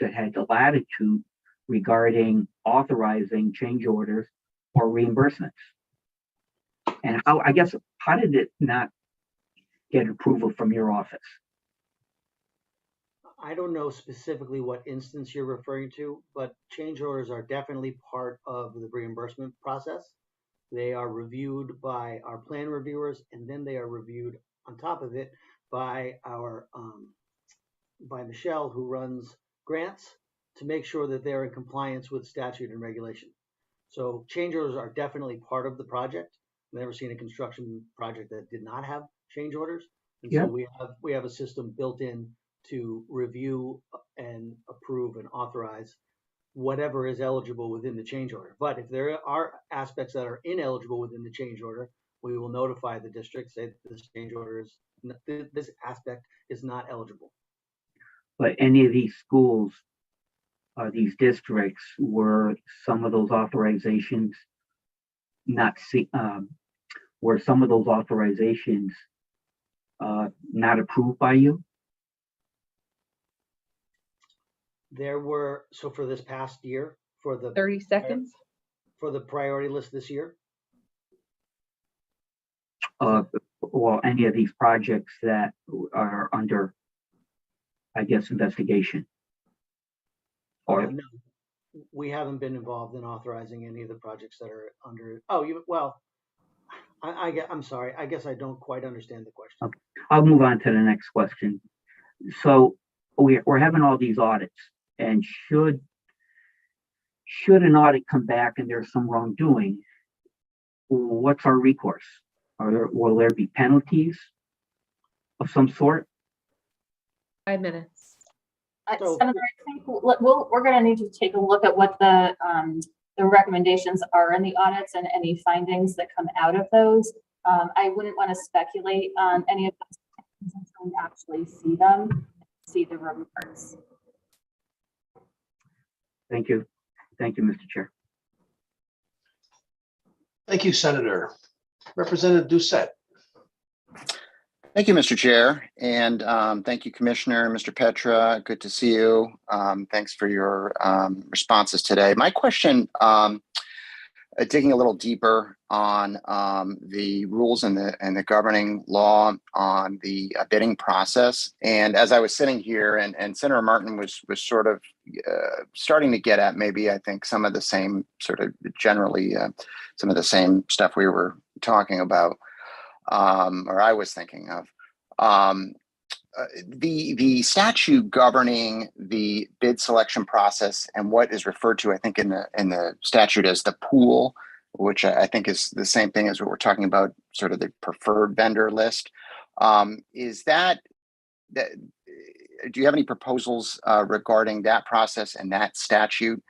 had the latitude regarding authorizing change orders or reimbursements? And how did it not get approval from your office? I don't know specifically what instance you're referring to, but change orders are definitely part of the reimbursement process. They are reviewed by our plan reviewers, and then they are reviewed on top of it by our by Michelle, who runs grants, to make sure that they're in compliance with statute and regulation. So change orders are definitely part of the project. I've never seen a construction project that did not have change orders. And so we have a system built in to review and approve and authorize whatever is eligible within the change order. But if there are aspects that are ineligible within the change order, we will notify the district, say that this change order is, this aspect is not eligible. But any of these schools, these districts, were some of those authorizations were some of those authorizations not approved by you? There were, so for this past year, for the 30 seconds. For the priority list this year? Well, any of these projects that are under, I guess, investigation? Or No, we haven't been involved in authorizing any of the projects that are under. I'm sorry. I guess I don't quite understand the question. Okay. I'll move on to the next question. So we're having all these audits, and should an audit come back and there's some wrongdoing, what's our recourse? Will there be penalties of some sort? 5 minutes. Senator, I think we're going to need to take a look at what the recommendations are in the audits and any findings that come out of those. I wouldn't want to speculate on any of those until we actually see them, see the reports. Thank you. Thank you, Mr. Chair. Thank you, Senator. Representative Doucette. Thank you, Mr. Chair, and thank you, Commissioner, Mr. Petra. Good to see you. Thanks for your responses today. My question, digging a little deeper on the rules and the governing law on the bidding process. And as I was sitting here, and Senator Martin was sort of starting to get at maybe, I think, some of the same sort of generally some of the same stuff we were talking about. Or I was thinking of, the statute governing the bid selection process and what is referred to, I think, in the statute as the pool, which I think is the same thing as what we're talking about, sort of the preferred vendor list. Is that do you have any proposals regarding that process and that statute?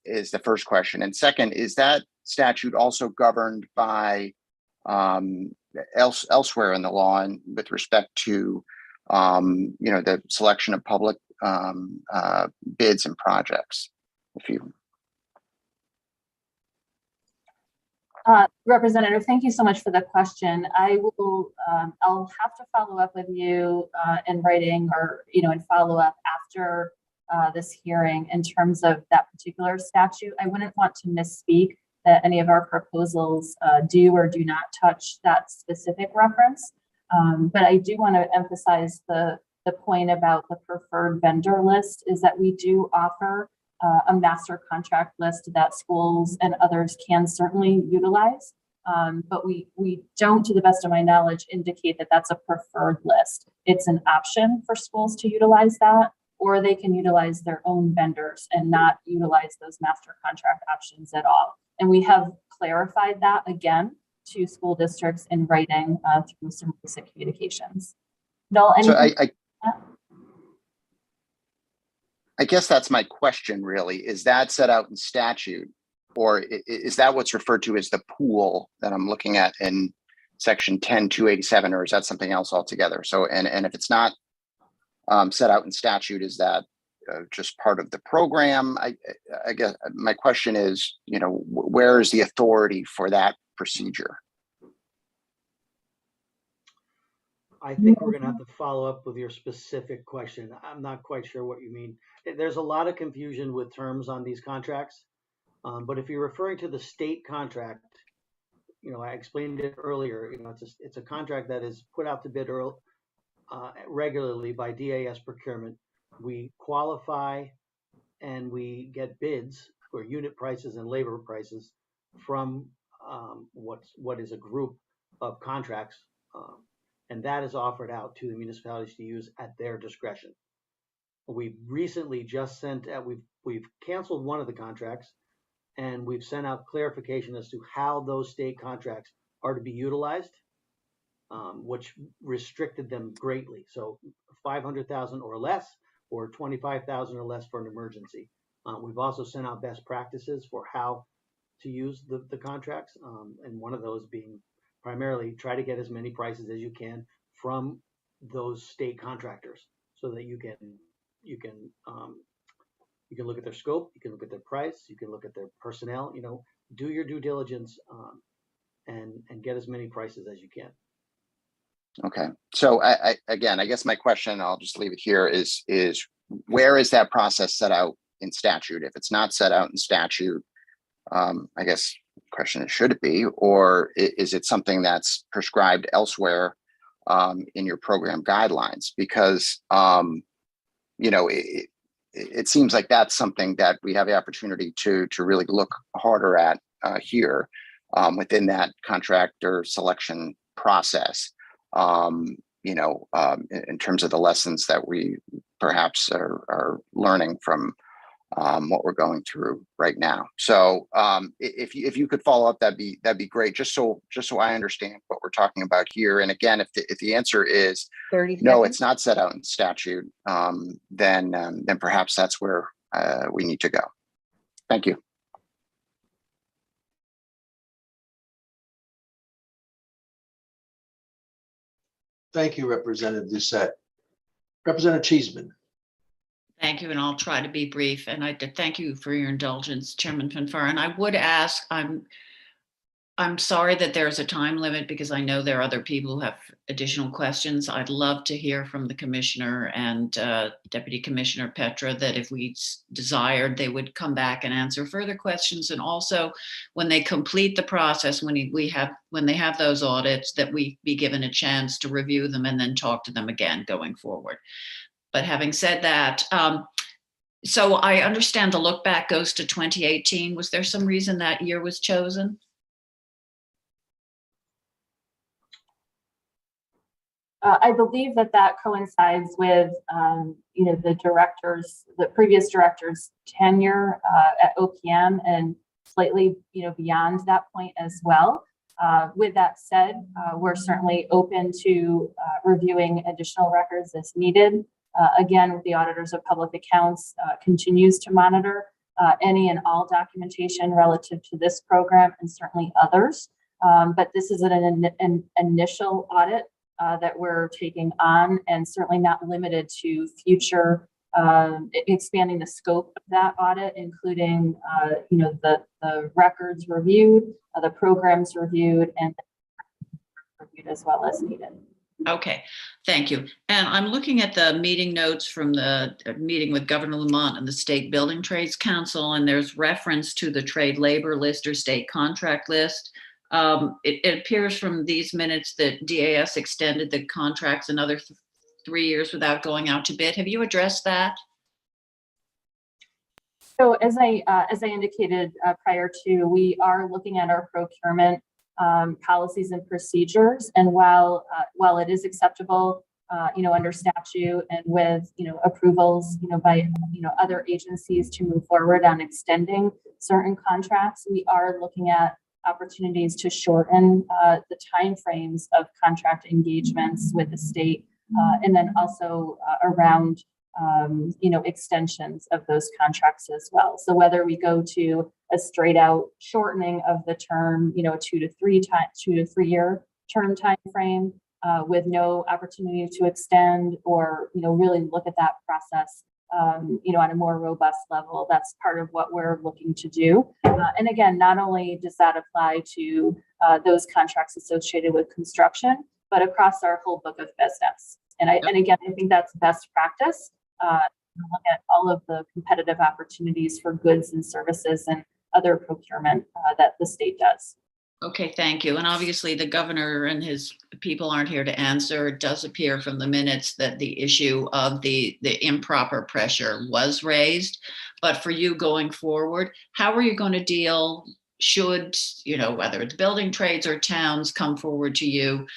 Is the first question. And second, is that statute also governed by elsewhere in the law and with respect to the selection of public bids and projects? If you Representative, thank you so much for the question. I will, I'll have to follow up with you in writing or, in follow up after this hearing in terms of that particular statute. I wouldn't want to misspeak that any of our proposals do or do not touch that specific reference. But I do want to emphasize the point about the preferred vendor list is that we do offer a master contract list that schools and others can certainly utilize. But we don't, to the best of my knowledge, indicate that that's a preferred list. It's an option for schools to utilize that, or they can utilize their own vendors and not utilize those master contract options at all. And we have clarified that again to school districts in writing through some recent communications. Noel, anything? I guess that's my question, really. Is that set out in statute, or is that what's referred to as the pool that I'm looking at in section 10-287, or is that something else altogether? So, and if it's not set out in statute, is that just part of the program? I guess my question is, where is the authority for that procedure? I think we're going to have to follow up with your specific question. I'm not quite sure what you mean. There's a lot of confusion with terms on these contracts. But if you're referring to the state contract, I explained it earlier, it's a contract that is put out to bid regularly by DAS procurement. We qualify and we get bids for unit prices and labor prices from what is a group of contracts. And that is offered out to the municipalities to use at their discretion. We've recently just sent out, we've canceled one of the contracts, and we've sent out clarification as to how those state contracts are to be utilized, which restricted them greatly. So 500,000 or less, or 25,000 or less for an emergency. We've also sent out best practices for how to use the contracts, and one of those being primarily try to get as many prices as you can from those state contractors, so that you can look at their scope, you can look at their price, you can look at their personnel. Do your due diligence and get as many prices as you can. Okay, so again, I guess my question, I'll just leave it here, is where is that process set out in statute? If it's not set out in statute, I guess the question is, should it be, or is it something that's prescribed elsewhere in your program guidelines? Because it seems like that's something that we have the opportunity to really look harder at here within that contractor selection process. In terms of the lessons that we perhaps are learning from what we're going through right now. So if you could follow up, that'd be great. Just so I understand what we're talking about here. And again, if the answer is 30 no, seconds. it's not set out in statute, then perhaps that's where we need to go. Thank you. Thank you, Representative Doucette. Representative Cheeseman. Thank you, and I'll try to be brief. And I did thank you for your indulgence, Chairman Fanfare. And I would ask, I'm sorry that there's a time limit, because I know there are other people who have additional questions. I'd love to hear from the commissioner and Deputy Commissioner Petra that if we desired, they would come back and answer further questions. And also, when they complete the process, when they have those audits, that we be given a chance to review them and then talk to them again going forward. But having said that, so I understand the look back goes to 2018. Was there some reason that year was chosen? I believe that coincides with, the previous director's tenure at OPM, and slightly, beyond that point as well. With that said, we're certainly open to reviewing additional records as needed. Again, the Auditors of Public Accounts continues to monitor any and all documentation relative to this program and certainly others. But this is an initial audit that we're taking on, and certainly not limited to future expanding the scope of that audit, including the records reviewed, the programs reviewed, and reviewed as well as needed. Okay, thank you. And I'm looking at the meeting notes from the meeting with Governor Lamont and the State Building Trades Council, and there's reference to the trade labor list or state contract list. It appears from these minutes that DAS extended the contracts another 3 years without going out to bid. Have you addressed that? So as I indicated prior to, we are looking at our procurement policies and procedures, and while it is acceptable, under statute and with approvals, by other agencies to move forward on extending certain contracts, we are looking at opportunities to shorten the timeframes of contract engagements with the state, and then also around extensions of those contracts as well. So whether we go to a straight out shortening of the term, 2 to 3 year term time frame with no opportunity to extend, or really look at that process on a more robust level. That's part of what we're looking to do. And again, not only does that apply to those contracts associated with construction, but across our whole book of business. And again, I think that's best practice. Look at all of the competitive opportunities for goods and services and other procurement that the state does. Okay, thank you. And obviously the governor and his people aren't here to answer. It does appear from the minutes that the issue of the improper pressure was raised. But for you going forward, how are you going to deal should, whether it's building trades or towns come forward to you?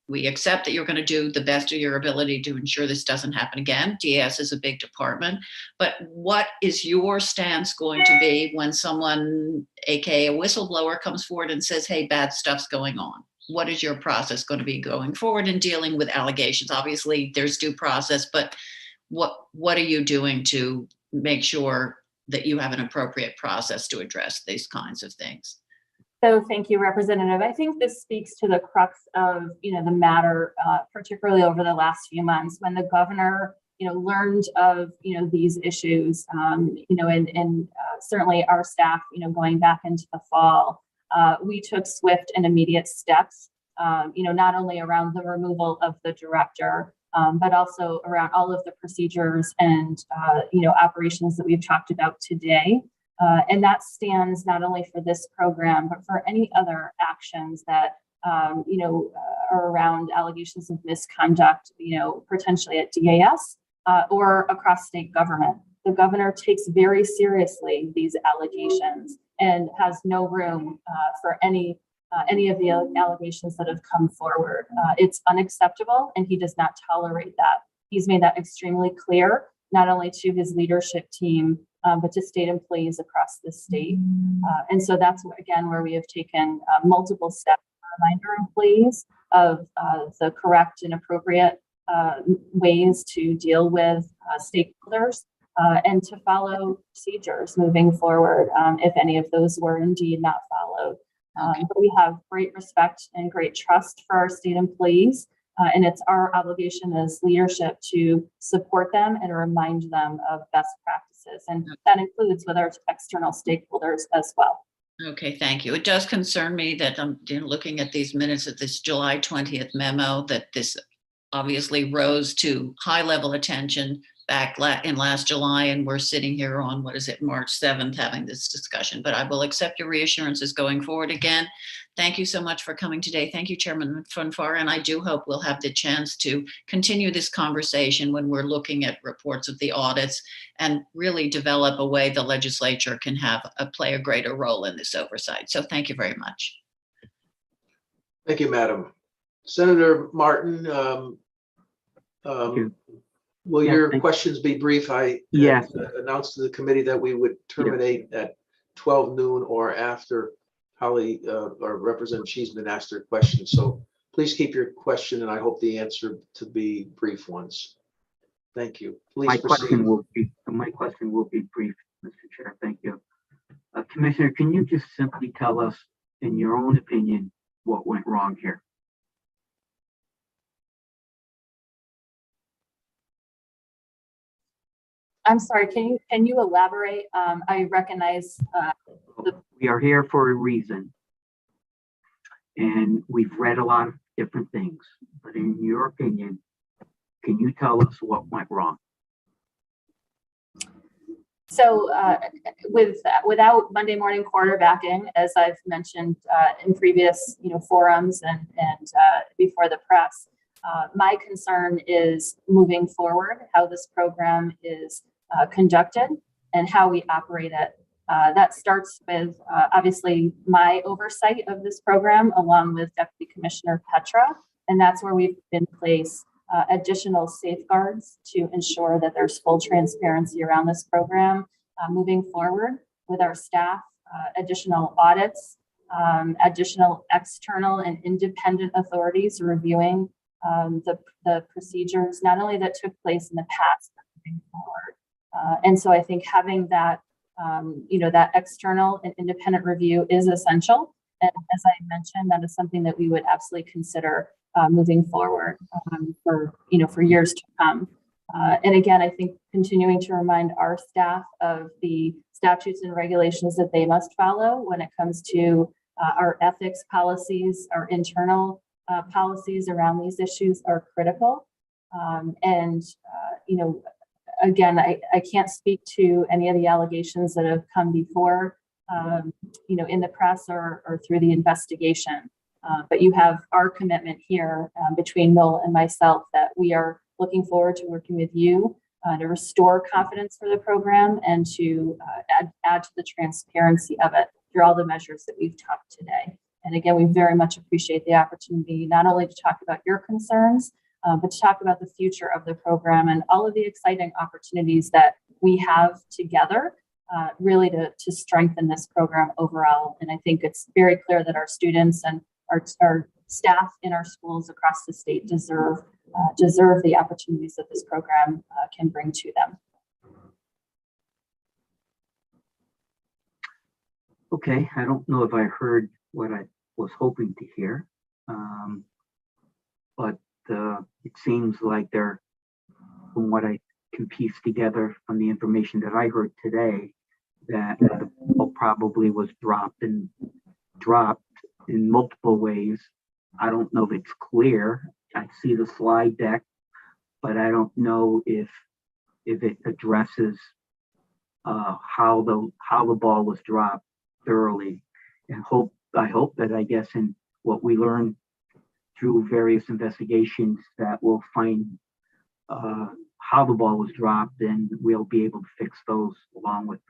We accept that you're going to do the best of your ability to ensure this doesn't happen again. DAS is a big department, but what is your stance going to be when someone, aka a whistleblower, comes forward and says, hey, bad stuff's going on? What is your process going to be going forward in dealing with allegations? Obviously, there's due process, but what are you doing to make sure that you have an appropriate process to address these kinds of things? So thank you, Representative. I think this speaks to the crux of the matter, particularly over the last few months when the governor learned of these issues, and certainly our staff going back into the fall, we took swift and immediate steps, not only around the removal of the director, but also around all of the procedures and operations that we've talked about today. And that stands not only for this program, but for any other actions that, are around allegations of misconduct, potentially at DAS or across state government. The governor takes very seriously these allegations and has no room for any of the allegations that have come forward. It's unacceptable, and he does not tolerate that. He's made that extremely clear, not only to his leadership team, but to state employees across the state. And so that's, again, where we have taken multiple steps to remind our employees of the correct and appropriate ways to deal with stakeholders and to follow procedures moving forward if any of those were indeed not followed. But we have great respect and great trust for our state employees. And it's our obligation as leadership to support them and remind them of best practices. And that includes with our external stakeholders as well. Okay, thank you. It does concern me that I'm looking at these minutes of this July 20th memo, that this obviously rose to high level attention back in last July, and we're sitting here on, March 7th having this discussion. But I will accept your reassurances going forward. Again, thank you so much for coming today. Thank you, Chairman Funfar, and I do hope we'll have the chance to continue this conversation when we're looking at reports of the audits and really develop a way the legislature can play a greater role in this oversight. So thank you very much. Thank you, Madam. Senator Martin, will your questions be brief? I announced to the committee that we would terminate at 12 noon or after Holly or Representative Cheeseman asked their question. So please keep your question, and I hope the answer to be brief ones. Thank you. Please My proceed. question will be brief, Mr. Chair. Thank you. Commissioner, can you just simply tell us, in your own opinion, what went wrong here? I'm sorry, can you elaborate? I recognize We are here for a reason. And we've read a lot of different things, but in your opinion, can you tell us what went wrong? so without Monday morning quarterbacking, as I've mentioned in previous forums and before the press, my concern is moving forward, how this program is conducted and how we operate it. That starts with obviously my oversight of this program along with Deputy Commissioner Petra, and that's where we've in place additional safeguards to ensure that there's full transparency around this program moving forward with our staff, additional audits, additional external and independent authorities reviewing the procedures, not only that took place in the past, but moving forward. And so I think having that, that external and independent review is essential. And as I mentioned, that is something that we would absolutely consider moving forward for years to come. And again, I think continuing to remind our staff of the statutes and regulations that they must follow when it comes to our ethics policies, our internal policies around these issues are critical. Again, I can't speak to any of the allegations that have come before, in the press or through the investigation. But you have our commitment here between Noel and myself that we are looking forward to working with you to restore confidence for the program and to add to the transparency of it through all the measures that we've talked today. And again, we very much appreciate the opportunity not only to talk about your concerns, but to talk about the future of the program and all of the exciting opportunities that we have together really to strengthen this program overall. And I think it's very clear that our students and our staff in our schools across the state deserve the opportunities that this program can bring to them. Okay, I don't know if I heard what I was hoping to hear, but it seems like from what I can piece together from the information that I heard today, that the ball probably was dropped in multiple ways. I don't know if it's clear. I see the slide deck, but I don't know if it addresses how the ball was dropped thoroughly. And I hope that, I guess, in what we learned through various investigations, that we'll find how the ball was dropped, and we'll be able to fix those along with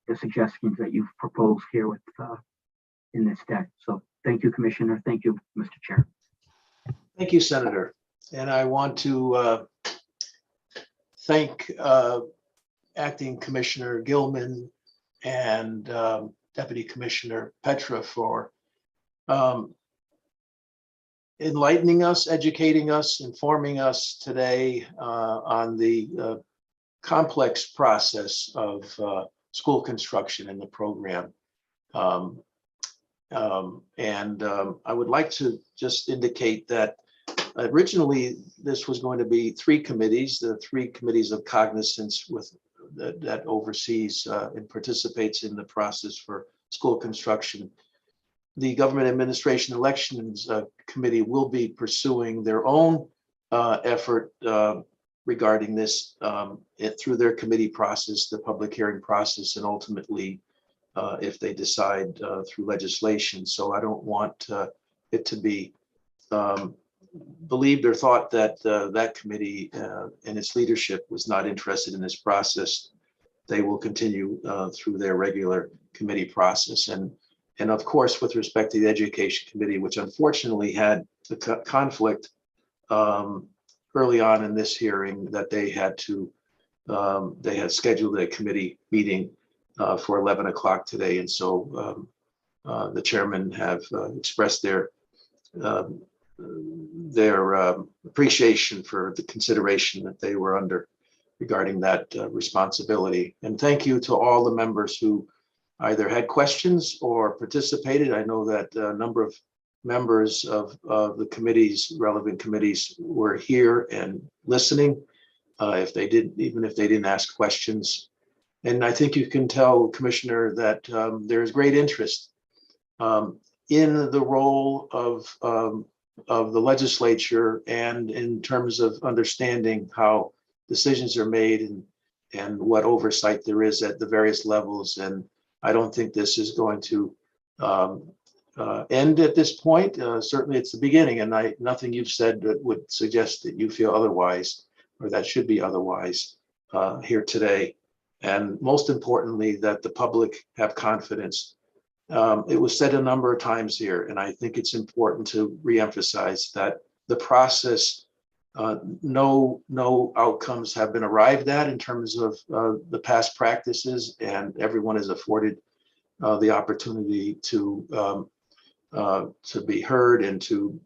the suggestions that you've proposed here with in this deck. So thank you, Commissioner. Thank you, Mr. Chair. Thank you, Senator. And I want to thank Acting Commissioner Gilman and Deputy Commissioner Petra for enlightening us, educating us, informing us today on the complex process of school construction in the program. I would like to just indicate that originally this was going to be three committees, the three committees of cognizance that oversees and participates in the process for school construction. The Government Administration Elections Committee will be pursuing their own effort regarding this through their committee process, the public hearing process, and ultimately, if they decide through legislation. So I don't want it to be believed or thought that that committee and its leadership was not interested in this process. They will continue through their regular committee process. And of course, with respect to the Education Committee, which unfortunately had the conflict early on in this hearing that they had scheduled a committee meeting for 11 o'clock today. And so the chairmen have expressed their appreciation for the consideration that they were under regarding that responsibility. And thank you to all the members who either had questions or participated. I know that a number of members of the committees, relevant committees, were here and listening. Even if they didn't ask questions. And I think you can tell, Commissioner, that there is great interest in the role of the legislature and in terms of understanding how decisions are made and what oversight there is at the various levels. And I don't think this is going to end at this point. Certainly it's the beginning, and nothing you've said that would suggest that you feel otherwise or that should be otherwise here today. And most importantly, that the public have confidence. It was said a number of times here, and I think it's important to reemphasize that the process, no outcomes have been arrived at in terms of the past practices, and everyone is afforded the opportunity to be heard and to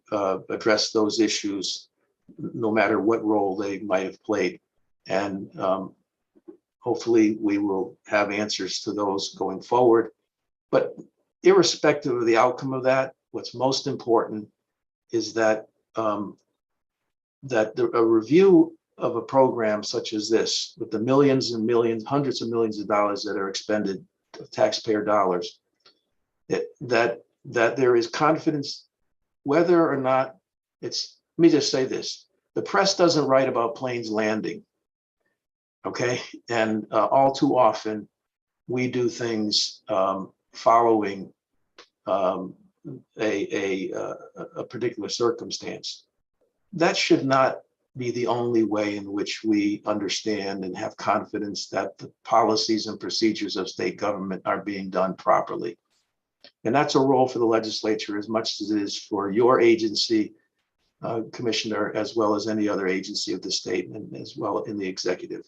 address those issues, no matter what role they might have played. And hopefully we will have answers to those going forward. But irrespective of the outcome of that, what's most important is that a review of a program such as this, with the millions and millions, hundreds of millions of dollars that are expended of taxpayer dollars, that there is confidence, whether or not it's, let me just say this, the press doesn't write about planes landing, okay? And all too often, we do things following a particular circumstance. That should not be the only way in which we understand and have confidence that the policies and procedures of state government are being done properly. And that's a role for the legislature as much as it is for your agency, Commissioner, as well as any other agency of the state and as well in the executive.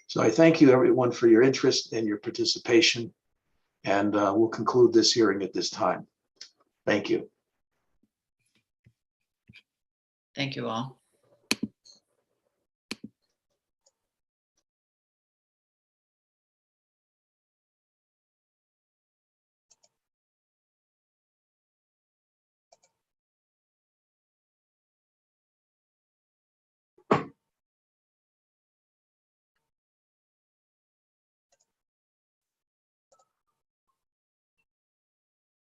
So I thank you everyone for your interest and your participation, and we'll conclude this hearing at this time. Thank you. Thank you all.